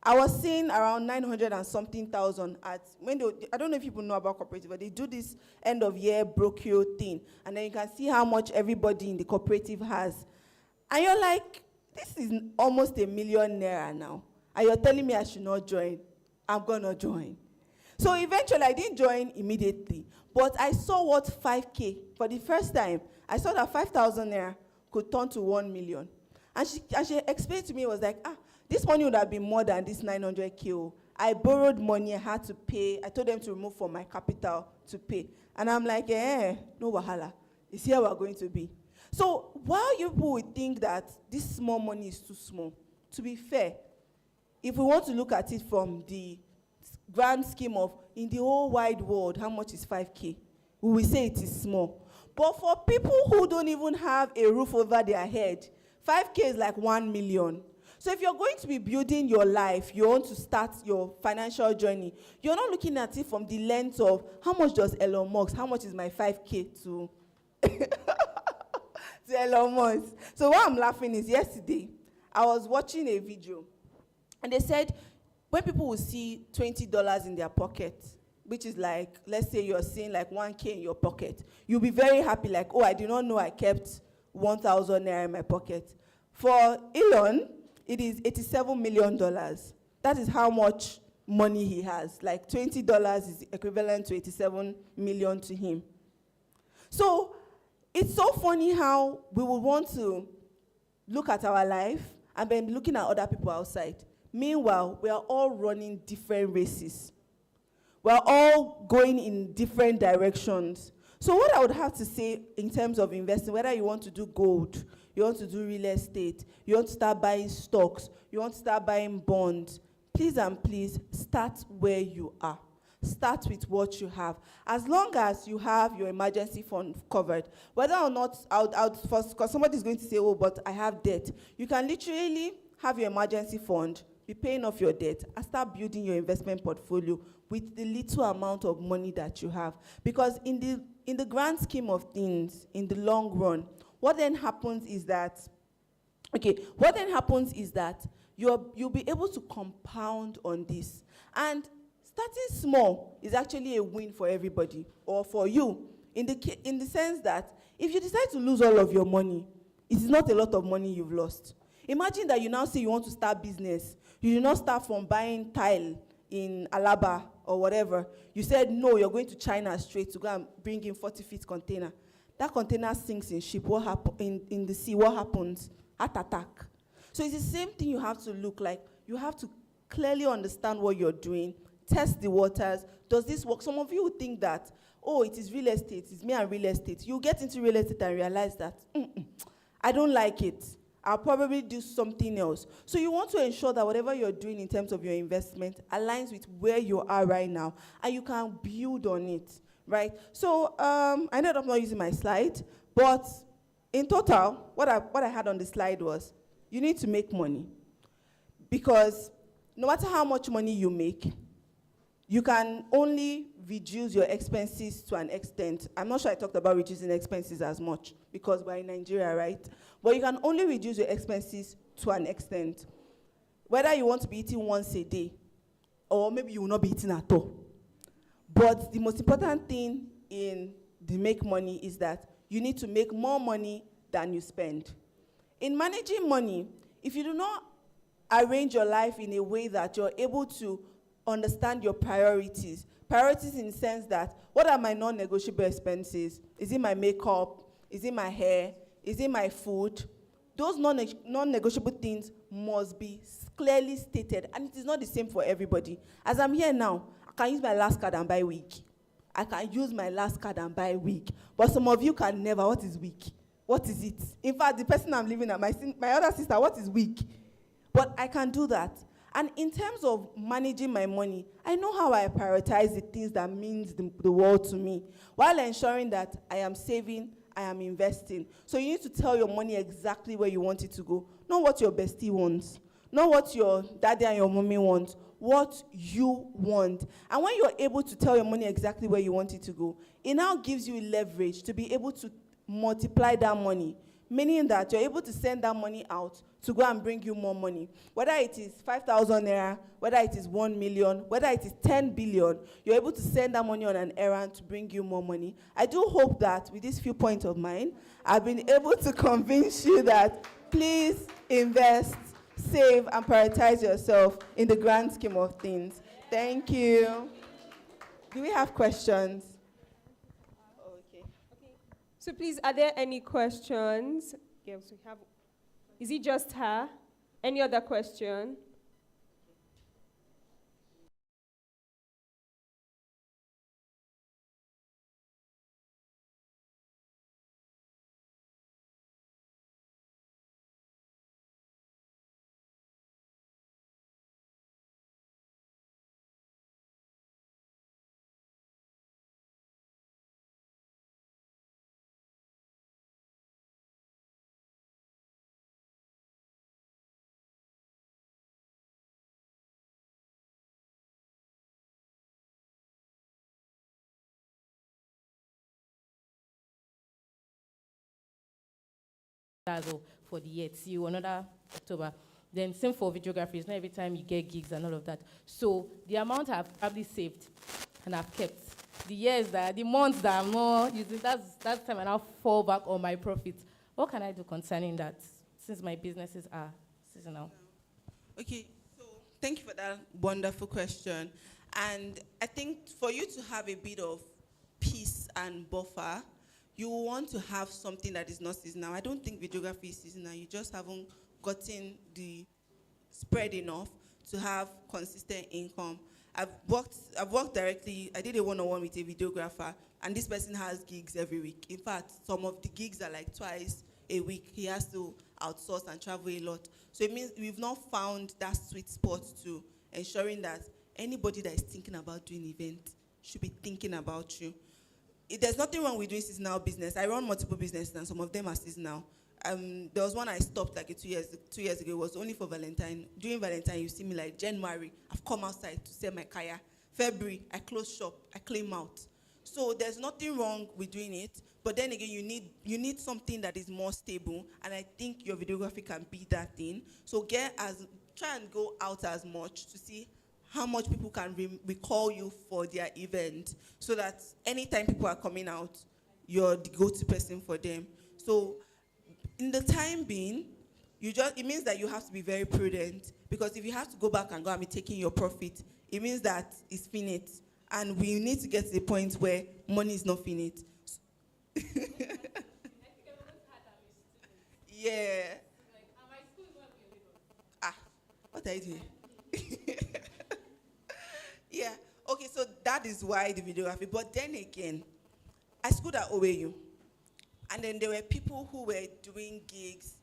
I was seeing around 900 and something thousand at, I don't know if people know about cooperative, but they do this end of year brochure thing. And then you can see how much everybody in the cooperative has. And you're like, this is almost 1 million naira now. And you're telling me I should not join. I'm gonna join. So eventually I didn't join immediately, but I saw what 5K, for the first time, I saw that 5,000 naira could turn to 1 million. And she explained to me, it was like, this money would have been more than this 900K. I borrowed money, I had to pay. I told them to remove from my capital to pay. And I'm like, no wahala. It's here we're going to be. So while you people would think that this small money is too small, to be fair, if we want to look at it from the grand scheme of, in the whole wide world, how much is 5K? We will say it is small. But for people who don't even have a roof over their head, 5K is like 1 million. So if you're going to be building your life, you want to start your financial journey, you're not looking at it from the lens of, how much does Elon Musk, how much is my 5K to, to Elon Musk? So why I'm laughing is, yesterday, I was watching a video, and they said, when people will see $20 in their pocket, which is like, let's say you're seeing like 1K in your pocket, you'll be very happy, like, oh, I did not know I kept 1,000 naira in my pocket. For Elon, it is $87 million. That is how much money he has. Like $20 is equivalent to 87 million to him. So it's so funny how we would want to look at our life and then looking at other people outside. Meanwhile, we are all running different races. We're all going in different directions. So what I would have to say in terms of investing, whether you want to do gold, you want to do real estate, you want to start buying stocks, you want to start buying bonds, please and please start where you are. Start with what you have. As long as you have your emergency fund covered, whether or not, because somebody's going to say, oh, but I have debt. You can literally have your emergency fund, be paying off your debt, and start building your investment portfolio with the little amount of money that you have. Because in the grand scheme of things, in the long run, what then happens is that, you'll be able to compound on this. And starting small is actually a win for everybody, or for you, in the sense that if you decide to lose all of your money, it is not a lot of money you've lost. Imagine that you now say you want to start business. You do not start from buying tile in Alaba or whatever. You said, no, you're going to China straight to go and bring in 40-feet container. That container sinks in ship. What in the sea? What happens? Heart attack. So it's the same thing you have to look like. You have to clearly understand what you're doing, test the waters. Does this work? Some of you would think that, oh, it is real estate. It's me and real estate. You get into real estate and realize that, I don't like it. I'll probably do something else. So you want to ensure that whatever you're doing in terms of your investment aligns with where you are right now, and you can build on it, right? So I ended up not using my slide, but in total, what I had on the slide was, you need to make money. Because no matter how much money you make, you can only reduce your expenses to an extent. I'm not sure I talked about reducing expenses as much because we're in Nigeria, right? But you can only reduce your expenses to an extent. Whether you want to be eating once a day, or maybe you will not be eating at all. But the most important thing in the make money is that you need to make more money than you spend. In managing money, if you do not arrange your life in a way that you're able to understand your priorities in the sense that, what are my non-negotiable expenses? Is it my makeup? Is it my hair? Is it my food? Those non-negotiable things must be clearly stated, and it is not the same for everybody. As I'm here now, I can use my last card and buy wig. I can use my last card and buy wig. But some of you can never. What is wig? What is it? In fact, the person I'm living at, my other sister, what is wig? But I can do that. And in terms of managing my money, I know how I prioritize the things that means the world to me, while ensuring that I am saving, I am investing. So you need to tell your money exactly where you want it to go. Not what your bestie wants. Not what your daddy and your mommy want. What you want. And when you're able to tell your money exactly where you want it to go, it now gives you leverage to be able to multiply that money. Meaning that you're able to send that money out to go and bring you more money. Whether it is 5,000 naira, whether it is 1 million, whether it is 10 billion, you're able to send that money on an errand to bring you more money. I do hope that with these few points of mine, I've been able to convince you that please invest, save, and prioritize yourself in the grand scheme of things. Thank you. Do we have questions? So please, are there any questions? Yes, we have. Is it just her? Any other question? For the year till another October. Then same for videography. It's not every time you get gigs and all of that. So the amount I've probably saved and I've kept. The months that I'm not using, that's time I now fall back on my profits. What can I do concerning that, since my businesses are seasonal? Okay, so thank you for that wonderful question. And I think for you to have a bit of peace and buffer, you want to have something that is not seasonal. I don't think videography is seasonal. You just haven't gotten the spread enough to have consistent income. I've worked directly. I did a one-on-one with a videographer, and this person has gigs every week. In fact, some of the gigs are like twice a week. He has to outsource and travel a lot. So it means we've not found that sweet spot to ensuring that anybody that is thinking about doing event should be thinking about you. There's nothing wrong with doing seasonal business. I run multiple businesses, and some of them are seasonal. There was one I stopped like 2 years ago. It was only for Valentine. During Valentine, you see me like January, I've come outside to sell my kaya. February, I close shop, I claim out. So there's nothing wrong with doing it, but then again, you need something that is more stable, and I think your videography can be that thing. So try and go out as much to see how much people can recall you for their event, so that anytime people are coming out, you're the go-to person for them. So in the time being, it means that you have to be very prudent, because if you have to go back and be taking your profit, it means that it's finite. And we need to get to the point where money is not finite. Yeah. What are you doing? Yeah, okay, so that is why the videography. But then again, I schooled at OAU, and then there were people who were doing gigs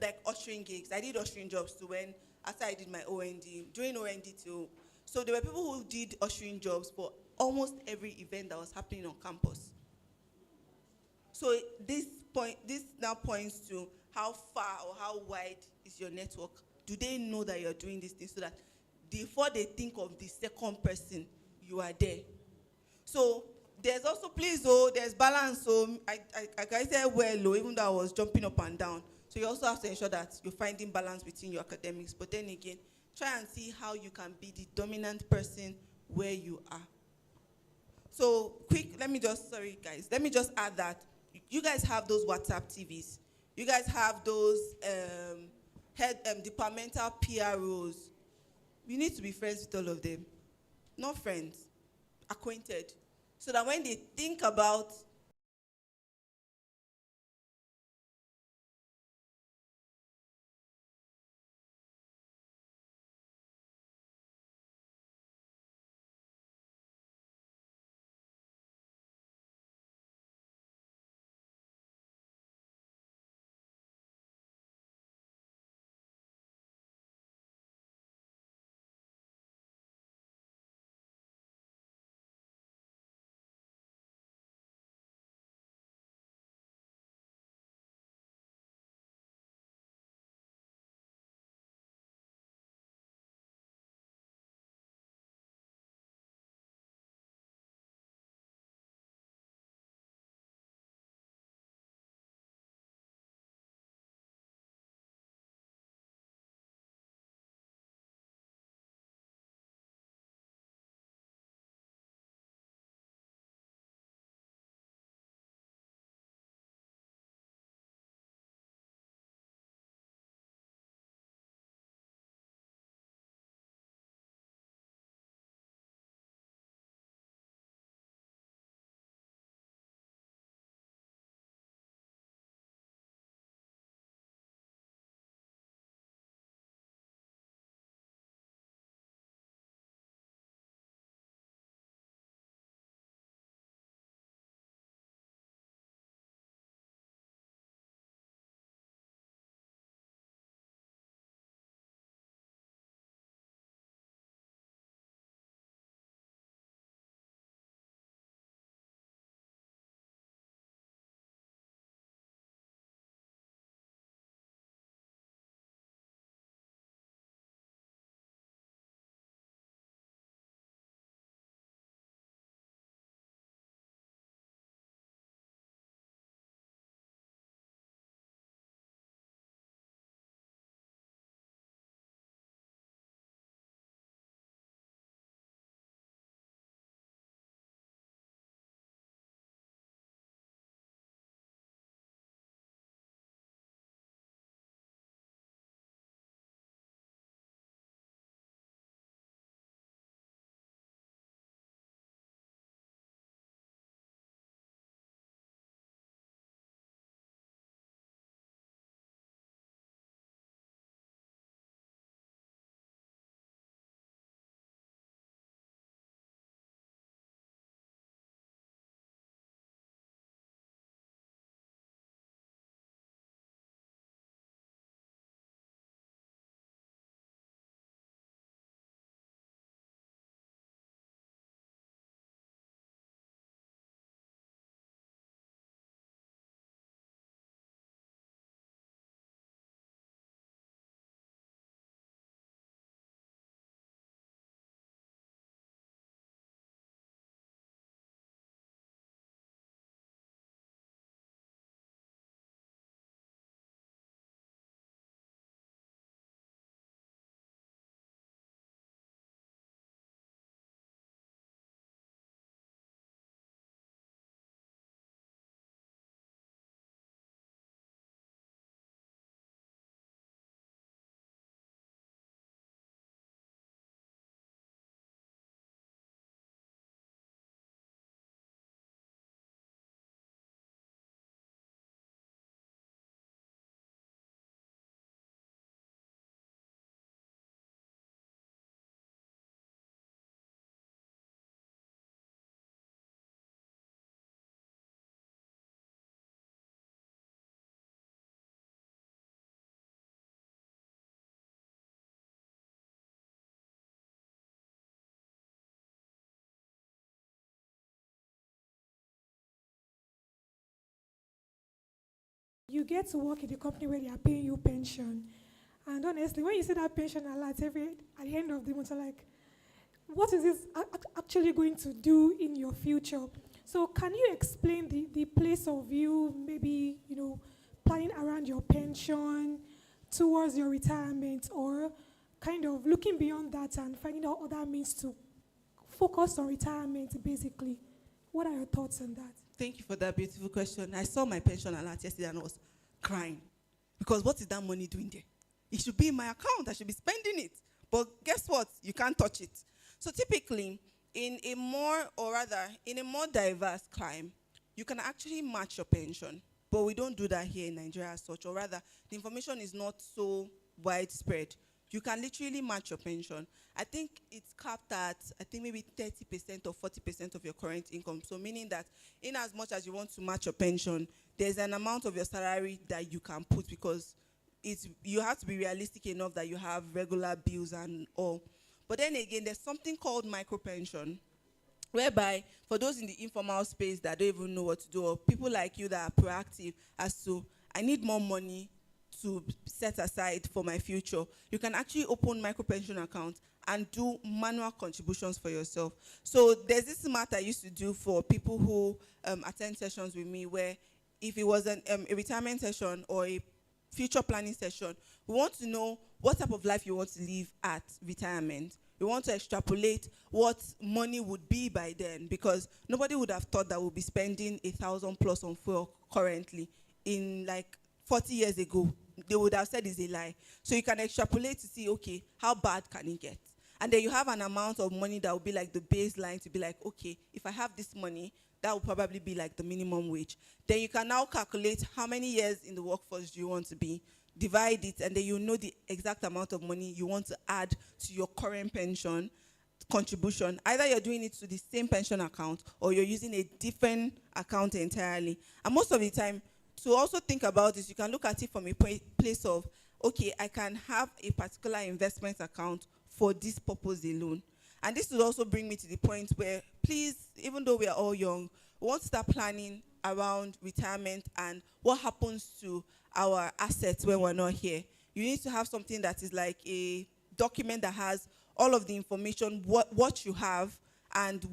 like ushering gigs. I did ushering jobs too when after I did my OND, during OND too. So there were people who did ushering jobs for almost every event that was happening on campus. So this now points to how far or how wide is your network. Do they know that you're doing this thing so that before they think of the second person, you are there? So there's also, please, there's balance. So I said well, even though I was jumping up and down. So you also have to ensure that you're finding balance between your academics. But then again, try and see how you can be the dominant person where you are. So let me just add that you guys have those WhatsApp TVs. You guys have those departmental PROs. You need to be friends with all of them. Not friends, acquainted. So that when they think about you get to work in the company where they are paying you pension. And honestly, when you see that pension alert at the end of the month, you're like, what is this actually going to do in your future? So can you explain the place of you, maybe, planning around your pension towards your retirement, or kind of looking beyond that and finding out other means to focus on retirement, basically? What are your thoughts on that? Thank you for that beautiful question. I saw my pension alert yesterday and I was crying. Because what is that money doing there? It should be in my account. I should be spending it. But guess what? You can't touch it. So typically, in a more diverse climate, you can actually match your pension. But we don't do that here in Nigeria as such. Or rather, the information is not so widespread. You can literally match your pension. I think it's capped at, maybe 30% or 40% of your current income. So meaning that in as much as you want to match your pension, there's an amount of your salary that you can put, because you have to be realistic enough that you have regular bills and all. But then again, there's something called micro pension, whereby for those in the informal space that don't even know what to do, or people like you that are proactive as to, I need more money to set aside for my future, you can actually open micro pension account and do manual contributions for yourself. So there's this math I used to do for people who attend sessions with me, where if it was a retirement session or a future planning session, we want to know what type of life you want to live at retirement. We want to extrapolate what money would be by then, because nobody would have thought that we'll be spending 1,000 plus on fuel currently. In like 40 years ago, they would have said it's a lie. So you can extrapolate to see, okay, how bad can it get? And then you have an amount of money that will be like the baseline to be like, okay, if I have this money, that will probably be like the minimum wage. Then you can now calculate how many years in the workforce do you want to be, divide it, and then you know the exact amount of money you want to add to your current pension contribution. Either you're doing it to the same pension account or you're using a different account entirely. And most of the time, to also think about this, you can look at it from a place of, okay, I can have a particular investment account for this purpose alone. And this will also bring me to the point where, please, even though we are all young, we want to start planning around retirement and what happens to our assets when we're not here. You need to have something that is like a document that has all of the information, what you have, and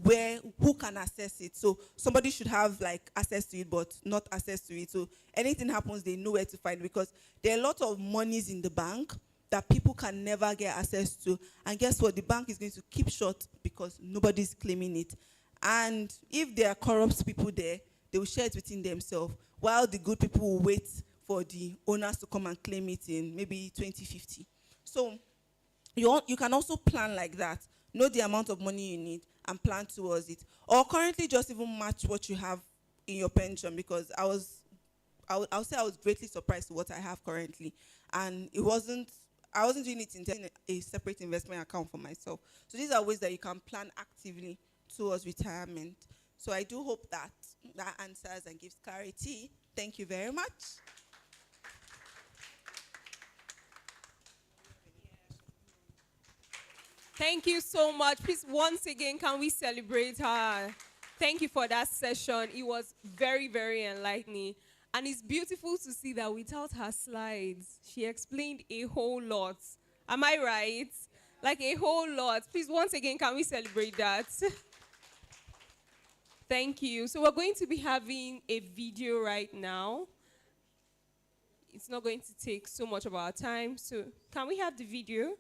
who can access it. So somebody should have like access to it, but not access to it. So anything happens, they know where to find it, because there are a lot of monies in the bank that people can never get access to. And guess what? The bank is going to keep short because nobody's claiming it. And if there are corrupt people there, they will share it within themselves, while the good people will wait for the owners to come and claim it in maybe 2050. So you can also plan like that. Know the amount of money you need and plan towards it. Or currently just even match what you have in your pension, because I would say I was greatly surprised with what I have currently. And I wasn't doing it in a separate investment account for myself. So these are ways that you can plan actively towards retirement. So I do hope that answers and gives clarity. Thank you very much. Thank you so much. Please, once again, can we celebrate her? Thank you for that session. It was very, very enlightening. And it's beautiful to see that without her slides, she explained a whole lot. Am I right? Like a whole lot. Please, once again, can we celebrate that? Thank you. So we're going to be having a video right now. It's not going to take so much of our time. So can we have the video?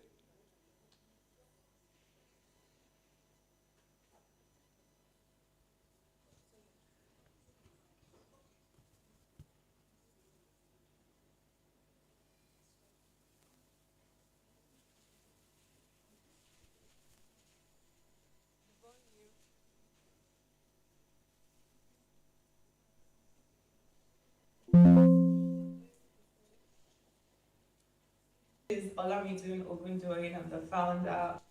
Is Olamide Ogundoyin. I'm the founder.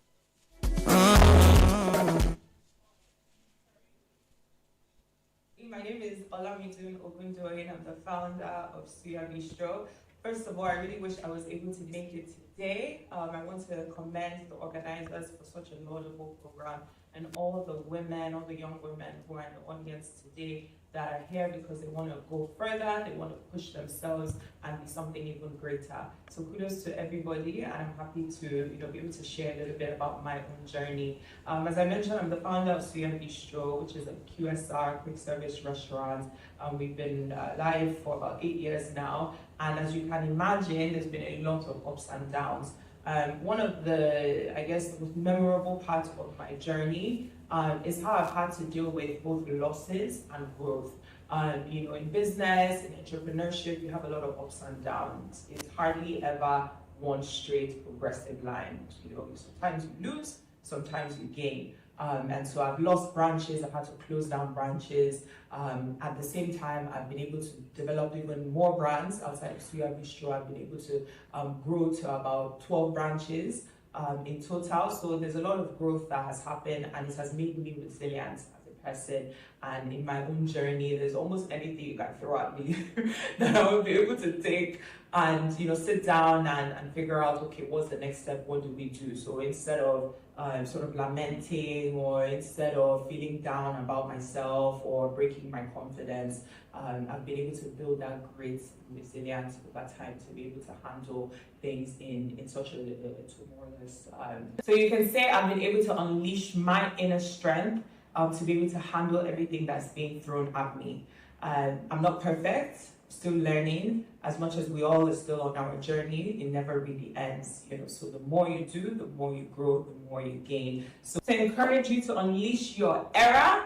My name is Olamide Ogundoyin. I'm the founder of Suya Bistro. First of all, I really wish I was able to make it today. I want to commend the organizers for such a laudable program. and all the women, all the young women who are in the audience today that are here because they want to go further, they want to push themselves and be something even greater. So kudos to everybody, and I'm happy to be able to share a little bit about my own journey. As I mentioned, I'm the founder of Suya Bistro, which is a QSR, quick service restaurant. We've been live for about 8 years now, and as you can imagine, there's been a lot of ups and downs. One of the, I guess, the most memorable parts of my journey is how I've had to deal with both losses and growth. In business, in entrepreneurship, you have a lot of ups and downs. It's hardly ever one straight progressive line. Sometimes you lose, sometimes you gain. And so I've lost branches, I've had to close down branches. At the same time, I've been able to develop even more brands outside of Suya Bistro. I've been able to grow to about 12 branches in total. So there's a lot of growth that has happened, and it has made me resilient as a person. And in my own journey, there's almost anything you can throw at me that I will be able to take and sit down and figure out, okay, what's the next step? What do we do? So instead of sort of lamenting, or instead of feeling down about myself or breaking my confidence, I've been able to build that great resilience over time to be able to handle things in such a tumultuous. So you can say I've been able to unleash my inner strength to be able to handle everything that's being thrown at me. I'm not perfect, still learning. As much as we all are still on our journey, it never really ends. So the more you do, the more you grow, the more you gain. So to encourage you to unleash your era,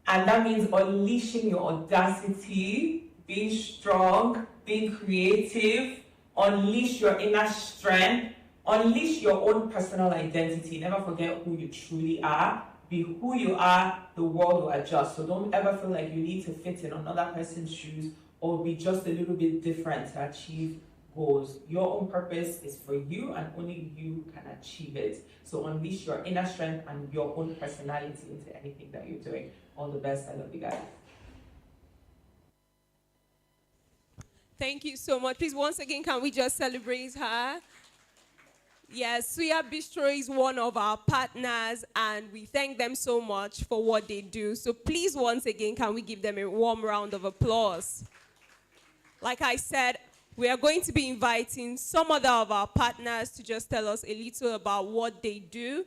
and that means unleashing your audacity, being strong, being creative, unleash your inner strength, unleash your own personal identity. Never forget who you truly are. Be who you are, the world will adjust. So don't ever feel like you need to fit in another person's shoes or be just a little bit different to achieve goals. Your own purpose is for you, and only you can achieve it. So unleash your inner strength and your own personality into anything that you're doing. All the best. I love you guys. Thank you so much. Please, once again, can we just celebrate her? Yes, Suya Bistro is one of our partners, and we thank them so much for what they do. So please, once again, can we give them a warm round of applause? Like I said, we are going to be inviting some other of our partners to just tell us a little about what they do.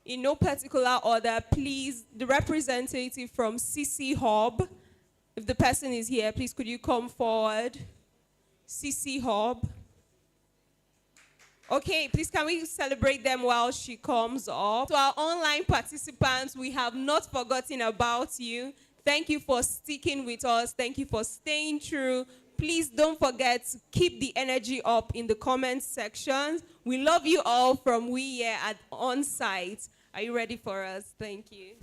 In no particular order, please, the representative from CC Hub, if the person is here, please could you come forward? CC Hub. Okay, please can we celebrate them while she comes up? To our online participants, we have not forgotten about you. Thank you for sticking with us. Thank you for staying true. Please don't forget to keep the energy up in the comment section. We love you all from we here at On-Site. Are you ready for us? Thank you.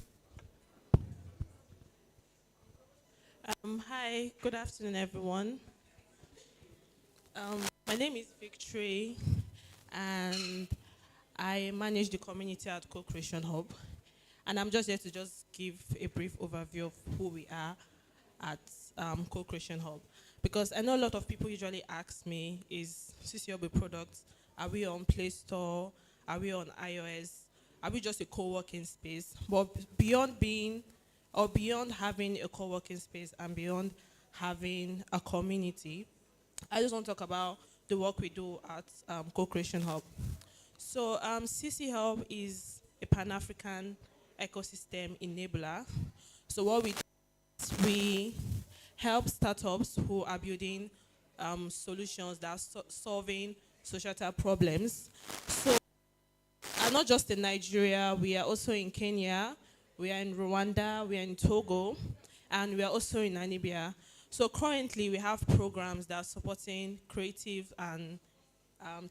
Hi, good afternoon, everyone. My name is Victory, and I manage the community at Co-Creation Hub. And I'm just here to just give a brief overview of who we are at Co-Creation Hub. Because I know a lot of people usually ask me, is CCHub a product? Are we on Play Store? Are we on iOS? Are we just a co-working space? But beyond having a co-working space and beyond having a community, I just want to talk about the work we do at Co-Creation Hub. So CC Hub is a Pan-African ecosystem enabler. So what we do is we help startups who are building solutions that are solving societal problems. So not just in Nigeria, we are also in Kenya, we are in Rwanda, we are in Togo, and we are also in Namibia. So currently we have programs that are supporting creative and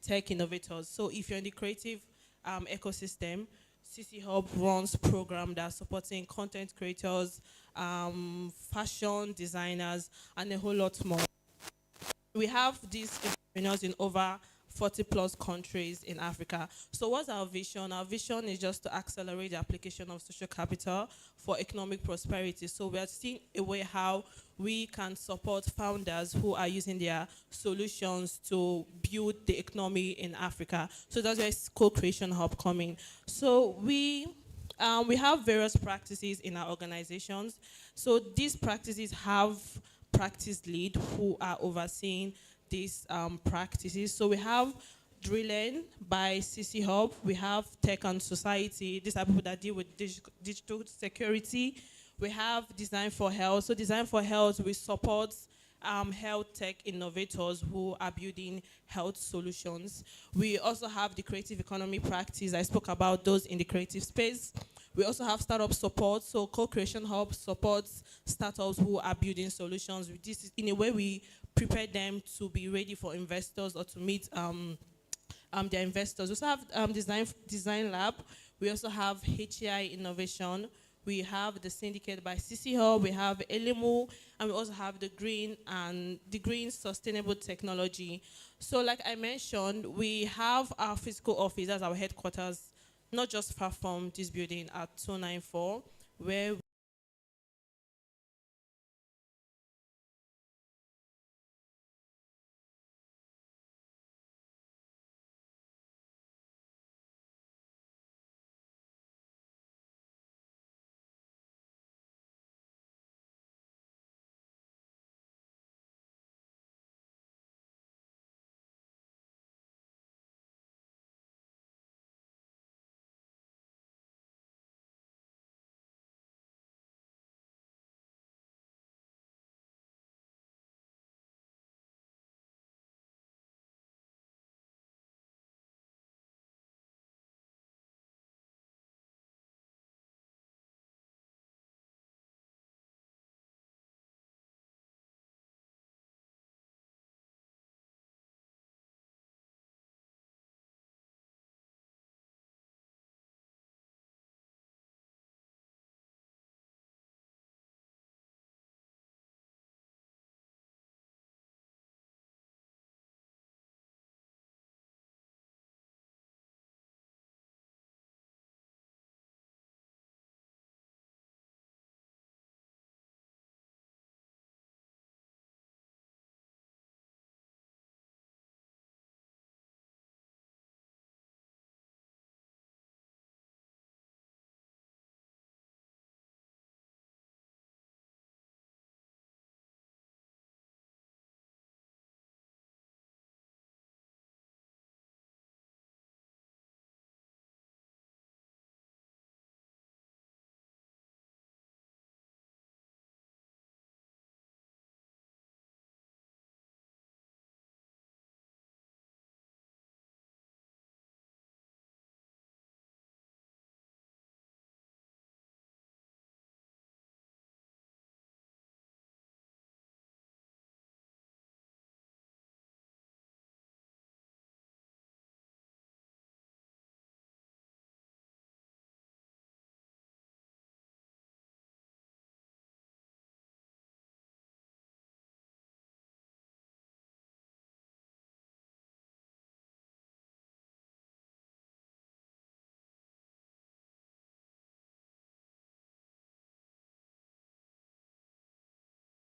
tech innovators. So if you're in the creative ecosystem, CC Hub runs programs that are supporting content creators, fashion designers, and a whole lot more. We have these entrepreneurs in over 40 plus countries in Africa. So what's our vision? Our vision is just to accelerate the application of social capital for economic prosperity. So we are seeing a way how we can support founders who are using their solutions to build the economy in Africa. So that's where Co-Creation Hub coming. So we We have various practices in our organizations. So these practices have practice lead who are overseeing these practices. So we have Drilling by CC Hub. We have Tech and Society. These are people that deal with digital security. We have Design for Health. So Design for Health, we support health tech innovators who are building health solutions. We also have the creative economy practice. I spoke about those in the creative space. We also have startup support. So Co-Creation Hub supports startups who are building solutions. This is, in a way, we prepare them to be ready for investors or to meet their investors. We also have Design Lab. We also have HAI Innovation. We have the Syndicate by CC Hub. We have Elimu, and we also have the Green Sustainable Technology. So, like I mentioned, we have our physical office as our headquarters, not just far from this building at 294, where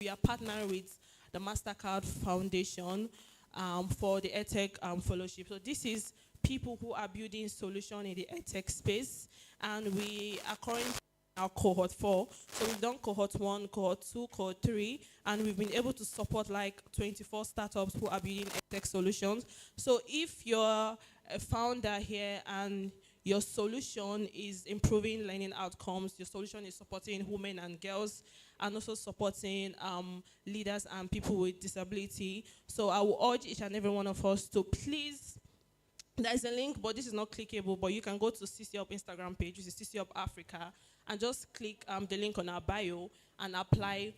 we are partnering with the MasterCard Foundation for the EdTech Fellowship. So this is people who are building solutions in the EdTech space, and we are currently our cohort 4. So we've done cohort 1, cohort 2, cohort 3, and we've been able to support like 24 startups who are building EdTech solutions. So if you're a founder here and your solution is improving learning outcomes, your solution is supporting women and girls, and also supporting leaders and people with disability. So I will urge each and every one of us to please, there's a link, but this is not clickable, but you can go to CC Up Instagram page, which is CC Up Africa, and just click the link on our bio and apply.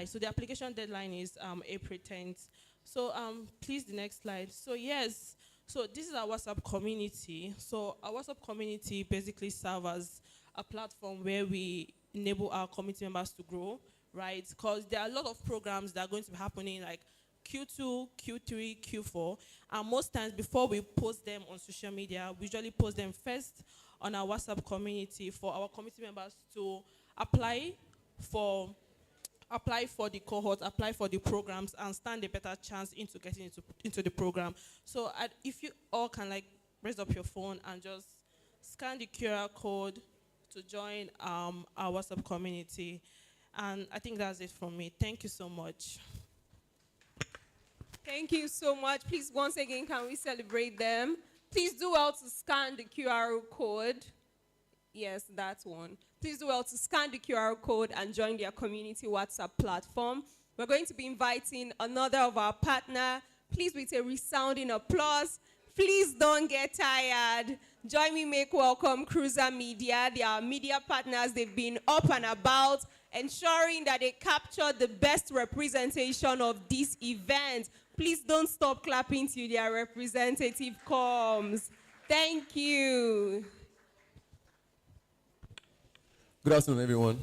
So the application deadline is April 10th. So please, the next slide. So yes, so this is our WhatsApp community. So our WhatsApp community basically serves as a platform where we enable our community members to grow, right? Because there are a lot of programs that are going to be happening like Q2, Q3, Q4, and most times before we post them on social media, we usually post them first on our WhatsApp community for our community members to apply for the cohort, apply for the programs, and stand a better chance into getting into the program. So if you all can like raise up your phone and just scan the QR code to join our WhatsApp community. And I think that's it from me. Thank you so much. Thank you so much. Please, once again, can we celebrate them? Please do well to scan the QR code. Yes, that one. Please do well to scan the QR code and join their community WhatsApp platform. We're going to be inviting another of our partner. Please, with a resounding applause. Please don't get tired. Join me, make welcome Cruiser Media. They are media partners. They've been up and about, ensuring that they capture the best representation of this event. Please don't stop clapping till their representative comes. Thank you. Good afternoon, everyone.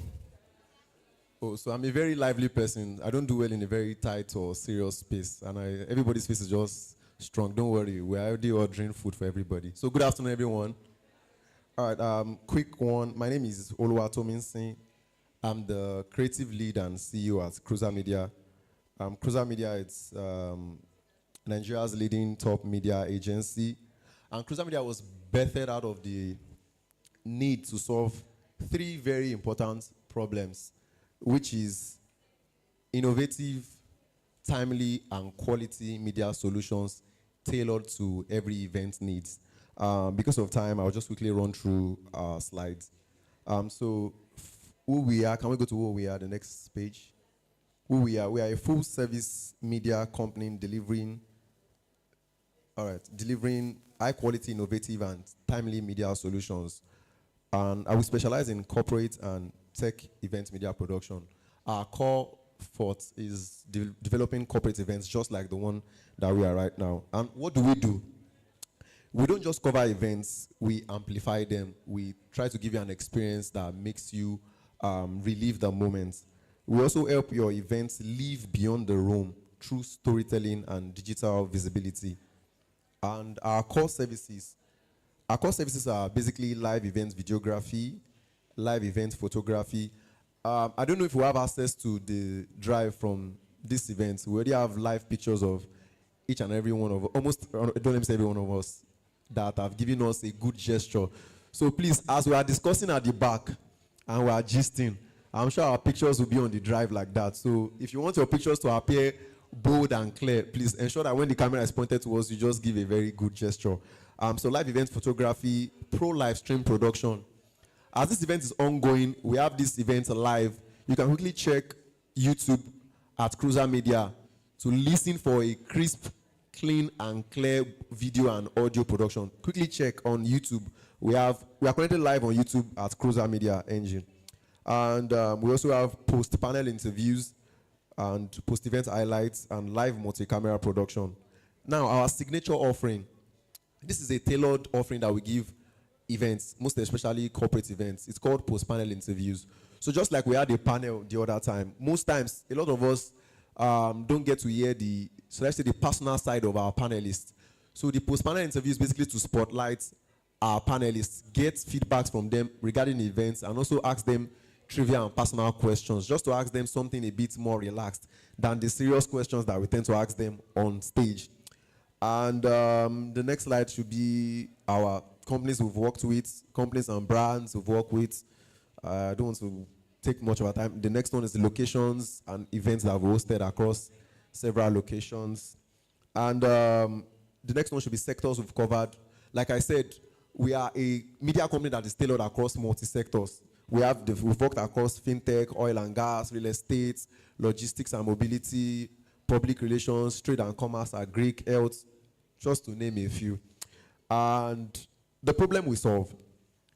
Oh, so I'm a very lively person. I don't do well in a very tight or serious space, and everybody's face is just strong. Don't worry, we're already ordering food for everybody. So good afternoon, everyone. All right, quick one. My name is Oluwatominsin. I'm the creative lead and CEO at Cruiser Media. Cruiser Media is Nigeria's leading top media agency, and Cruiser Media was birthed out of the need to solve three very important problems, which is innovative, timely, and quality media solutions tailored to every event needs. Because of time, I'll just quickly run through our slides. So who we are, can we go to who we are, the next page? Who we are a full service media company delivering high quality, innovative, and timely media solutions. And I will specialize in corporate and tech event media production. Our core forte is developing corporate events just like the one that we are right now. And what do? We don't just cover events, we amplify them. We try to give you an experience that makes you relive the moment. We also help your events live beyond the room through storytelling and digital visibility. And our core services are basically live event videography, live event photography. I don't know if we have access to the drive from this event. We already have live pictures of each and every one of, don't let me say every one of us, that have given us a good gesture. So please, as we are discussing at the back and we are gisting, I'm sure our pictures will be on the drive like that. So if you want your pictures to appear bold and clear, please ensure that when the camera is pointed to us, you just give a very good gesture. So live event photography, pro live stream production. As this event is ongoing, we have this event live. You can quickly check YouTube at Cruiser Media to listen for a crisp, clean, and clear video and audio production. Quickly check on YouTube. We are connected live on YouTube at Cruiser Media Engine. And we also have post-panel interviews and post-event highlights and live multi-camera production. Now, our signature offering. This is a tailored offering that we give events, most especially corporate events. It's called post-panel interviews. So just like we had a panel the other time, most times, a lot of us don't get to hear the personal side of our panelists. So the post-panel interview is basically to spotlight our panelists, get feedbacks from them regarding the events, and also ask them trivial and personal questions, just to ask them something a bit more relaxed than the serious questions that we tend to ask them on stage. And the next slide should be our companies we've worked with, companies and brands we've worked with. I don't want to take much of our time. The next one is the locations and events that we've hosted across several locations. And the next one should be sectors we've covered. Like I said, we are a media company that is tailored across multi-sectors. We've worked across fintech, oil and gas, real estate, logistics and mobility, public relations, trade and commerce, agric, health, just to name a few. And the problem we solve,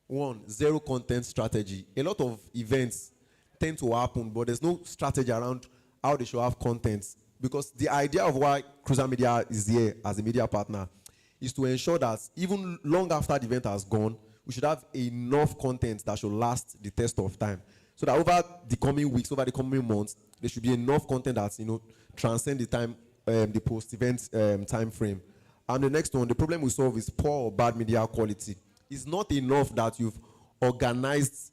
one, zero content strategy. A lot of events tend to happen, but there's no strategy around how they should have content. Because the idea of why Cruiser Media is here as a media partner is to ensure that even long after the event has gone, we should have enough content that should last the test of time. So that over the coming weeks, over the coming months, there should be enough content that transcend the time, the post-event time frame. And the next one, the problem we solve is poor or bad media quality. It's not enough that you've organized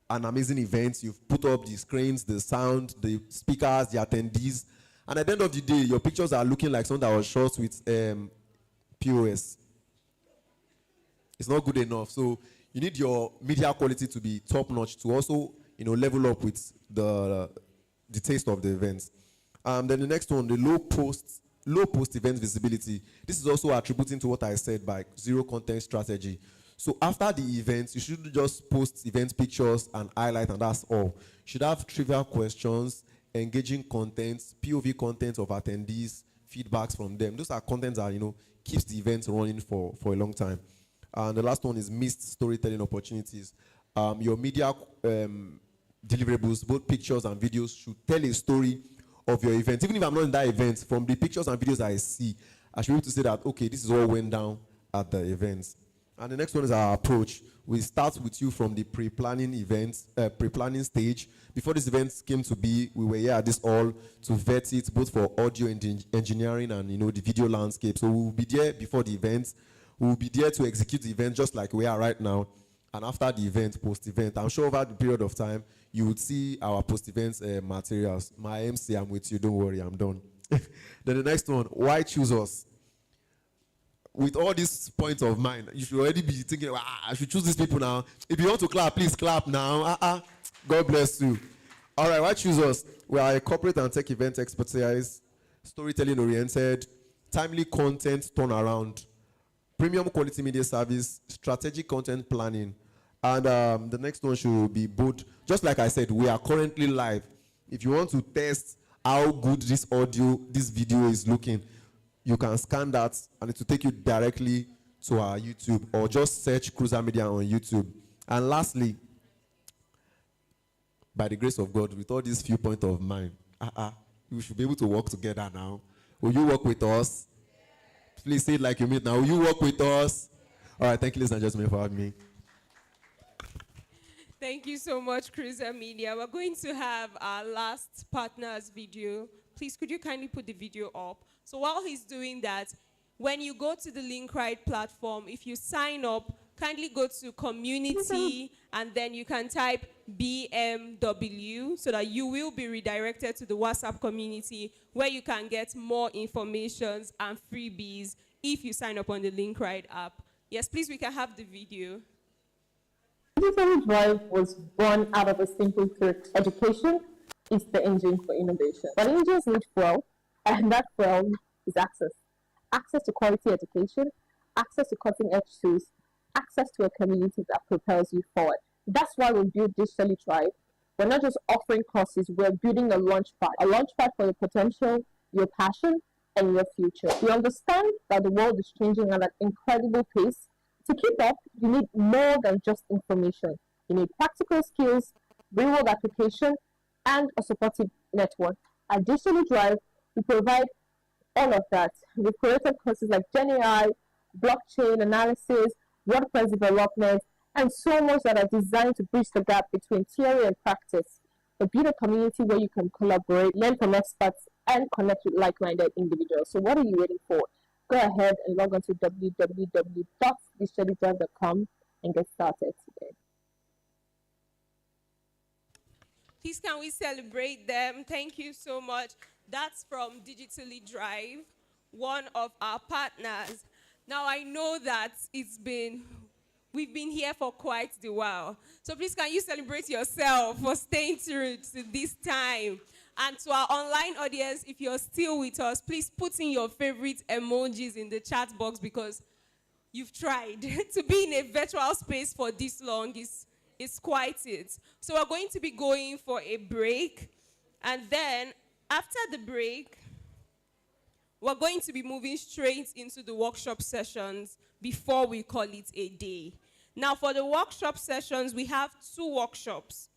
an amazing event, you've put up the screens, the sound, the speakers, the attendees, and at the end of the day, your pictures are looking like something that was shot with POS. It's not good enough. So you need your media quality to be top notch to also, level up with the taste of the events. Then the next one, the low post event visibility. This is also attributing to what I said by zero content strategy. So after the event, you shouldn't just post event pictures and highlight and that's all. You should have trivial questions, engaging content, POV content of attendees, feedbacks from them. Those are contents that keeps the event running for a long time. And the last one is missed storytelling opportunities. Your media deliverables, both pictures and videos, should tell a story of your event. Even if I'm not in that event, from the pictures and videos I see, I should be able to say that, okay, this is what went down at the events. And the next one is our approach. We start with you from the pre-planning stage. Before this event came to be, we were here at this hall to vet it, both for audio engineering and the video landscape. So we will be there before the event. We will be there to execute the event just like we are right now. And after the event, post-event, I'm sure over the period of time, you would see our post-event materials. My MC, I'm with you. Don't worry, I'm done. Then the next one, why choose us? With all these points of mine, you should already be thinking, I should choose these people now. If you want to clap, please clap now. God bless you. All right, why choose us? We are a corporate and tech event expertise, storytelling oriented, timely content turnaround, premium quality media service, strategic content planning. And the next one should be bold. Just like I said, we are currently live. If you want to test how good this video is looking, you can scan that and it will take you directly to our YouTube, or just search Cruiser Media on YouTube. And lastly, by the grace of God, with all these few points of mine, we should be able to work together now. Will you work with us? Please say it like you mean now. Will you work with us? All right, thank you, ladies and gentlemen, for having me. Thank you so much, Cruiser Media. We're going to have our last partner's video. Please, could you kindly put the video up? So while he's doing that, when you go to the Linkride platform, if you sign up, kindly go to community, and then you can type BMW so that you will be redirected to the WhatsApp community where you can get more information and freebies if you sign up on the Linkride app. Yes, please, we can have the video. Digital Drive was born out of a simple truth. Education is the engine for innovation. But engines need fuel, and that fuel is access. Access to quality education, access to cutting-edge tools, access to a community that propels you forward. That's why we built Digitally Drive. We're not just offering courses, we're building a launchpad for your potential, your passion, and your future. We understand that the world is changing at an incredible pace. To keep up, you need more than just information. You need practical skills, real-world application, and a supportive network. At Digitally Drive, we provide all of that. We've created courses like GenAI, blockchain analysis, WordPress development, and so much that are designed to bridge the gap between theory and practice. We build a community where you can collaborate, learn from experts, and connect with like-minded individuals. So what are you waiting for? Go ahead and log on to www.digitallydrive.com and get started today. Please, can we celebrate them? Thank you so much. That's from Digitally Drive, one of our partners. Now, I know that we've been here for quite a while. So please, can you celebrate yourself for staying through to this time? And to our online audience, if you're still with us, please put in your favorite emojis in the chat box, because you've tried. To be in a virtual space for this long is quite it. So we're going to be going for a break. And then after the break, we're going to be moving straight into the workshop sessions before we call it a day. Now, for the workshop sessions, we have 2 workshops.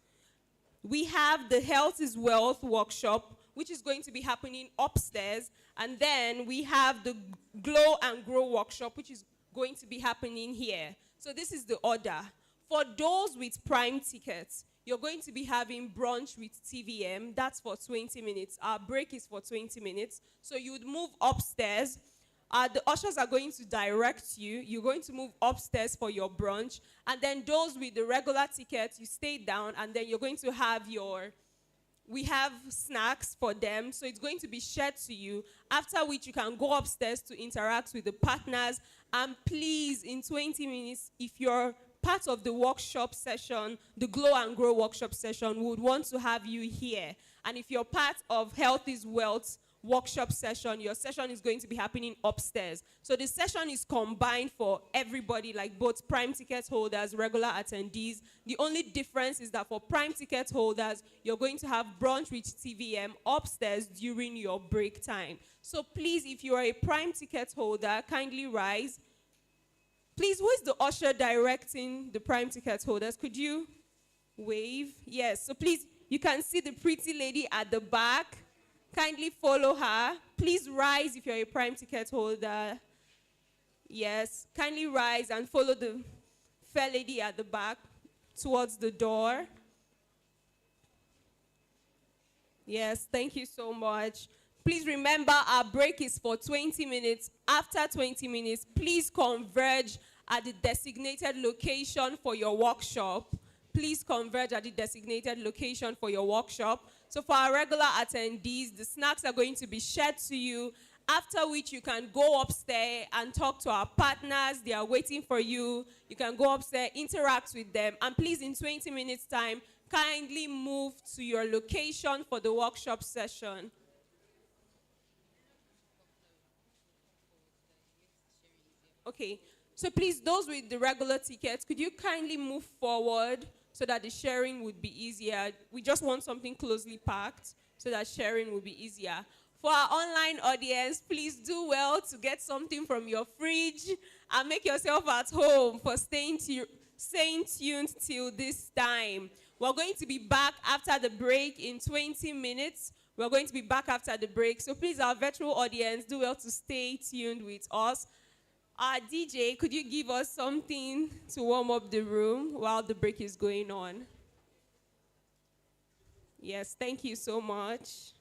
We have the Health is Wealth workshop, which is going to be happening upstairs. And then we have the Glow and Grow workshop, which is going to be happening here. So this is the order. For those with Prime tickets, you're going to be having brunch with TVM. That's for 20 minutes. Our break is for 20 minutes. So you would move upstairs. The ushers are going to direct you. You're going to move upstairs for your brunch. And then those with the regular tickets, you stay down, and then you're going to have your we have snacks for them, so it's going to be shared to you, after which you can go upstairs to interact with the partners. And please, in 20 minutes, if you're part of the workshop session, the Glow and Grow workshop session, we would want to have you here. And if you're part of Health is Wealth workshop session, your session is going to be happening upstairs. So the session is combined for everybody, like both prime ticket holders, regular attendees. The only difference is that for prime ticket holders, you're going to have brunch with TVM upstairs during your break time. So please, if you are a prime ticket holder, kindly rise. Please, who is the usher directing the prime ticket holders? Could you wave? Yes, so please, you can see the pretty lady at the back. Kindly follow her. Please rise if you're a prime ticket holder. Yes, kindly rise and follow the fair lady at the back towards the door. Yes, thank you so much. Please remember, our break is for 20 minutes. After 20 minutes, please converge at the designated location for your workshop. Please converge at the designated location for your workshop. So for our regular attendees, the snacks are going to be shared to you, after which you can go upstairs and talk to our partners. They are waiting for you. You can go upstairs, interact with them, and please, in 20 minutes' time, kindly move to your location for the workshop session. Okay, so please, those with the regular tickets, could you kindly move forward so that the sharing would be easier? We just want something closely packed so that sharing will be easier. For our online audience, please do well to get something from your fridge and make yourself at home for staying tuned till this time. We're going to be back after the break in 20 minutes. We're going to be back after the break. So please, our virtual audience, do well to stay tuned with us. DJ, could you give us something to warm up the room while the break is going on? Yes, thank you so much.